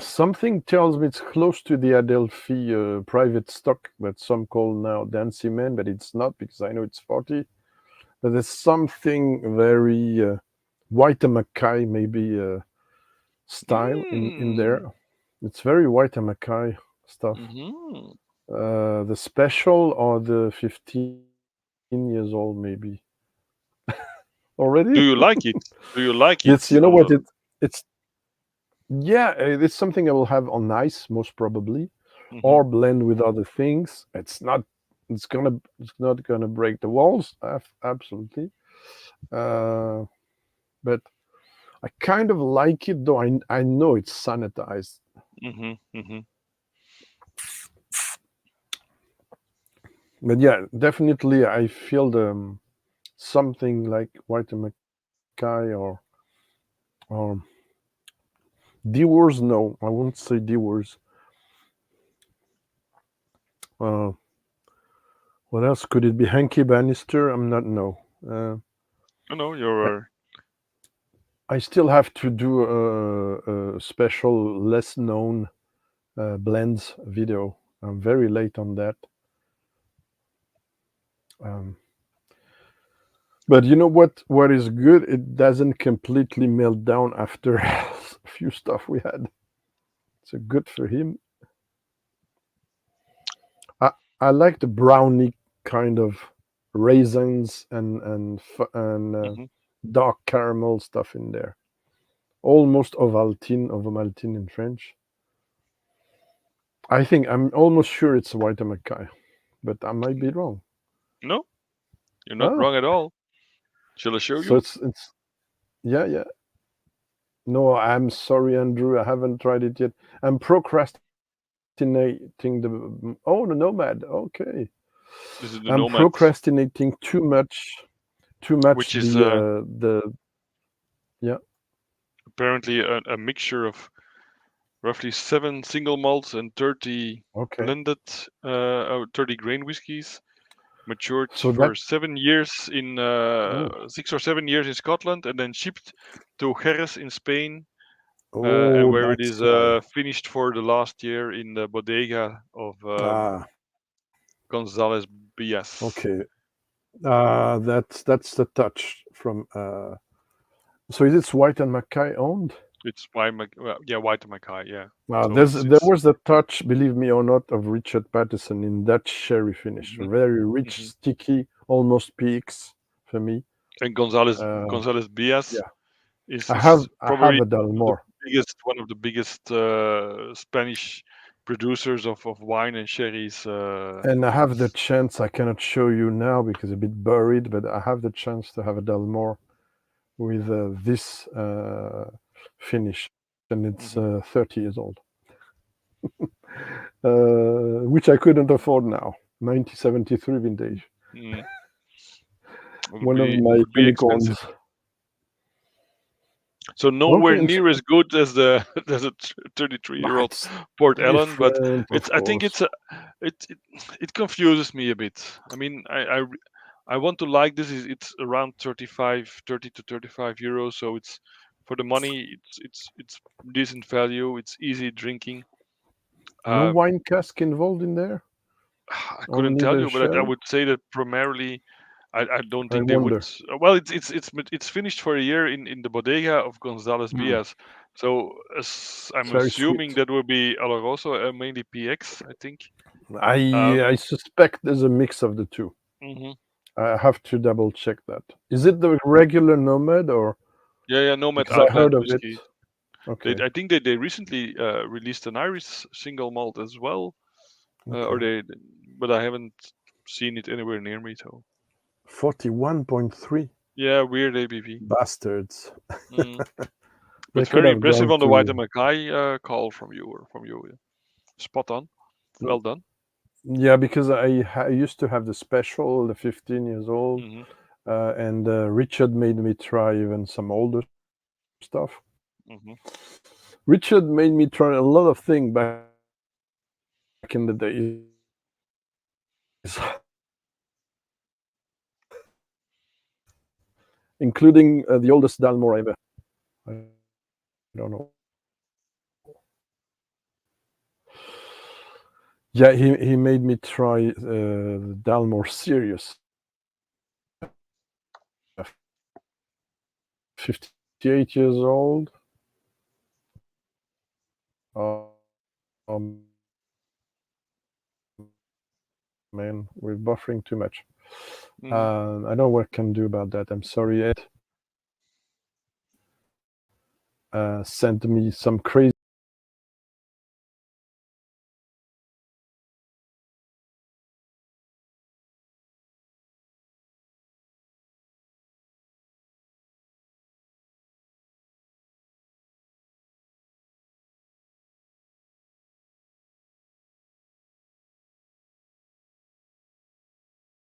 [SPEAKER 1] something tells me it's close to the Adelphi private stock that some call now Dancy Man, but it's not because I know it's 40. But there's something very White Mackay maybe style in there.
[SPEAKER 2] Mm.
[SPEAKER 1] It's very White Mackay stuff.
[SPEAKER 2] Mm-hmm.
[SPEAKER 1] The special or the 15 years old maybe already.
[SPEAKER 2] Do you like it? Do you like
[SPEAKER 1] It's
[SPEAKER 2] it?
[SPEAKER 1] you know what it's yeah, it's something I will have on ice most probably,
[SPEAKER 2] Mm-hmm.
[SPEAKER 1] or blend with other things. It's not gonna break the walls, absolutely. Uh, but I kind of like it, though I know it's sanitized.
[SPEAKER 2] Mm-hmm. Mm-hmm.
[SPEAKER 1] But yeah, definitely I feel the something like White Mackay or Dewars. No, I won't say Dewars. Uh, what else could it be? Hanky Bannister? I'm not. No.
[SPEAKER 2] No,
[SPEAKER 1] I,
[SPEAKER 2] you're.
[SPEAKER 1] I still have to do a special, less known blends video. I'm very late on that. Um, but you know what? What is good? It doesn't completely melt down after a few stuff we had. So good for him. I like the brownie kind of raisins and
[SPEAKER 2] Mm-hmm.
[SPEAKER 1] dark caramel stuff in there. Almost Ovaltine in French. I think I'm almost sure it's White Mackay, but I might be wrong.
[SPEAKER 2] No, you're not
[SPEAKER 1] Oh,
[SPEAKER 2] wrong at all. Shall I show
[SPEAKER 1] so
[SPEAKER 2] you?
[SPEAKER 1] it's yeah, yeah. No, I'm sorry, Andrew. I haven't tried it yet. I'm procrastinating the. Oh, the Nomad. Okay,
[SPEAKER 2] This is the
[SPEAKER 1] I'm
[SPEAKER 2] Nomad,
[SPEAKER 1] procrastinating too much. Too much
[SPEAKER 2] which is
[SPEAKER 1] the yeah.
[SPEAKER 2] apparently a mixture of roughly 7 single malts and 30
[SPEAKER 1] Okay,
[SPEAKER 2] blended, 30 grain whiskies, matured
[SPEAKER 1] so that.
[SPEAKER 2] for 7 years in
[SPEAKER 1] Oh,
[SPEAKER 2] 6 or 7 years in Scotland, and then shipped to Jerez in Spain and
[SPEAKER 1] Oh,
[SPEAKER 2] where it
[SPEAKER 1] nice
[SPEAKER 2] is
[SPEAKER 1] guy.
[SPEAKER 2] finished for the last year in the bodega of
[SPEAKER 1] Ah,
[SPEAKER 2] Gonzalez Bias.
[SPEAKER 1] okay. That's the touch from. So is it White and Mackay owned?
[SPEAKER 2] It's White Mackay, yeah. So
[SPEAKER 1] There was the touch, believe me or not, of Richard Pattison in that sherry finish.
[SPEAKER 2] Mhm,
[SPEAKER 1] Very rich,
[SPEAKER 2] mhm.
[SPEAKER 1] sticky, almost peaks for me.
[SPEAKER 2] And Gonzalez
[SPEAKER 1] Uh,
[SPEAKER 2] Bias
[SPEAKER 1] yeah,
[SPEAKER 2] is
[SPEAKER 1] I
[SPEAKER 2] probably
[SPEAKER 1] have a Dalmore,
[SPEAKER 2] one of the biggest Spanish producers of wine and sherries.
[SPEAKER 1] and I have the chance. I cannot show you now because it's a bit buried, but I have the chance to have a Dalmore with this finish, and it's
[SPEAKER 2] Mhm.
[SPEAKER 1] 30 years old, which I couldn't afford now. 1973 vintage,
[SPEAKER 2] Mm.
[SPEAKER 1] one of my
[SPEAKER 2] Would be expensive.
[SPEAKER 1] unicorns.
[SPEAKER 2] So nowhere
[SPEAKER 1] Okay,
[SPEAKER 2] near as good as the as a 33-year-old
[SPEAKER 1] it's
[SPEAKER 2] Port Ellen, but
[SPEAKER 1] different, of
[SPEAKER 2] I think
[SPEAKER 1] course.
[SPEAKER 2] it confuses me a bit. I mean, I want to like this. It's around 30 to 35 euros, so it's for the money. It's decent value. It's easy drinking.
[SPEAKER 1] No
[SPEAKER 2] Uh,
[SPEAKER 1] wine cask involved in there,
[SPEAKER 2] I couldn't
[SPEAKER 1] only
[SPEAKER 2] tell
[SPEAKER 1] the
[SPEAKER 2] you, but I
[SPEAKER 1] sherry.
[SPEAKER 2] would say that primarily, I don't
[SPEAKER 1] I
[SPEAKER 2] think they would.
[SPEAKER 1] wonder.
[SPEAKER 2] Well, it's finished for a year in the bodega of Gonzalez
[SPEAKER 1] Mm,
[SPEAKER 2] Bias, so
[SPEAKER 1] it's
[SPEAKER 2] I'm
[SPEAKER 1] very
[SPEAKER 2] assuming
[SPEAKER 1] sweet.
[SPEAKER 2] that will be Oloroso, mainly PX, I think.
[SPEAKER 1] I
[SPEAKER 2] Um,
[SPEAKER 1] suspect there's a mix of the two.
[SPEAKER 2] mhm.
[SPEAKER 1] I have to double check that. Is it the regular Nomad or
[SPEAKER 2] Yeah, Nomad
[SPEAKER 1] because I heard
[SPEAKER 2] Outland
[SPEAKER 1] of it?
[SPEAKER 2] whiskey.
[SPEAKER 1] Okay,
[SPEAKER 2] I think they recently released an Irish single malt as well, or
[SPEAKER 1] okay.
[SPEAKER 2] but I haven't seen it anywhere near me. So
[SPEAKER 1] 41.3
[SPEAKER 2] yeah, weird ABV.
[SPEAKER 1] bastards.
[SPEAKER 2] Mm.
[SPEAKER 1] They
[SPEAKER 2] But
[SPEAKER 1] could
[SPEAKER 2] very
[SPEAKER 1] have
[SPEAKER 2] impressive
[SPEAKER 1] gone
[SPEAKER 2] on the White
[SPEAKER 1] to.
[SPEAKER 2] and Mackay call from you or from you. Yeah. Spot on. Well done.
[SPEAKER 1] Yeah, because I used to have the special, the 15 years old,
[SPEAKER 2] Hmm.
[SPEAKER 1] and Richard made me try even some older stuff.
[SPEAKER 2] Hmm.
[SPEAKER 1] Richard made me try a lot of things back in the days, including the oldest Dalmore ever. I don't know. Yeah, he made me try the Dalmore Sirius, 58 years old. Um, man, we're buffering too much.
[SPEAKER 2] Hmm.
[SPEAKER 1] I don't know what I can do about that. I'm sorry, Ed. Sent me some crazy.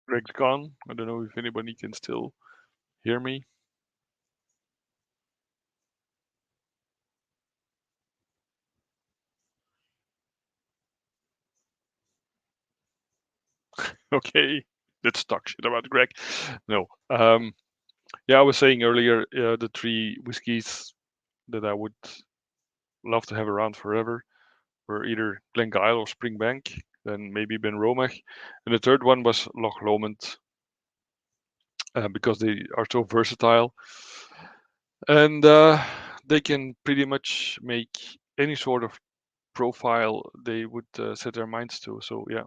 [SPEAKER 2] Greg's gone. I don't know if anybody can still hear me. Okay, let's talk shit about Greg. No. Yeah, I was saying earlier the three whiskeys that I would love to have around forever were either Glengyle or Springbank, then maybe Ben Romach, and the third one was Loch Lomond because they are so versatile and they can pretty much make any sort of profile they would set their minds to. So yeah,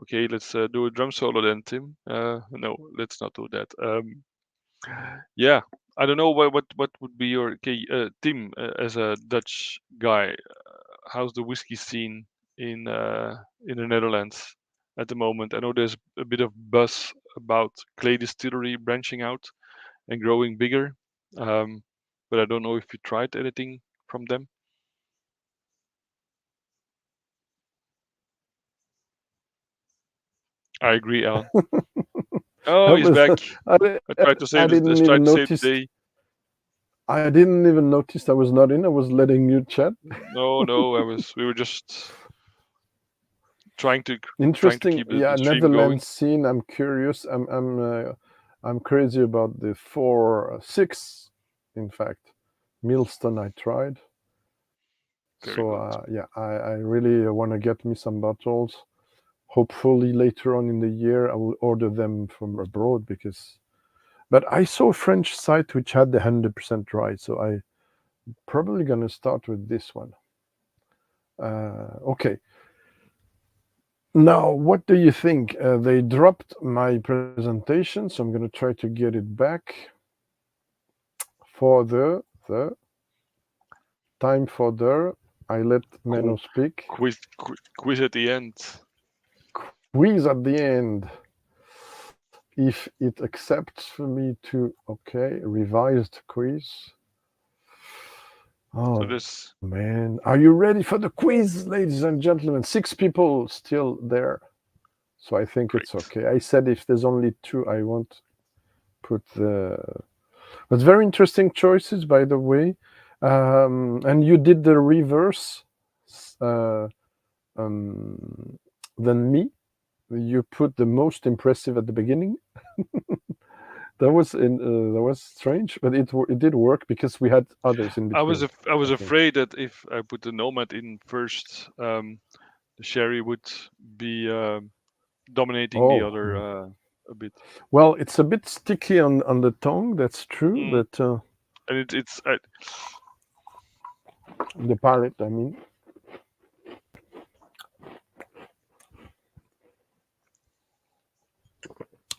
[SPEAKER 2] okay, let's do a drum solo then, Tim. No, let's not do that. Yeah, I don't know what would be your okay, Tim as a Dutch guy. How's the whiskey scene in the Netherlands at the moment? I know there's a bit of buzz about Clay Distillery branching out and growing bigger, um, but I don't know if you tried anything from them. I agree, Alan. Oh,
[SPEAKER 1] I
[SPEAKER 2] he's
[SPEAKER 1] was
[SPEAKER 2] back. I tried to say
[SPEAKER 1] I
[SPEAKER 2] this.
[SPEAKER 1] didn't
[SPEAKER 2] Tried
[SPEAKER 1] even
[SPEAKER 2] to say it
[SPEAKER 1] notice.
[SPEAKER 2] today.
[SPEAKER 1] I didn't even notice I was not in. I was letting you chat.
[SPEAKER 2] No, we were just trying to
[SPEAKER 1] Interesting.
[SPEAKER 2] keep the
[SPEAKER 1] Yeah,
[SPEAKER 2] stream going.
[SPEAKER 1] Netherlands scene. I'm curious. I'm crazy about the 4-6. In fact, Milston I tried.
[SPEAKER 2] Very good.
[SPEAKER 1] Yeah, I really want to get me some bottles. Hopefully later on in the year I will order them from abroad because. But I saw a French site which had the 100% rye, so I probably gonna start with this one. Okay. Now, what do you think? They dropped my presentation, so I'm gonna try to get it back for the time for the. I let Menno speak.
[SPEAKER 2] Quiz at the end.
[SPEAKER 1] Quiz at the end. If it accepts for me to, okay, revised quiz. Oh,
[SPEAKER 2] So this
[SPEAKER 1] man. Are you ready for the quiz, ladies and gentlemen? 6 people still there. So I think it's
[SPEAKER 2] great.
[SPEAKER 1] okay. I said if there's only 2, I won't put the. But very interesting choices, by the way. And you did the reverse uh, than me. You put the most impressive at the beginning. That was strange, but it did work because we had others in between.
[SPEAKER 2] I was
[SPEAKER 1] I think.
[SPEAKER 2] afraid that if I put the Nomad in first, the sherry would be dominating the
[SPEAKER 1] Oh,
[SPEAKER 2] other a bit.
[SPEAKER 1] well, it's a bit sticky on the tongue. That's true,
[SPEAKER 2] Mm.
[SPEAKER 1] but
[SPEAKER 2] And it's
[SPEAKER 1] the palate. I mean,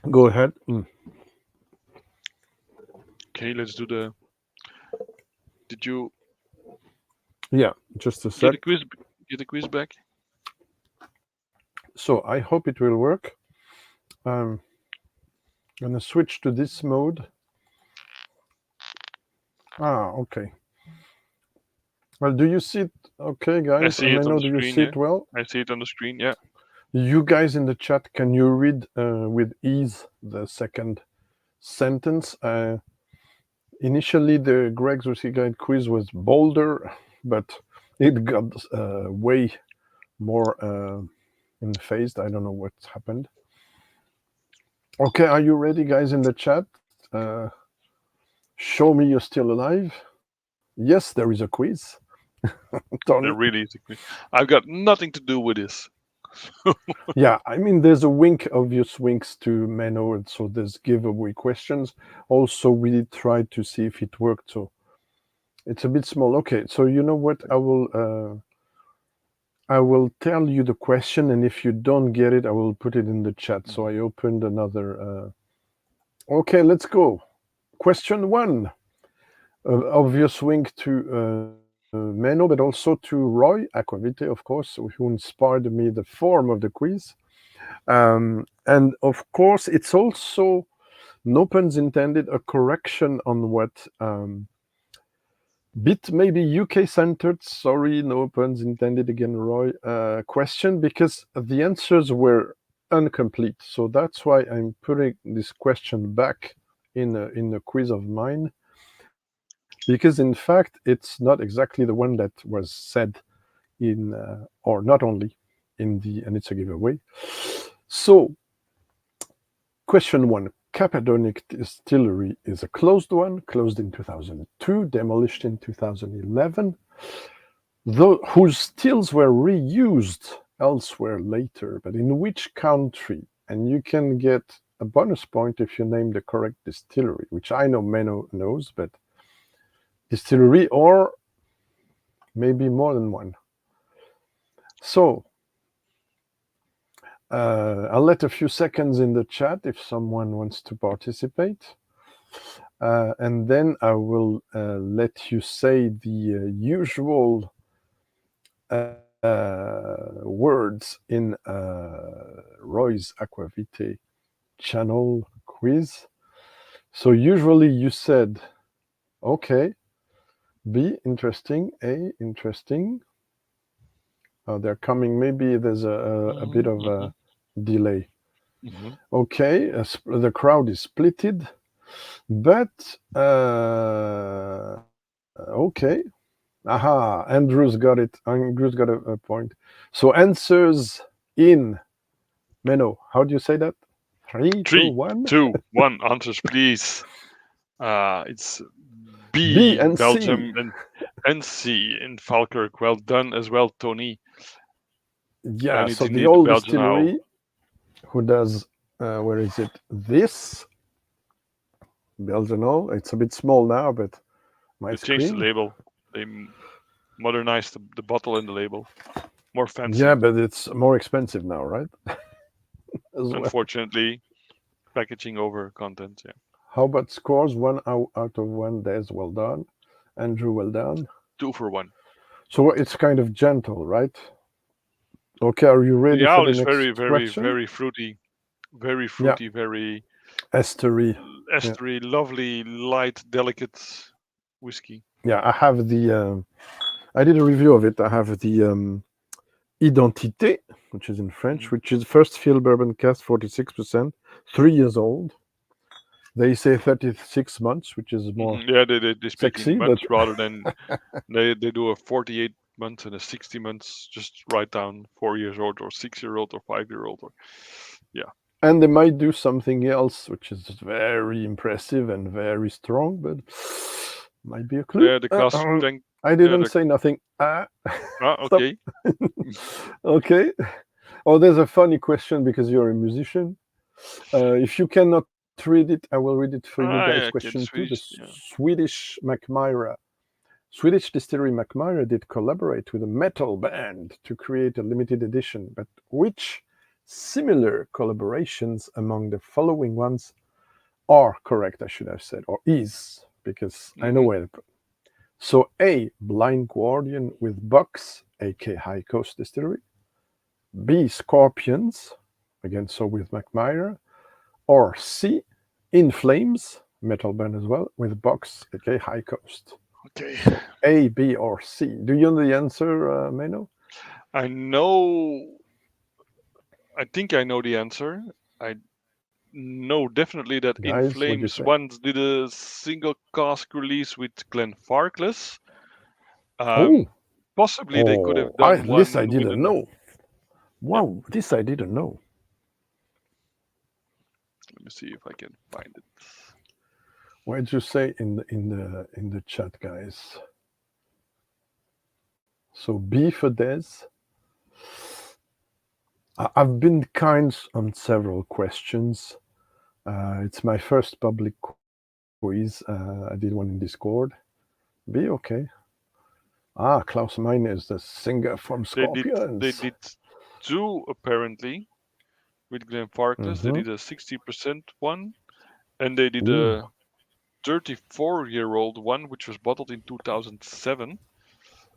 [SPEAKER 1] go ahead.
[SPEAKER 2] okay. Let's do the. Did you
[SPEAKER 1] Yeah, just a
[SPEAKER 2] get
[SPEAKER 1] sec.
[SPEAKER 2] a quiz? Get a quiz back?
[SPEAKER 1] So I hope it will work. I'm gonna switch to this mode. Okay. Well, do you see it? Okay,
[SPEAKER 2] I
[SPEAKER 1] guys.
[SPEAKER 2] see it on
[SPEAKER 1] Menno,
[SPEAKER 2] the
[SPEAKER 1] do you
[SPEAKER 2] screen.
[SPEAKER 1] see
[SPEAKER 2] Yeah,
[SPEAKER 1] it well?
[SPEAKER 2] I see it on the screen. Yeah.
[SPEAKER 1] You guys in the chat, can you read with ease the second sentence? Initially, the Greg's Whiskey Guide quiz was bolder, but it got way more phased. I don't know what's happened. Okay, are you ready, guys, in the chat? Show me you're still alive. Yes, there is a quiz. Tony.
[SPEAKER 2] There really is a quiz. I've got nothing to do with this.
[SPEAKER 1] Yeah, I mean, there's a wink, obvious winks to Menno, and so there's giveaway questions. Also, we tried to see if it worked, so it's a bit small. Okay, so you know what? I will tell you the question, and if you don't get it, I will put it in the chat. So I opened another. Okay, let's go. Question 1. Obvious wink to Menno, but also to Roy Aquavite, of course, who inspired me the form of the quiz. And of course, it's also, no puns intended, a correction on what bit maybe UK centered, sorry, no puns intended again, Roy, question, because the answers were incomplete. So that's why I'm putting this question back in a quiz of mine, because in fact it's not exactly the one that was said in, or not only in the, and it's a giveaway. So question 1. Cappadonic Distillery is a closed one, closed in 2002, demolished in 2011, whose stills were reused elsewhere later, but in which country? And you can get a bonus point if you name the correct distillery, which I know Menno knows, but distillery or maybe more than one. So I'll let a few seconds in the chat if someone wants to participate. And then I will let you say the usual words in Roy's Aquavite channel quiz. So usually you said, okay, B, interesting, A, interesting. They're coming. Maybe there's a bit of a delay. Okay, the crowd is splitted, but okay. Aha, Andrew's got it. Andrew's got a point. So answers in Menno. How do you say that? 3, 2, 1.
[SPEAKER 2] 2, 1. Answers, please. It's B,
[SPEAKER 1] and C.
[SPEAKER 2] Belgium, and C in Falkirk. Well done as well, Tony.
[SPEAKER 1] Yeah,
[SPEAKER 2] And it's
[SPEAKER 1] so the
[SPEAKER 2] indeed
[SPEAKER 1] old
[SPEAKER 2] Belgian owl.
[SPEAKER 1] distillery who does, where is it? This Belgian owl. It's a bit small now, but my
[SPEAKER 2] They changed the
[SPEAKER 1] screen.
[SPEAKER 2] label. They modernized the bottle and the label. More fancy.
[SPEAKER 1] Yeah, but it's more expensive now, right? As well.
[SPEAKER 2] Unfortunately, packaging over content. Yeah.
[SPEAKER 1] How about scores? 1 out of 1. Des, well done. Andrew, well done.
[SPEAKER 2] 2 for 1.
[SPEAKER 1] So it's kind of gentle, right? Okay, are you ready
[SPEAKER 2] The
[SPEAKER 1] for
[SPEAKER 2] owl
[SPEAKER 1] the
[SPEAKER 2] is
[SPEAKER 1] next
[SPEAKER 2] very, very,
[SPEAKER 1] question?
[SPEAKER 2] very fruity. Very fruity, very
[SPEAKER 1] Estery.
[SPEAKER 2] estery, lovely, light, delicate whiskey.
[SPEAKER 1] Yeah, I have the. I did a review of it. I have the Identité, which is in French, which is first fill bourbon cask, 46%, 3 years old. They say 36 months, which is more
[SPEAKER 2] Yeah, they speak
[SPEAKER 1] sexy,
[SPEAKER 2] in
[SPEAKER 1] but
[SPEAKER 2] months rather than they do a 48 months and a 60 months. Just write down 4 years old or 6 year old or 5 year old or
[SPEAKER 1] and they might do something else, which is very impressive and very strong, but might be a clue.
[SPEAKER 2] Yeah, the cask strength.
[SPEAKER 1] I didn't say nothing.
[SPEAKER 2] Okay.
[SPEAKER 1] Okay. Oh, there's a funny question because you're a musician. If you cannot read it, I will read it for you guys.
[SPEAKER 2] Yeah,
[SPEAKER 1] Question 2. The
[SPEAKER 2] Swedish, yeah.
[SPEAKER 1] Swedish Macmyra. Swedish distillery Macmyra did collaborate with a metal band to create a limited edition, but which similar collaborations among the following ones are correct, I should have said, or is, because I know where to put. So A, Blind Guardian with Bucks, aka High Coast Distillery. B, Scorpions, again, so with Macmyra. Or C, In Flames, metal band as well, with Bucks, aka High Coast.
[SPEAKER 2] Okay.
[SPEAKER 1] So A, B, or C. Do you know the answer, Menno?
[SPEAKER 2] I know. I think I know the answer. I know definitely that
[SPEAKER 1] Guys,
[SPEAKER 2] In Flames
[SPEAKER 1] say?
[SPEAKER 2] once did a single cask release with Glenfarclas. Possibly they could have done one.
[SPEAKER 1] This I didn't know. Wow, this I didn't know.
[SPEAKER 2] Let me see if I can find it.
[SPEAKER 1] What did you say in the chat, guys? So B for Des. I've been kind on several questions. It's my first public quiz. I did one in Discord. B, okay. Klaus Meine is the singer from Scorpions.
[SPEAKER 2] They did 2 apparently with Glenfarclas. They did a 60% one, and they did a 34-year-old one, which was bottled in 2007.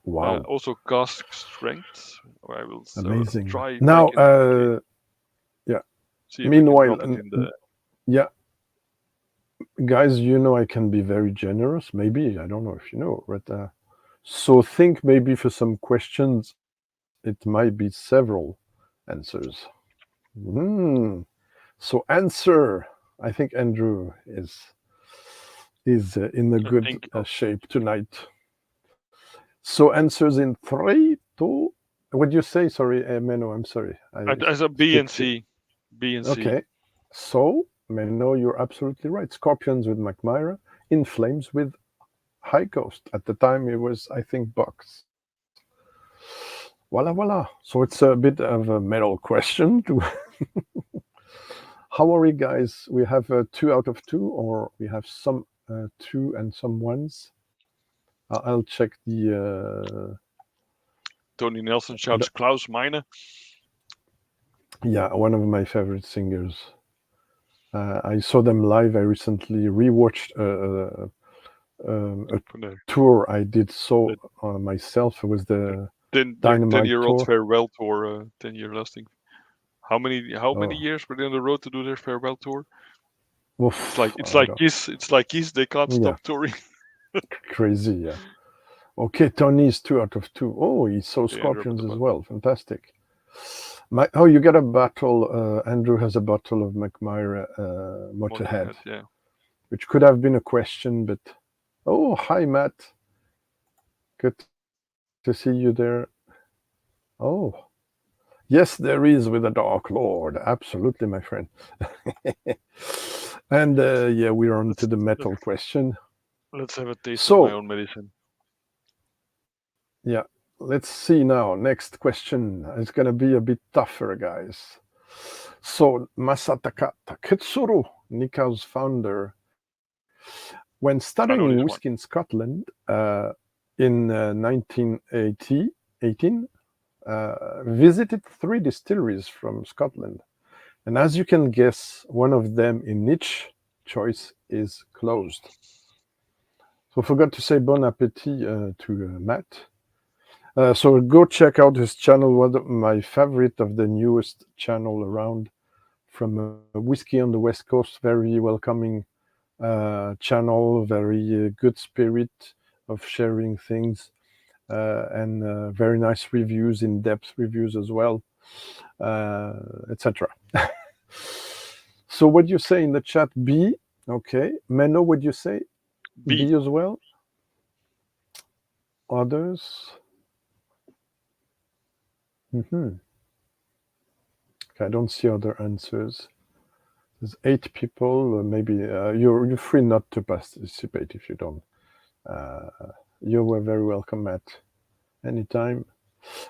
[SPEAKER 1] Wow!
[SPEAKER 2] Also cask strength. I will
[SPEAKER 1] amazing.
[SPEAKER 2] try
[SPEAKER 1] now. Yeah. Meanwhile, yeah, guys, you know I can be very generous. Maybe I don't know if you know, but so think maybe for some questions, it might be several answers. So answer. I think Andrew is in a good shape tonight. So answers in 3, 2. What do you say? Sorry, Menno. I'm sorry.
[SPEAKER 2] As a B and C. B and C.
[SPEAKER 1] Okay. So Menno, you're absolutely right. Scorpions with Macmyra, In Flames with High Coast. At the time, it was, I think, Bucks. Voila. So it's a bit of a metal question. How are we, guys? We have 2 out of 2, or we have some 2 and some 1s. I'll check the.
[SPEAKER 2] Tony Nelson shouts Klaus Meine.
[SPEAKER 1] Yeah, one of my favorite singers. I saw them live. I recently rewatched a tour I did myself. It was the
[SPEAKER 2] 10-year-old farewell tour, 10-year lasting. How many years were they on the road to do their farewell tour?
[SPEAKER 1] Oof,
[SPEAKER 2] it's like Kiss. It's like Kiss. They can't stop touring.
[SPEAKER 1] Crazy, yeah. Okay, Tony's 2 out of 2. Oh, he saw Scorpions as well. Fantastic. You got a bottle. Andrew has a bottle of Macmyra Motorhead, which could have been a question, but hi Matt. Good to see you there. Oh, yes, there is with the Dark Lord. Absolutely, my friend. And we're on to the metal question.
[SPEAKER 2] Let's have a taste of my
[SPEAKER 1] So,
[SPEAKER 2] own medicine.
[SPEAKER 1] yeah, let's see now. Next question. It's going to be a bit tougher, guys. So, Masataka Taketsuru, Nikau's founder, when studying
[SPEAKER 2] I know
[SPEAKER 1] whiskey
[SPEAKER 2] this
[SPEAKER 1] in
[SPEAKER 2] one.
[SPEAKER 1] Scotland in 1918, visited three distilleries from Scotland. And as you can guess, one of them in each choice is closed. So I forgot to say bon appetit to Matt. So go check out his channel, one of my favorite of the newest channel around from Whiskey on the West Coast. Very welcoming channel, very good spirit of sharing things, and very nice reviews, in-depth reviews as well, etc. So what do you say in the chat? B. Okay. Menno, what do you say?
[SPEAKER 2] B.
[SPEAKER 1] B as well. Others. Mm-hmm. Okay, I don't see other answers. There's 8 people. Maybe you're free not to participate if you don't. Uh, you were very welcome, Matt. Anytime.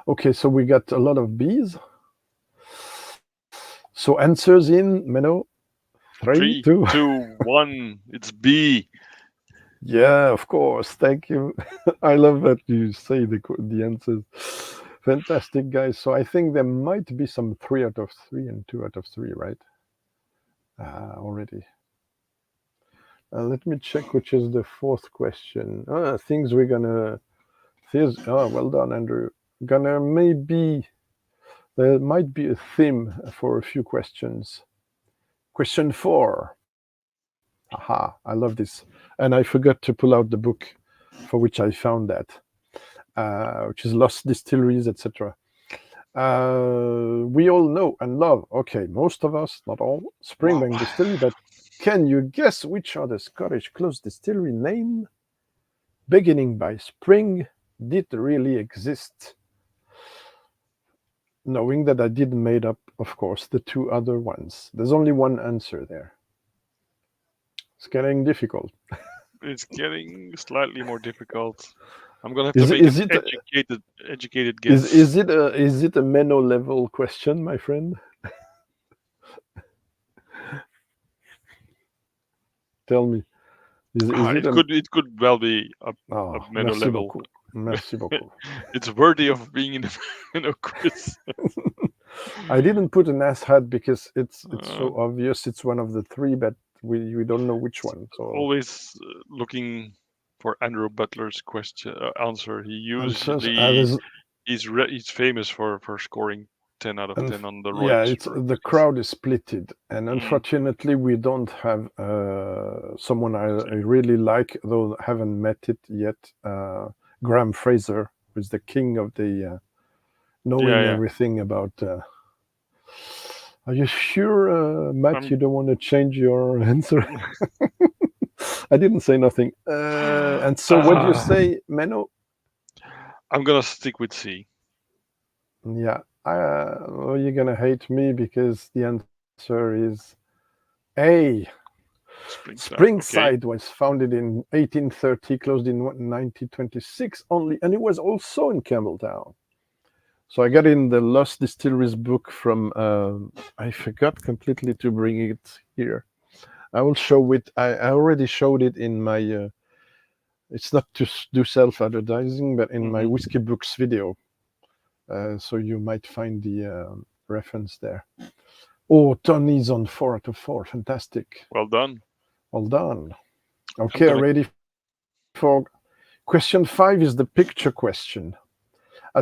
[SPEAKER 1] Okay, so we got a lot of B's. So answers in, Menno. 3,
[SPEAKER 2] 3,
[SPEAKER 1] 2.
[SPEAKER 2] 2, 1. It's B.
[SPEAKER 1] Yeah, of course. Thank you. I love that you say the answers. Fantastic, guys. So I think there might be some 3 out of 3 and 2 out of 3, right? Already. Let me check which is the fourth question. Things we're gonna. Well done, Andrew. Gonna maybe. There might be a theme for a few questions. Question 4. Aha, I love this. And I forgot to pull out the book for which I found that, which is Lost Distilleries, etc. We all know and love, okay, most of us, not all, Springbank
[SPEAKER 2] Wow.
[SPEAKER 1] Distillery, but can you guess which are the Scottish closed distillery name beginning by spring did really exist? Knowing that I did made up, of course, the 2 other ones. There's only one answer there. It's getting difficult.
[SPEAKER 2] It's getting slightly more difficult. I'm gonna have to
[SPEAKER 1] Is
[SPEAKER 2] make an
[SPEAKER 1] is it
[SPEAKER 2] educated guess.
[SPEAKER 1] is it a Menno level question, my friend? Tell me. Is it a
[SPEAKER 2] It could well be a Menno
[SPEAKER 1] merci
[SPEAKER 2] level.
[SPEAKER 1] beaucoup. Merci beaucoup.
[SPEAKER 2] It's worthy of being in the Menno quiz.
[SPEAKER 1] I didn't put an ass hat because it's
[SPEAKER 2] Uh,
[SPEAKER 1] so obvious. It's one of the 3, but we don't know which one. So
[SPEAKER 2] always looking for Andrew Butler's question answer. He
[SPEAKER 1] answers.
[SPEAKER 2] usually he's famous for scoring 10 out of
[SPEAKER 1] And
[SPEAKER 2] 10 on the
[SPEAKER 1] yeah,
[SPEAKER 2] right
[SPEAKER 1] it's the
[SPEAKER 2] quizzes.
[SPEAKER 1] crowd is splitted, and
[SPEAKER 2] Mm,
[SPEAKER 1] unfortunately, we don't have someone I really like, though haven't met it yet. Graham Fraser, who's the king of the knowing
[SPEAKER 2] yeah.
[SPEAKER 1] everything about. Are you sure, Matt?
[SPEAKER 2] I'm
[SPEAKER 1] You don't want to change your answer? I didn't say nothing. And so, what do you
[SPEAKER 2] uh,
[SPEAKER 1] say, Menno?
[SPEAKER 2] I'm gonna stick with C.
[SPEAKER 1] Yeah, well, you're gonna hate me because the answer is A.
[SPEAKER 2] Springside. Okay.
[SPEAKER 1] Springside was founded in 1830, closed in 1926 only, and it was also in Campbelltown. So I got in the Lost Distilleries book from. I forgot completely to bring it here. I will show it. I already showed it in my. It's not to do self-advertising, but in my
[SPEAKER 2] Hmm.
[SPEAKER 1] whiskey books video. So you might find the reference there. Oh, Tony's on 4 out of 4. Fantastic.
[SPEAKER 2] Well done.
[SPEAKER 1] Well done.
[SPEAKER 2] I'm
[SPEAKER 1] Okay,
[SPEAKER 2] gonna.
[SPEAKER 1] ready for question 5 is the picture question.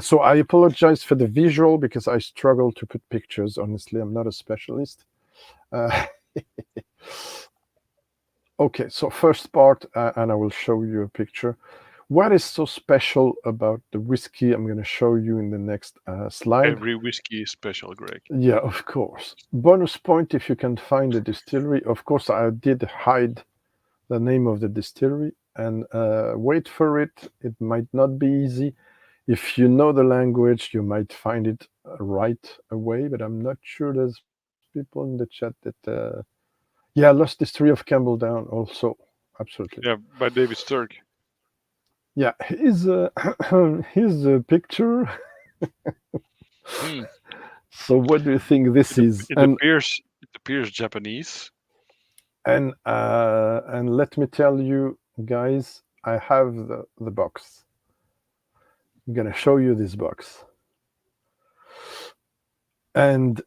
[SPEAKER 1] So I apologize for the visual because I struggle to put pictures. Honestly, I'm not a specialist. Uh, okay, so first part, and I will show you a picture. What is so special about the whiskey I'm going to show you in the next slide?
[SPEAKER 2] Every whiskey is special, Greg.
[SPEAKER 1] Yeah, of course. Bonus point if you can find the distillery. Of course, I did hide the name of the distillery and wait for it. It might not be easy. If you know the language, you might find it right away, but I'm not sure there's people in the chat that. Yeah, Lost History of Campbelltown also. absolutely.
[SPEAKER 2] Yeah, by David Sturck.
[SPEAKER 1] Yeah, here's a picture.
[SPEAKER 2] Hmm.
[SPEAKER 1] So what do you think this is?
[SPEAKER 2] It appears Japanese.
[SPEAKER 1] And let me tell you, guys, I have the box. I'm gonna show you this box. And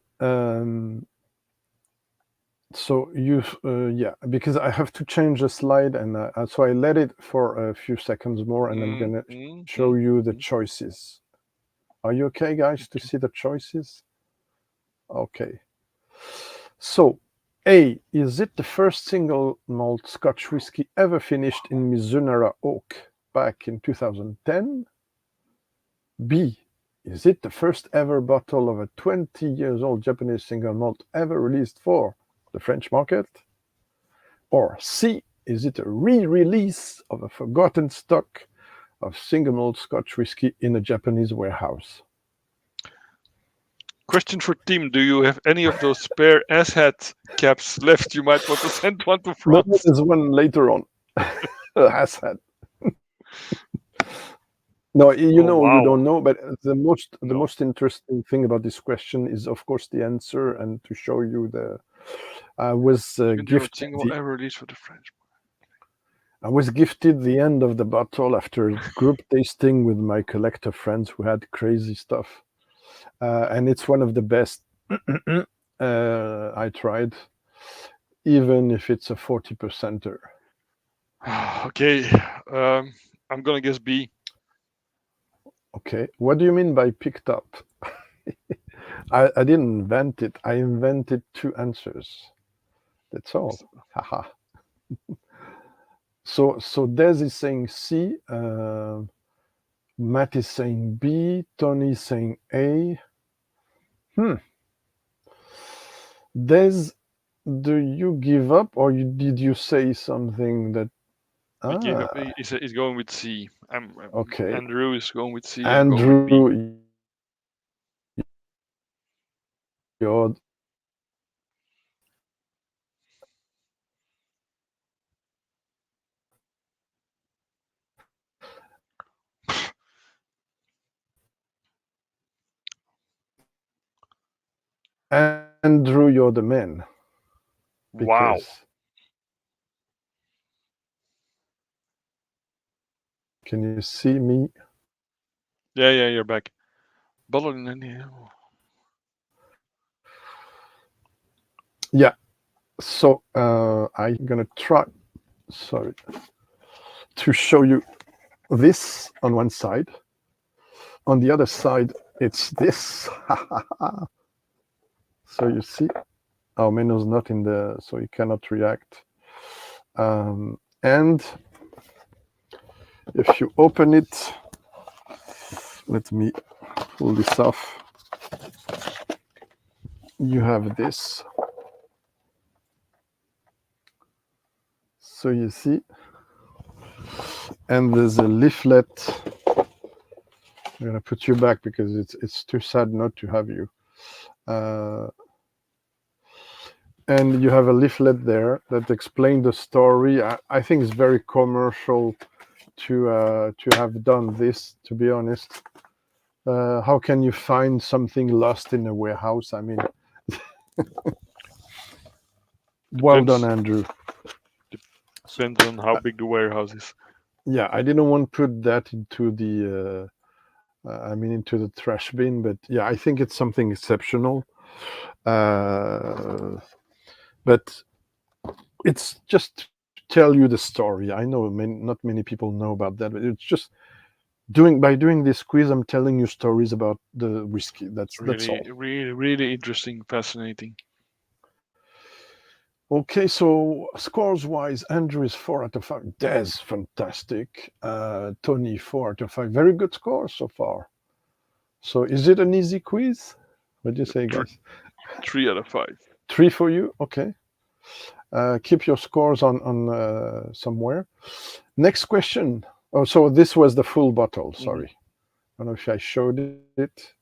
[SPEAKER 1] so yeah, because I have to change the slide, and so I let it for a few seconds more, and I'm gonna show you the choices. Are you okay, guys, to see the choices? Okay. So, A, is it the first single malt Scotch whiskey ever finished in Mizunara oak back in 2010? B, is it the first ever bottle of a 20 years old Japanese single malt ever released for the French market? Or C, is it a re-release of a forgotten stock of single malt Scotch whiskey in a Japanese warehouse?
[SPEAKER 2] Question for Tim: do you have any of those spare Asshat caps left? You might want to send one to
[SPEAKER 1] No,
[SPEAKER 2] France.
[SPEAKER 1] there's one later on. Asshat. No, you
[SPEAKER 2] Oh
[SPEAKER 1] know, you don't
[SPEAKER 2] wow!
[SPEAKER 1] know, but the
[SPEAKER 2] No,
[SPEAKER 1] most interesting thing about this question is, of course, the answer, and to show you I was
[SPEAKER 2] 20-year-old
[SPEAKER 1] gifted
[SPEAKER 2] single ever released for the French.
[SPEAKER 1] the end of the bottle after group tasting with my collector friends who had crazy stuff, and it's one of the best I tried, even if it's a 40%er.
[SPEAKER 2] Okay, I'm gonna guess B.
[SPEAKER 1] Okay, what do you mean by picked up? I didn't invent it. I invented two answers. That's all. Haha. So Des is saying C. Matt is saying B. Tony is saying A. Des, do you give up, or did you say something that?
[SPEAKER 2] He gave up.
[SPEAKER 1] Ah,
[SPEAKER 2] He's going with C.
[SPEAKER 1] okay.
[SPEAKER 2] Andrew is going with C. I'm going with B.
[SPEAKER 1] Andrew, you're Andrew, you're the man,
[SPEAKER 2] Wow.
[SPEAKER 1] because can you see me?
[SPEAKER 2] Yeah, you're back. Bottle in India.
[SPEAKER 1] Yeah. So I'm gonna try. Sorry, to show you this on one side. On the other side, it's this. So you see, our Menno's not in the, so he cannot react. And if you open it, let me pull this off. You have this. So you see, and there's a leaflet. I'm gonna put you back because it's too sad not to have you. And you have a leaflet there that explains the story. I think it's very commercial to have done this. To be honest, how can you find something lost in a warehouse? I mean, well done, Andrew.
[SPEAKER 2] Depends on how big the warehouse is.
[SPEAKER 1] Yeah, I didn't want to put that into the. Into the trash bin, but yeah, I think it's something exceptional. But it's just to tell you the story. I know not many people know about that, but it's just doing this quiz, I'm telling you stories about the whiskey. That's all.
[SPEAKER 2] Really interesting, fascinating.
[SPEAKER 1] Okay, so scores wise, Andrew is 4 out of 5. Des, fantastic. Tony, 4 out of 5. Very good score so far. So is it an easy quiz? What do you say, guys?
[SPEAKER 2] 3 out of 5.
[SPEAKER 1] 3 for you? Okay. Keep your scores on somewhere. Next question. Oh, so this was the full bottle. Sorry. I don't know if I showed it.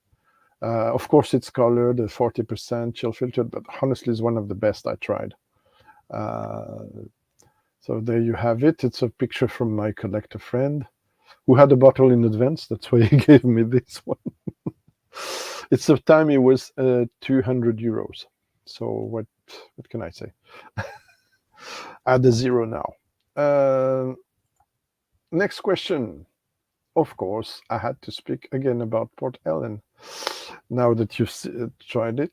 [SPEAKER 1] Of course, it's colored 40% chill filtered, but honestly, it's one of the best I tried. So there you have it. It's a picture from my collector friend who had a bottle in advance. That's why he gave me this one. It's the time it was 200 euros. So what can I say? Add a zero now. Next question. Of course, I had to speak again about Port Ellen. Now that you've tried it,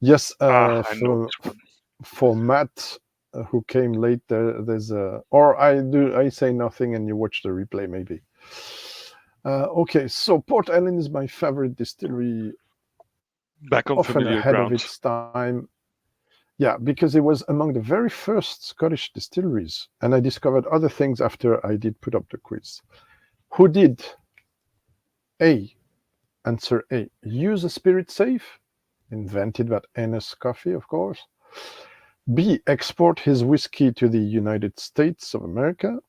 [SPEAKER 1] yes.
[SPEAKER 2] I know this one.
[SPEAKER 1] For Matt, who came late, there's a, or I say nothing and you watch the replay maybe. Okay, so Port Ellen is my favorite distillery.
[SPEAKER 2] Back on
[SPEAKER 1] Often
[SPEAKER 2] familiar
[SPEAKER 1] ahead
[SPEAKER 2] ground.
[SPEAKER 1] of its time. Yeah, because it was among the very first Scottish distilleries, and I discovered other things after I did put up the quiz. Who did? A. Answer A. Use a spirit safe, invented by Ennis Coffee, of course. B. Export his whiskey to the United States of America.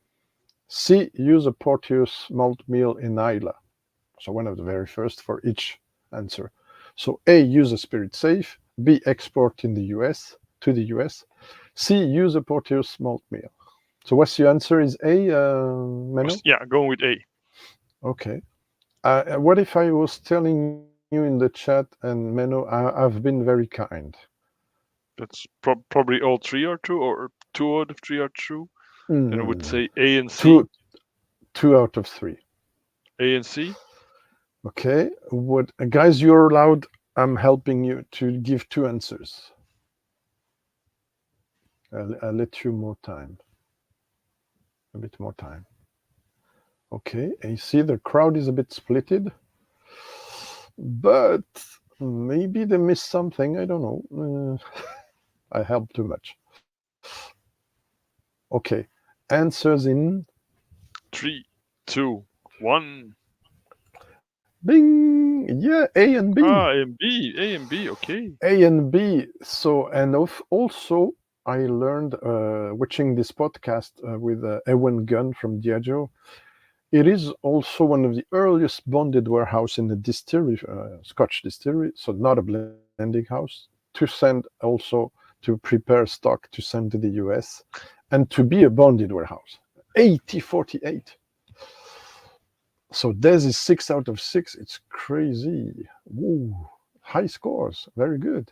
[SPEAKER 1] C. Use a Porteous malt mill in Islay. So one of the very first for each answer. So A. Use a spirit safe. B. Export in the US to the US. C. Use a Porteous malt mill. So what's your answer? Is A, Menno?
[SPEAKER 2] Yeah, going with A.
[SPEAKER 1] Okay. What if I was telling you in the chat, and Menno, I've been very kind.
[SPEAKER 2] That's probably all three are true, or 2 out of 3 are true. Then I would say A and C.
[SPEAKER 1] Two out of three.
[SPEAKER 2] A and C.
[SPEAKER 1] Okay. What, guys? You're allowed. I'm helping you to give two answers. I'll let you more time. A bit more time. Okay. I see the crowd is a bit splitted, but maybe they missed something. I don't know. I helped too much. Okay. Answers in
[SPEAKER 2] 3, 2, 1.
[SPEAKER 1] Bing. Yeah, A and B.
[SPEAKER 2] A and B. A and B. Okay.
[SPEAKER 1] A and B. So, and also, I learned watching this podcast with Ewan Gunn from Diageo. It is also one of the earliest bonded warehouse in the distillery, Scotch distillery. So not a blending house, to send also to prepare stock to send to the US, and to be a bonded warehouse. 80-48. So this is 6 out of 6. It's crazy. Woo. High scores. Very good.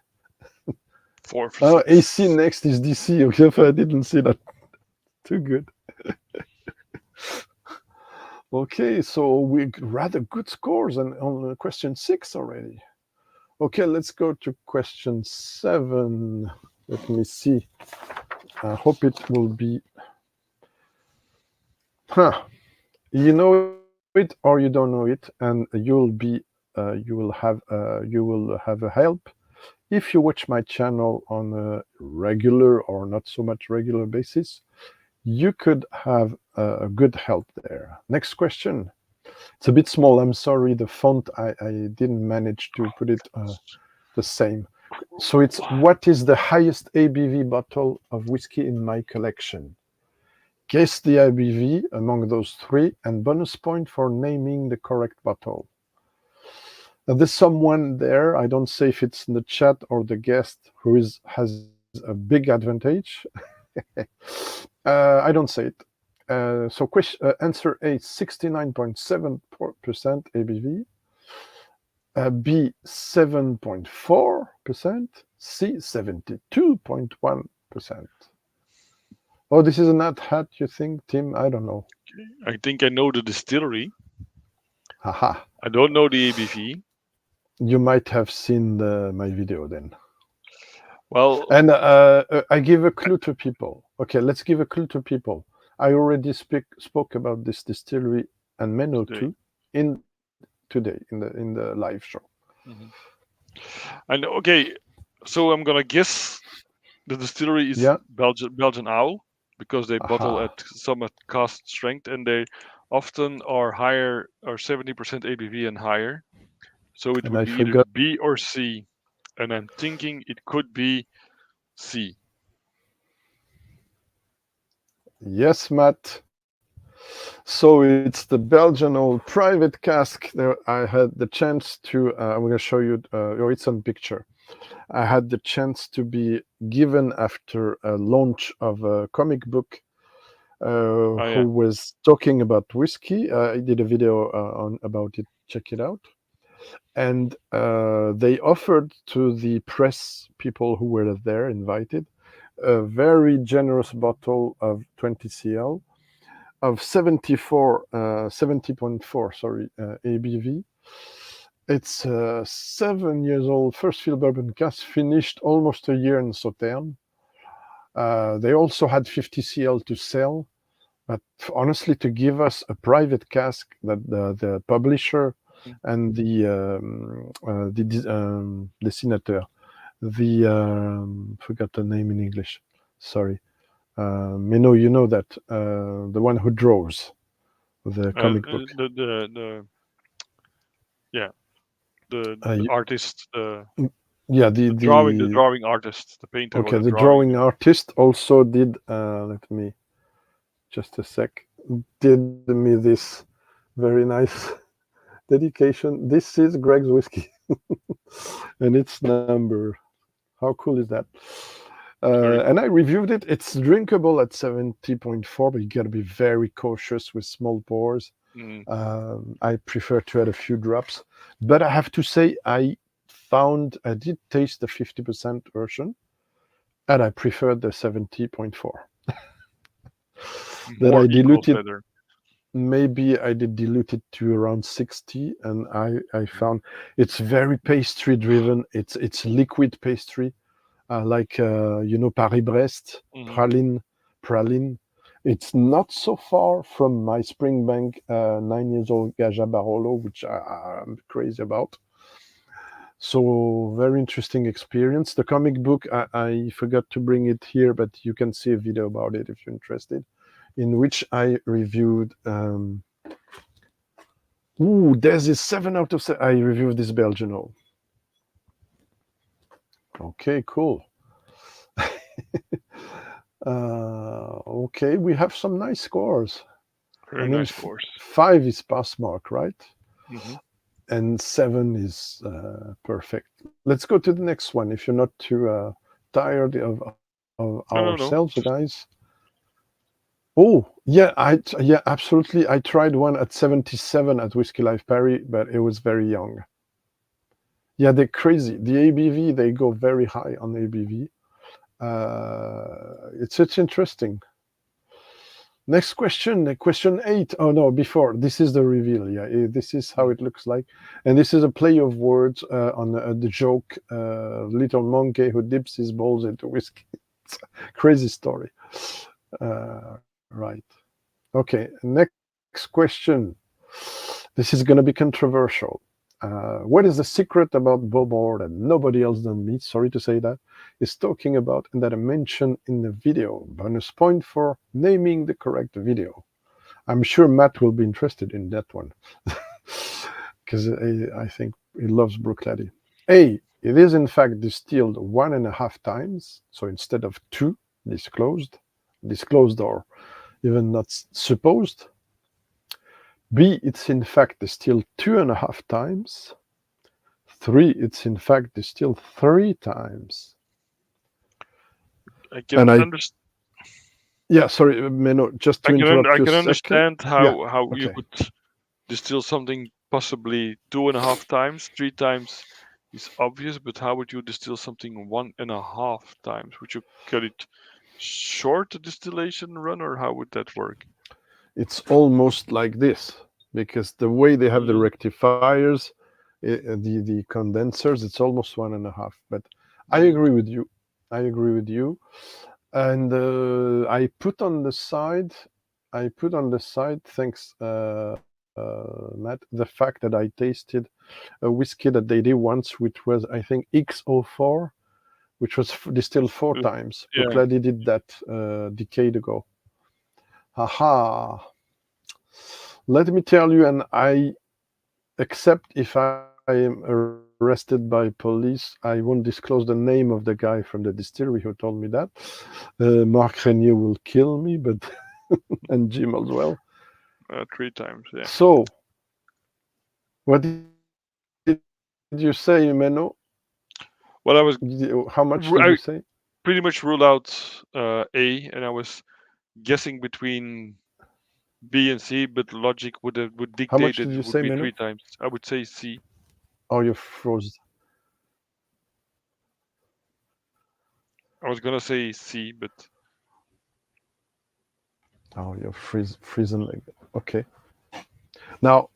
[SPEAKER 2] 4 for 6.
[SPEAKER 1] AC next is DC. Okay, I didn't see that. Too good. Okay, so we rather good scores on question 6 already. Okay, let's go to question 7. Let me see. I hope it will be. You know it or you don't know it, and you will have a help if you watch my channel on a regular or not so much regular basis. You could have a good help there. Next question. It's a bit small. I'm sorry. The font, I didn't manage to put it the same. So it's, what is the highest ABV bottle of whiskey in my collection? Guess the ABV among those three, and bonus point for naming the correct bottle. Now, there's someone there, I don't say if it's in the chat or the guest, who has a big advantage. I don't say it. So answer A, 69.7% ABV. B, 7.4%. C, 72.1%. Oh, this is a nut hat, you think, Tim? I don't know.
[SPEAKER 2] I think I know the distillery.
[SPEAKER 1] Haha.
[SPEAKER 2] I don't know the ABV.
[SPEAKER 1] You might have seen my video then.
[SPEAKER 2] Well,
[SPEAKER 1] and I give a clue to people. Okay, let's give a clue to people. I already spoke about this distillery and Menno too today in the live show.
[SPEAKER 2] Mm-hmm. And okay, so I'm gonna guess the distillery is Belgian Owl, because they bottle at cask strength, and they often are higher, or 70% ABV and higher. So it would be either B or C, and I'm thinking it could be C.
[SPEAKER 1] Yes, Matt. So it's the Belgian old private cask. There, I had the chance to. I'm going to show you. It's on picture. I had the chance to be given after a launch of a comic book
[SPEAKER 2] Oh
[SPEAKER 1] who
[SPEAKER 2] yeah.
[SPEAKER 1] was talking about whiskey. I did a video on about it. Check it out. And they offered to the press people who were there invited a very generous bottle of 20 cl of 70.4 ABV. It's 7 years old, first fill bourbon cask, finished almost a year in Sauternes. They also had 50 cl to sell, but honestly, to give us a private cask that the publisher
[SPEAKER 2] Mm.
[SPEAKER 1] and the dessinateur, the forgot the name in English. Sorry, Menno, you know that the one who draws the comic book.
[SPEAKER 2] The yeah, the
[SPEAKER 1] You,
[SPEAKER 2] artist,
[SPEAKER 1] yeah,
[SPEAKER 2] the
[SPEAKER 1] the
[SPEAKER 2] drawing artist, the painter or
[SPEAKER 1] okay,
[SPEAKER 2] the
[SPEAKER 1] the
[SPEAKER 2] drawing.
[SPEAKER 1] drawing artist also did. Let me just a sec. Did me this very nice dedication. This is Greg's whiskey, and it's number. How cool is that?
[SPEAKER 2] Very
[SPEAKER 1] And I
[SPEAKER 2] cool.
[SPEAKER 1] reviewed it. It's drinkable at 70.4, but you got to be very cautious with small pours.
[SPEAKER 2] Mm.
[SPEAKER 1] I prefer to add a few drops, but I have to say I did taste the 50% version, and I preferred the 70.4. That
[SPEAKER 2] More
[SPEAKER 1] I
[SPEAKER 2] equals
[SPEAKER 1] diluted.
[SPEAKER 2] better.
[SPEAKER 1] Maybe I did dilute it to around 60, and I
[SPEAKER 2] Mm.
[SPEAKER 1] found it's very pastry driven. It's liquid pastry, like Paris-Brest,
[SPEAKER 2] Mhm.
[SPEAKER 1] praline. It's not so far from my Springbank 9 years old Gaja Barolo, which I'm crazy about. So very interesting experience. The comic book, I forgot to bring it here, but you can see a video about it if you're interested, in which I reviewed. There's this 7 out of 7. I reviewed this Belgian old. Okay, cool. Okay, we have some nice scores. I
[SPEAKER 2] Very
[SPEAKER 1] mean,
[SPEAKER 2] nice course.
[SPEAKER 1] 5 is pass mark, right?
[SPEAKER 2] Hmm.
[SPEAKER 1] And 7 is perfect. Let's go to the next one if you're not too tired of
[SPEAKER 2] No, no,
[SPEAKER 1] ourselves,
[SPEAKER 2] no.
[SPEAKER 1] guys. Oh, yeah, absolutely. I tried one at 77 at Whiskey Life Paris, but it was very young. Yeah, they're crazy. The ABV, they go very high on ABV. It's interesting. Next question, question 8. Oh no, before this is the reveal. Yeah, this is how
[SPEAKER 2] Mm.
[SPEAKER 1] it looks like, and this is a play of words on the joke. Little monkey who dips his balls into whiskey. It's a crazy story. Right. Okay. Next question. This is going to be controversial. What is the secret about Bob Orr that nobody else than me, sorry to say that, is talking about and that I mentioned in the video? Bonus point for naming the correct video. I'm sure Matt will be interested in that one because I think he loves Bruichladdich. A, it is in fact distilled 1.5 times, so instead of 2 disclosed or even not supposed. B, it's in fact distilled 2.5 times. 3, it's in fact distilled 3 times.
[SPEAKER 2] I
[SPEAKER 1] And
[SPEAKER 2] can understand.
[SPEAKER 1] yeah, sorry, Menno, just to
[SPEAKER 2] I
[SPEAKER 1] interrupt you a
[SPEAKER 2] can
[SPEAKER 1] second.
[SPEAKER 2] understand
[SPEAKER 1] Yeah,
[SPEAKER 2] how you
[SPEAKER 1] okay.
[SPEAKER 2] could distill something possibly 2.5 times, 3 times is obvious, but how would you distill something 1.5 times? Would you cut it short the distillation run, or how would that work?
[SPEAKER 1] It's almost like this because the way they have the
[SPEAKER 2] Mm.
[SPEAKER 1] rectifiers, the condensers, it's almost 1.5. But I
[SPEAKER 2] Mm.
[SPEAKER 1] agree with you. I agree with you. And I put on the side, thanks, Matt, the fact that I tasted a whiskey that they did once, which was, I think, X04, which was distilled four
[SPEAKER 2] Uh,
[SPEAKER 1] times.
[SPEAKER 2] Yeah.
[SPEAKER 1] Bruichladdich did that a decade ago. Haha. Let me tell you, and I except if I am arrested by police, I won't disclose the name of the guy from the distillery who told me that. Mark Renier will kill me, but and Jim as well.
[SPEAKER 2] 3 times. Yeah.
[SPEAKER 1] So, what did you say, Menno?
[SPEAKER 2] Well, I was
[SPEAKER 1] How much did
[SPEAKER 2] I
[SPEAKER 1] you say?
[SPEAKER 2] pretty much ruled out A, and I was guessing between B and C, but logic would
[SPEAKER 1] How
[SPEAKER 2] dictate
[SPEAKER 1] much
[SPEAKER 2] that
[SPEAKER 1] did
[SPEAKER 2] it
[SPEAKER 1] you
[SPEAKER 2] would
[SPEAKER 1] say,
[SPEAKER 2] be
[SPEAKER 1] Menno?
[SPEAKER 2] 3 times. I would say C.
[SPEAKER 1] Oh, you froze.
[SPEAKER 2] I was gonna say C, but
[SPEAKER 1] Oh, you're freezing like that. Okay. Now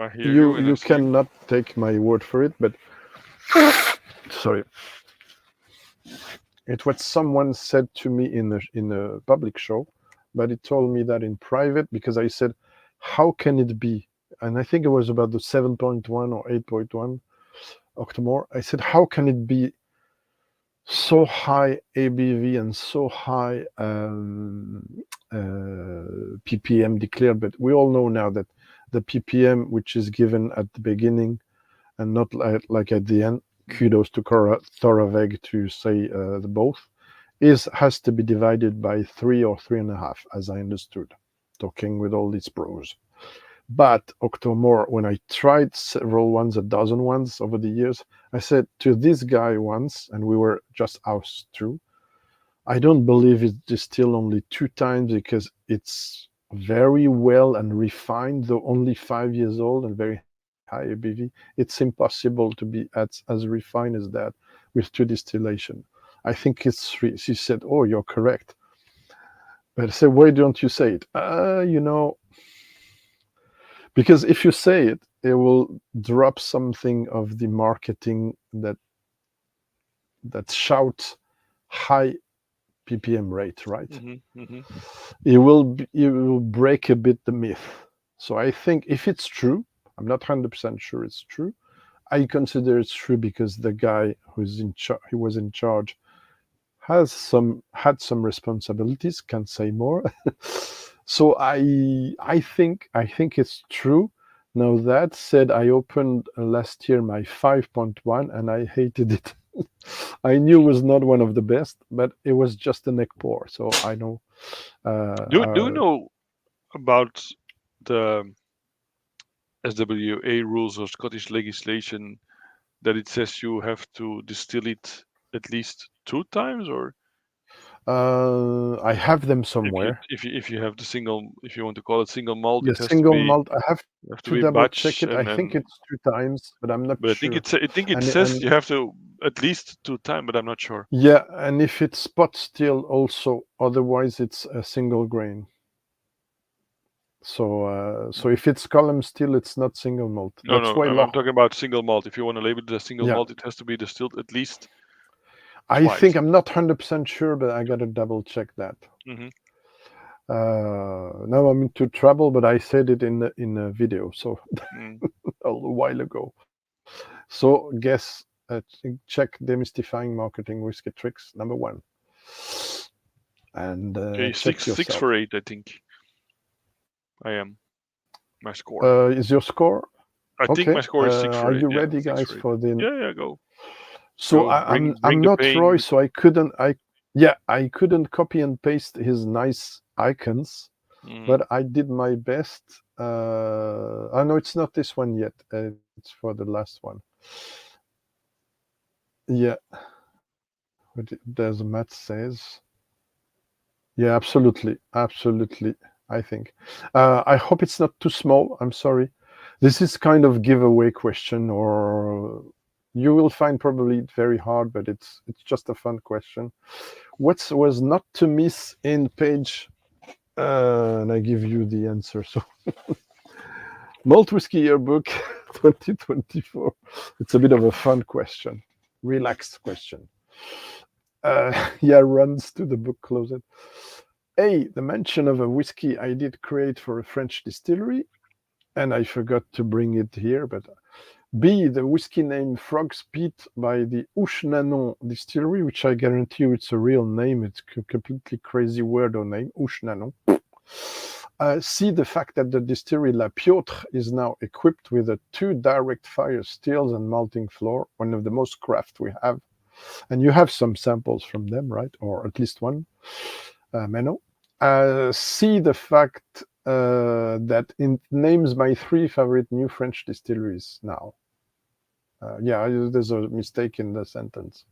[SPEAKER 2] I hear you
[SPEAKER 1] you
[SPEAKER 2] and I
[SPEAKER 1] you
[SPEAKER 2] see you.
[SPEAKER 1] cannot take my word for it, but sorry, it was someone said to me in a public show, but he told me that in private because I said, "How can it be?" And I think it was about the 7.1 or 8.1 Octomore. I said, "How can it be so high ABV and so high ppm declared?" But we all know now that the ppm, which is given at the beginning and not like at the end, kudos to Thoraveg to say the both, has to be divided by 3 or 3.5, as I understood, talking with all these pros. But Octomore, when I tried several ones, a dozen ones over the years, I said to this guy once, and we were just us two, I don't believe it's distilled only 2 times because it's very well and refined, though only 5 years old and very high ABV. It's impossible to be as refined as that with 2 distillation. I think it's 3. She said, "Oh, you're correct." But I said, "Why don't you say it?" Because if you say it, it will drop something of the marketing that shouts high ppm rate, right? It will break a bit the myth. So I think if it's true, I'm not 100% sure it's true. I consider it's true because the guy who was in charge had some responsibilities. Can't say more. So I think it's true. Now that said, I opened last year my 5.1 and I hated it. I knew it was not one of the best, but it was just a neck pour. So I know.
[SPEAKER 2] Do you know about the SWA rules or Scottish legislation that it says you have to distill it at least 2 times, or
[SPEAKER 1] I have them somewhere.
[SPEAKER 2] if you have the single, if you want to call it single malt,
[SPEAKER 1] Yeah,
[SPEAKER 2] it has to
[SPEAKER 1] single
[SPEAKER 2] be
[SPEAKER 1] malt. I have double check
[SPEAKER 2] batch,
[SPEAKER 1] it. I think it's 2 times, but I'm not
[SPEAKER 2] but
[SPEAKER 1] sure.
[SPEAKER 2] I think it says
[SPEAKER 1] And
[SPEAKER 2] you have to at least 2 times, but I'm not sure.
[SPEAKER 1] yeah, and if it's pot still also, otherwise it's a single grain. So if it's column still, it's not single malt.
[SPEAKER 2] No,
[SPEAKER 1] That's
[SPEAKER 2] no,
[SPEAKER 1] why
[SPEAKER 2] I'm talking about single malt. If you want to label it as single
[SPEAKER 1] yeah.
[SPEAKER 2] malt, it has to be distilled at least
[SPEAKER 1] I
[SPEAKER 2] twice.
[SPEAKER 1] think I'm not 100% sure, but I gotta double check that.
[SPEAKER 2] Hmm.
[SPEAKER 1] Now I'm into trouble, but I said it in a video, so a while ago. So guess, check demystifying marketing whiskey tricks #1, and
[SPEAKER 2] Okay,
[SPEAKER 1] check
[SPEAKER 2] six
[SPEAKER 1] yourself.
[SPEAKER 2] for 8, I think. I am my score.
[SPEAKER 1] Is your score
[SPEAKER 2] I think
[SPEAKER 1] okay?
[SPEAKER 2] my score is six
[SPEAKER 1] Are
[SPEAKER 2] for eight.
[SPEAKER 1] you
[SPEAKER 2] Yeah,
[SPEAKER 1] ready,
[SPEAKER 2] six
[SPEAKER 1] guys,
[SPEAKER 2] for eight.
[SPEAKER 1] for the?
[SPEAKER 2] Yeah, go.
[SPEAKER 1] So
[SPEAKER 2] Go.
[SPEAKER 1] I'm
[SPEAKER 2] Bring the
[SPEAKER 1] not Roy,
[SPEAKER 2] pain.
[SPEAKER 1] so I couldn't I couldn't copy and paste his nice icons, but I did my best. I know it's not this one yet. It's for the last one. Yeah, there's a Matt says. Yeah, absolutely, absolutely. I think. I hope it's not too small. I'm sorry. This is kind of giveaway question, or you will find probably very hard, but it's just a fun question. What was not to miss in page? And I give you the answer. So, Malt Whiskey Yearbook 2024. It's a bit of a fun question, relaxed question. Yeah, runs to the book closet. A, the mention of a whiskey I did create for a French distillery, and I forgot to bring it here, but B, the whiskey named Frog's Peat by the Ouche-Nanon distillery, which I guarantee you it's a real name. It's a completely crazy word or name, Ouche-Nanon. C, the fact that the distillery La Piotre is now equipped with a 2 direct fire stills and malting floor, one of the most craft we have. And you have some samples from them, right? Or at least one, Menno. C, the fact that it names my 3 favorite new French distilleries now. Yeah, there's a mistake in the sentence.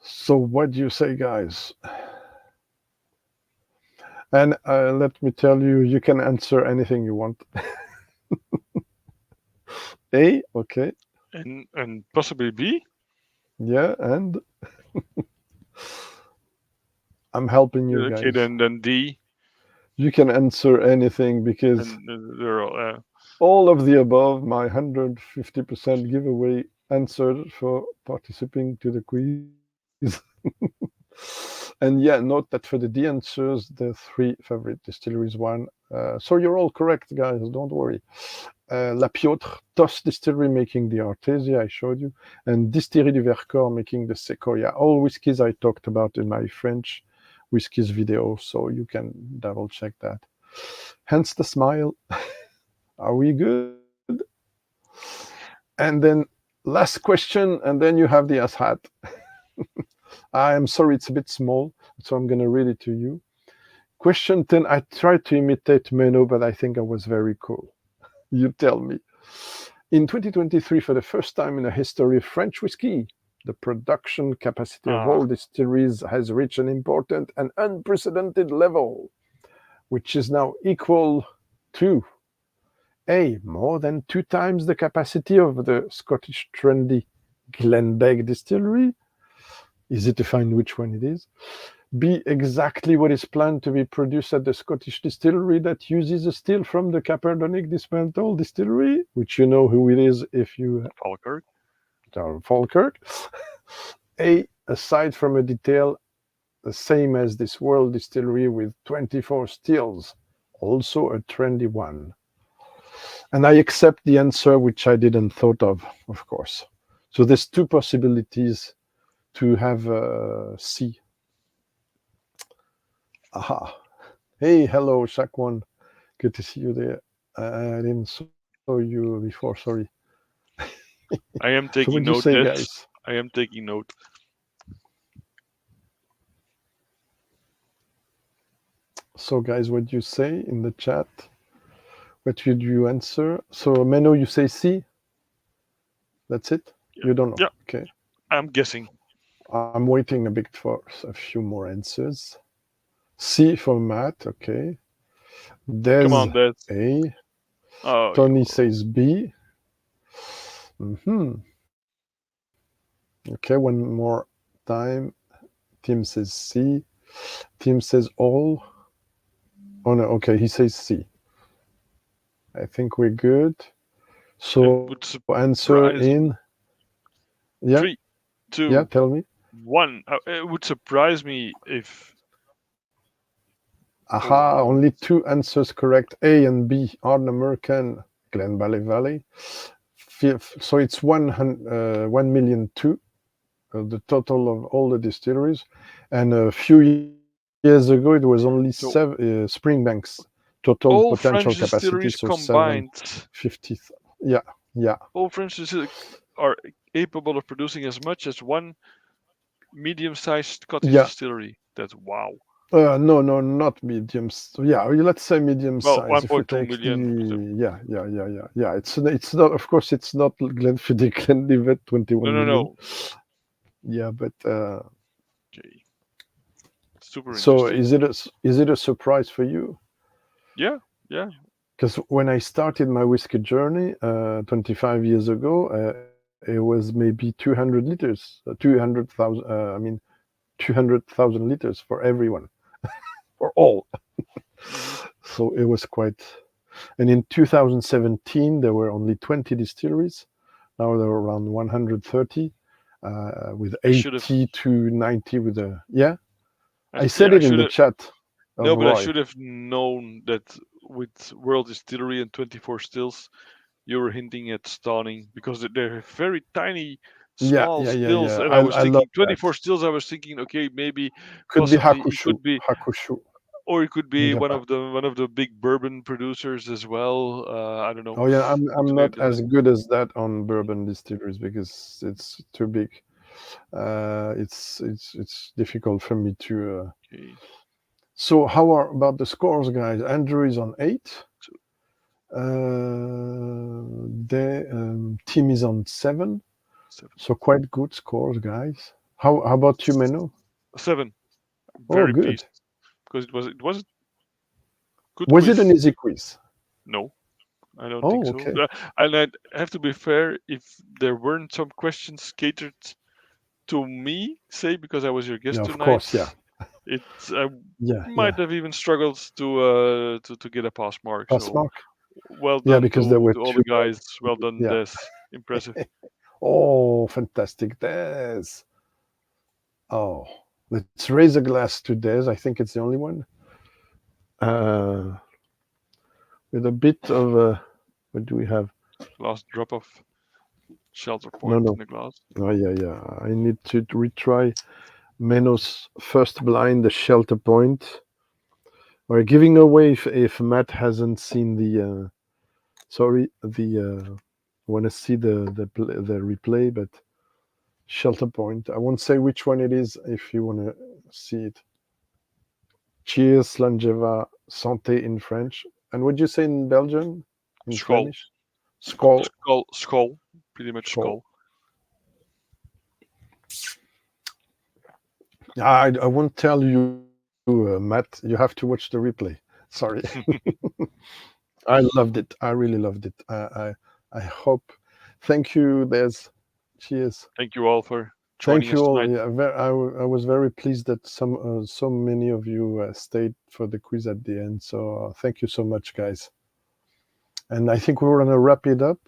[SPEAKER 1] So what do you say, guys? And let me tell you, you can answer anything you want. A, okay.
[SPEAKER 2] And possibly B.
[SPEAKER 1] Yeah, and I'm helping you
[SPEAKER 2] Okay,
[SPEAKER 1] guys.
[SPEAKER 2] then D.
[SPEAKER 1] You can answer anything because
[SPEAKER 2] And they're
[SPEAKER 1] all of the above, my 150% giveaway answered for participating to the quiz. And yeah, note that for the D answers, the 3 favorite distilleries won. So you're all correct, guys, don't worry. La Piotre, Tos Distillery making the Artesia, I showed you, and Distillerie du Vercors making the Sequoia. All whiskies I talked about in my French whiskies video, so you can double check that. Hence the smile. Are we good? And then last question, and then you have the Asshat. I am sorry, it's a bit small, so I'm going to read it to you. Question 10. I tried to imitate Menno, but I think I was very cool. You tell me. In 2023, for the first time in the history of French whiskey, the production capacity of all distilleries has reached an important and unprecedented level, which is now equal to A, more than 2 times the capacity of the Scottish trendy Glenbeigh distillery. Easy to find which one it is. B, exactly what is planned to be produced at the Scottish distillery that uses a still from the Caperdonic dismantled distillery, which you know who it is if you
[SPEAKER 2] Falkirk.
[SPEAKER 1] Falkirk. A, aside from a detail the same as this world distillery with 24 stills, also a trendy one. And I accept the answer, which I didn't thought of course. So there's 2 possibilities to have C. Aha. Hey, hello, Shaq1. Good to see you there. I didn't saw you before, sorry.
[SPEAKER 2] I am
[SPEAKER 1] So
[SPEAKER 2] taking
[SPEAKER 1] what do you
[SPEAKER 2] note,
[SPEAKER 1] say,
[SPEAKER 2] yes.
[SPEAKER 1] guys?
[SPEAKER 2] I am taking note.
[SPEAKER 1] So, guys, what do you say in the chat? What would you answer? So, Menno, you say C? That's it?
[SPEAKER 2] Yeah.
[SPEAKER 1] You don't know?
[SPEAKER 2] Yeah.
[SPEAKER 1] Okay.
[SPEAKER 2] I'm guessing.
[SPEAKER 1] I'm waiting a bit for a few more answers. C for Matt, okay. Des,
[SPEAKER 2] Come on, Des.
[SPEAKER 1] A.
[SPEAKER 2] Oh,
[SPEAKER 1] Tony says B. Okay, one more time. Tim says C. Tim says all. Oh no, okay, he says C. I think we're good. So answer in. Yeah.
[SPEAKER 2] 3, 2.
[SPEAKER 1] Yeah, tell me.
[SPEAKER 2] 1. It would surprise me if.
[SPEAKER 1] Aha, only 2 answers correct. A and B, Arden American, Glen Valley. So it's 1,000,002, the total of all the distilleries. And a few years ago, it was only Springbank's total
[SPEAKER 2] all
[SPEAKER 1] potential
[SPEAKER 2] French
[SPEAKER 1] capacity.
[SPEAKER 2] distilleries
[SPEAKER 1] So
[SPEAKER 2] combined.
[SPEAKER 1] 750. Yeah.
[SPEAKER 2] All French distilleries are capable of producing as much as one medium-sized Scottish distillery. That's wow.
[SPEAKER 1] No, not medium. Yeah, let's say medium
[SPEAKER 2] Well,
[SPEAKER 1] size. If we
[SPEAKER 2] 1.2
[SPEAKER 1] take
[SPEAKER 2] million.
[SPEAKER 1] Yeah. It's not. Of course, it's not Glenfiddich, Glenlivet, 21 million.
[SPEAKER 2] No.
[SPEAKER 1] Yeah, but
[SPEAKER 2] Okay. Super interesting.
[SPEAKER 1] So is it a surprise for you?
[SPEAKER 2] Yeah.
[SPEAKER 1] Because when I started my whiskey journey 25 years ago, it was maybe 200 liters, 200,000. 200,000 liters for everyone, for all. So it was quite. And in 2017, there were only 20 distilleries. Now there are around 130, with 80 to 90 with the. Yeah? I said it in the chat.
[SPEAKER 2] No, but I should have known that with World Distillery and 24 stills, you were hinting at Stauning because they're very tiny, small stills. And I was thinking 24 stills. I was thinking, okay, maybe
[SPEAKER 1] could be
[SPEAKER 2] possibly
[SPEAKER 1] Hakushu.
[SPEAKER 2] Or it could be one of the big bourbon producers as well. I don't know.
[SPEAKER 1] Oh yeah, I'm not as good as that on bourbon distilleries because it's too big. It's difficult for me to.
[SPEAKER 2] Okay.
[SPEAKER 1] So how are about the scores, guys? Andrew is on 8. The team is on 7. So quite good scores, guys. How about you, Menno?
[SPEAKER 2] 7.
[SPEAKER 1] Oh,
[SPEAKER 2] Very
[SPEAKER 1] good.
[SPEAKER 2] pleased because it was a good
[SPEAKER 1] Was it an
[SPEAKER 2] quiz.
[SPEAKER 1] easy quiz?
[SPEAKER 2] No, I don't think
[SPEAKER 1] Oh,
[SPEAKER 2] so.
[SPEAKER 1] okay.
[SPEAKER 2] And I have to be fair. If there weren't some questions catered to me, say because I was your
[SPEAKER 1] Yeah,
[SPEAKER 2] guest
[SPEAKER 1] of
[SPEAKER 2] tonight,
[SPEAKER 1] course. Yeah,
[SPEAKER 2] it I
[SPEAKER 1] yeah,
[SPEAKER 2] might
[SPEAKER 1] yeah.
[SPEAKER 2] have even struggled to get a pass mark.
[SPEAKER 1] Pass
[SPEAKER 2] So
[SPEAKER 1] mark.
[SPEAKER 2] well
[SPEAKER 1] Yeah,
[SPEAKER 2] done
[SPEAKER 1] because there were
[SPEAKER 2] to all
[SPEAKER 1] two.
[SPEAKER 2] the guys. Well done,
[SPEAKER 1] Yeah.
[SPEAKER 2] Des. Impressive.
[SPEAKER 1] Oh, fantastic, Des. Oh, let's raise a glass to Des. I think it's the only one. Uh, with a bit of what do we have?
[SPEAKER 2] Last drop of shelter
[SPEAKER 1] No,
[SPEAKER 2] point
[SPEAKER 1] no.
[SPEAKER 2] in the glass.
[SPEAKER 1] Oh, yeah, yeah. I need to retry Menno's first blind, the shelter point. We're giving away if Matt hasn't seen the. Sorry, the. Want to see the replay, but shelter point. I won't say which one it is if you want to see it. Cheers, Langeva, santé in French. And what do you say in Belgian? In
[SPEAKER 2] Skull,
[SPEAKER 1] Flemish? Skol.
[SPEAKER 2] skull. Pretty much
[SPEAKER 1] Skol.
[SPEAKER 2] skull.
[SPEAKER 1] I won't tell you, Matt. You have to watch the replay. Sorry. I loved it. I really loved it. I hope. Thank you. There's. Cheers.
[SPEAKER 2] Thank you all for joining
[SPEAKER 1] Thank you
[SPEAKER 2] us
[SPEAKER 1] all.
[SPEAKER 2] tonight.
[SPEAKER 1] Yeah, I was very pleased that so many of you stayed for the quiz at the end. So thank you so much, guys. And I think we're gonna wrap it up.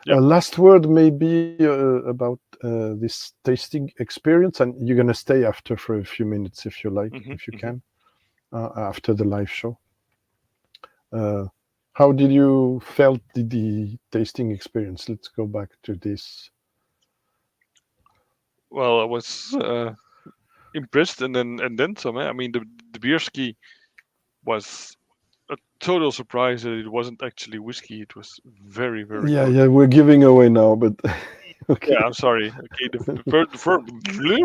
[SPEAKER 2] Yep.
[SPEAKER 1] Last word maybe about this tasting experience, and you're gonna stay after for a few minutes if you like, if you can, after the live show. Uh, how did you felt the tasting experience? Let's go back to this.
[SPEAKER 2] Well, I was impressed, and then some. I mean, the beer ski was a total surprise that it wasn't actually whiskey. It was very very
[SPEAKER 1] Yeah,
[SPEAKER 2] good.
[SPEAKER 1] yeah, we're giving away now, but okay.
[SPEAKER 2] Yeah, I'm sorry. Okay, the first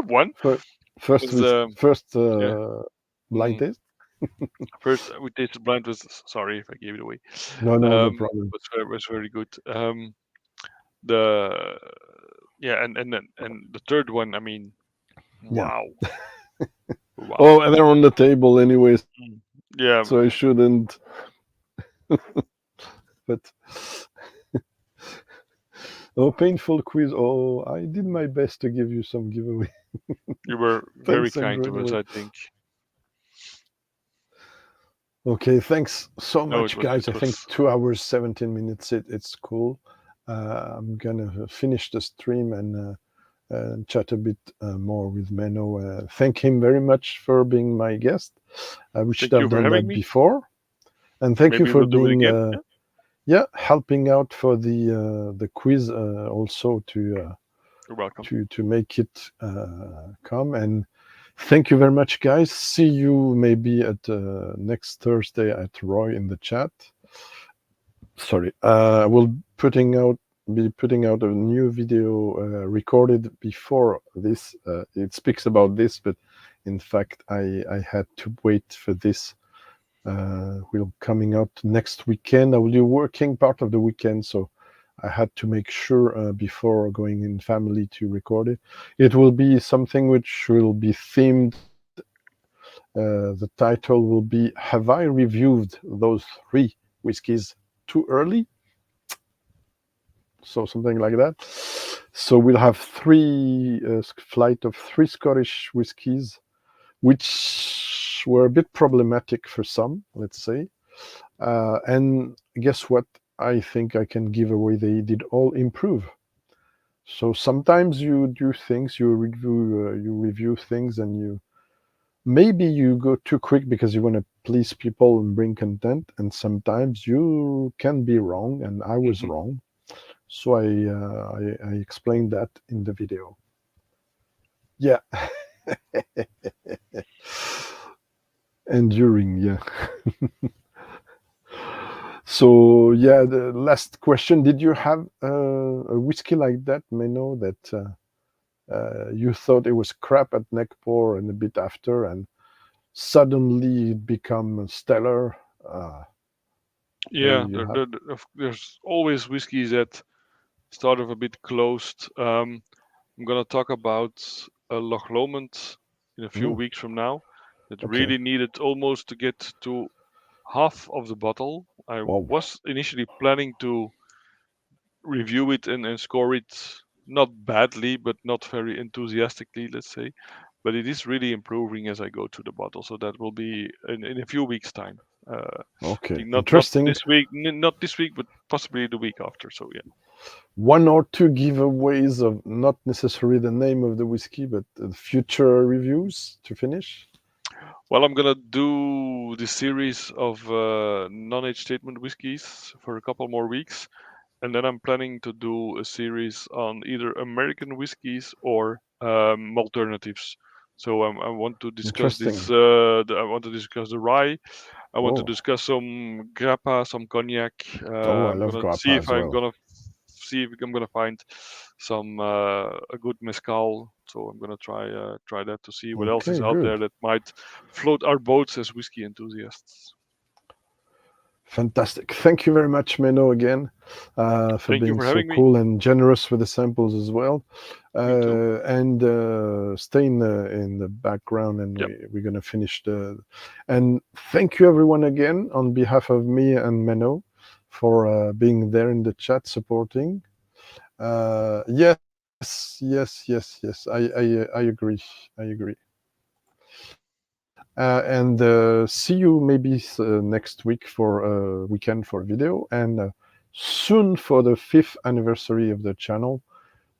[SPEAKER 2] one
[SPEAKER 1] Fir- First
[SPEAKER 2] was
[SPEAKER 1] with first
[SPEAKER 2] yeah.
[SPEAKER 1] blind
[SPEAKER 2] Mm,
[SPEAKER 1] taste.
[SPEAKER 2] first we tasted blind was sorry if I gave it away.
[SPEAKER 1] No, no, no problem.
[SPEAKER 2] Was very good. The yeah, and the third one. I mean,
[SPEAKER 1] Yeah.
[SPEAKER 2] wow, wow.
[SPEAKER 1] Oh, and they're on the table anyway, so I
[SPEAKER 2] Mm.
[SPEAKER 1] shouldn't.
[SPEAKER 2] Yeah,
[SPEAKER 1] But oh, painful quiz. Oh, I did my best to give you some giveaway.
[SPEAKER 2] you were very
[SPEAKER 1] Thanks,
[SPEAKER 2] kind
[SPEAKER 1] Andrew.
[SPEAKER 2] to us.
[SPEAKER 1] Anyway.
[SPEAKER 2] I think.
[SPEAKER 1] Okay, thanks so
[SPEAKER 2] No, it
[SPEAKER 1] much,
[SPEAKER 2] was.
[SPEAKER 1] guys.
[SPEAKER 2] It
[SPEAKER 1] I think
[SPEAKER 2] was.
[SPEAKER 1] 2 hours, 17 minutes. It's cool. I'm gonna finish the stream and chat a bit more with Menno. Thank him very much for being my guest. We should
[SPEAKER 2] Thank you
[SPEAKER 1] have
[SPEAKER 2] for
[SPEAKER 1] done
[SPEAKER 2] having
[SPEAKER 1] that
[SPEAKER 2] me.
[SPEAKER 1] before. And thank you
[SPEAKER 2] Maybe
[SPEAKER 1] for
[SPEAKER 2] we'll do it
[SPEAKER 1] being,
[SPEAKER 2] again. Yeah,
[SPEAKER 1] helping out for the quiz also
[SPEAKER 2] you're welcome.
[SPEAKER 1] to make it come. And thank you very much, guys. See you maybe at next Thursday at Roy in the chat. Sorry, we'll be putting out a new video recorded before this. It speaks about this, but in fact, I had to wait for this. Will coming out next weekend. I will be working part of the weekend, so I had to make sure before going in family to record it. It will be something which will be themed. The title will be "Have I reviewed those 3 whiskies too early?" So something like that. So we'll have 3 flight of 3 Scottish whiskies, which were a bit problematic for some, let's say. And guess what? I think I can give away. They did all improve. So sometimes you do things, you review things, and maybe you go too quick because you want to please people and bring content, and sometimes you can be wrong, and I was wrong. So I explained that in the video. Yeah. Enduring, yeah. So yeah, the last question: did you have a whiskey like that, Menno, that you thought it was crap at neck pour and a bit after, and suddenly it become stellar?
[SPEAKER 2] Yeah.
[SPEAKER 1] Maybe you have.
[SPEAKER 2] There's always whiskeys that start off a bit closed. I'm gonna talk about Loch Lomond in a few
[SPEAKER 1] Mm,
[SPEAKER 2] weeks from now. It
[SPEAKER 1] okay.
[SPEAKER 2] really needed almost to get to half of the bottle. I
[SPEAKER 1] Wow.
[SPEAKER 2] was initially planning to review it and score it not badly, but not very enthusiastically, let's say. But it is really improving as I go through the bottle. So that will be in a few weeks' time. I
[SPEAKER 1] Okay.
[SPEAKER 2] think not
[SPEAKER 1] Interesting.
[SPEAKER 2] this week, not this week, but possibly the week after. So yeah.
[SPEAKER 1] One or two giveaways of not necessarily the name of the whiskey, but future reviews to finish.
[SPEAKER 2] Well, I'm gonna do this series of non-age statement whiskies for a couple more weeks, and then I'm planning to do a series on either American whiskies or alternatives. So I want to discuss this.
[SPEAKER 1] Interesting.
[SPEAKER 2] I want to discuss the rye. I want to
[SPEAKER 1] Oh,
[SPEAKER 2] discuss some grappa, some cognac.
[SPEAKER 1] oh, I
[SPEAKER 2] I'm
[SPEAKER 1] love
[SPEAKER 2] gonna see
[SPEAKER 1] grappa
[SPEAKER 2] if
[SPEAKER 1] as well.
[SPEAKER 2] I'm gonna find some a good mezcal. So I'm gonna try that to see what else is
[SPEAKER 1] Okay,
[SPEAKER 2] out there
[SPEAKER 1] good.
[SPEAKER 2] that might float our boats as whiskey enthusiasts.
[SPEAKER 1] Fantastic. Thank you very much, Menno, again, for
[SPEAKER 2] Thank you
[SPEAKER 1] being
[SPEAKER 2] for
[SPEAKER 1] so
[SPEAKER 2] having me.
[SPEAKER 1] cool and generous with the samples as well.
[SPEAKER 2] Me too.
[SPEAKER 1] And stay in the background, and
[SPEAKER 2] Yep.
[SPEAKER 1] we're going to finish the. And thank you, everyone, again, on behalf of me and Menno for being there in the chat supporting. Yes. I agree. I agree. And see you maybe next week for a weekend for video, and soon for the 5th anniversary of the channel,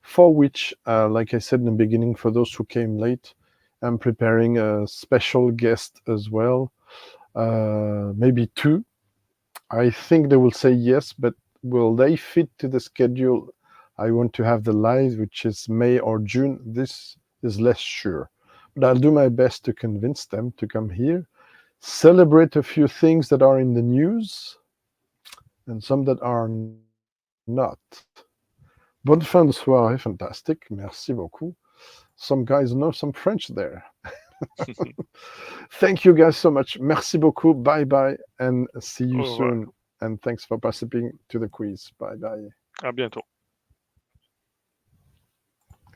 [SPEAKER 1] for which, like I said in the beginning, for those who came late, I'm preparing a special guest as well, maybe two. I think they will say yes, but will they fit to the schedule I want to have the live, which is May or June? This is less sure. But I'll do my best to convince them to come here, celebrate a few things that are in the news and some that are not. Bonne fin de soirée, fantastique, merci beaucoup. Some guys know some French there. Thank you guys so much. Merci beaucoup. Bye bye and see you
[SPEAKER 2] Au revoir.
[SPEAKER 1] soon. And thanks for participating to the quiz. Bye bye.
[SPEAKER 2] À bientôt.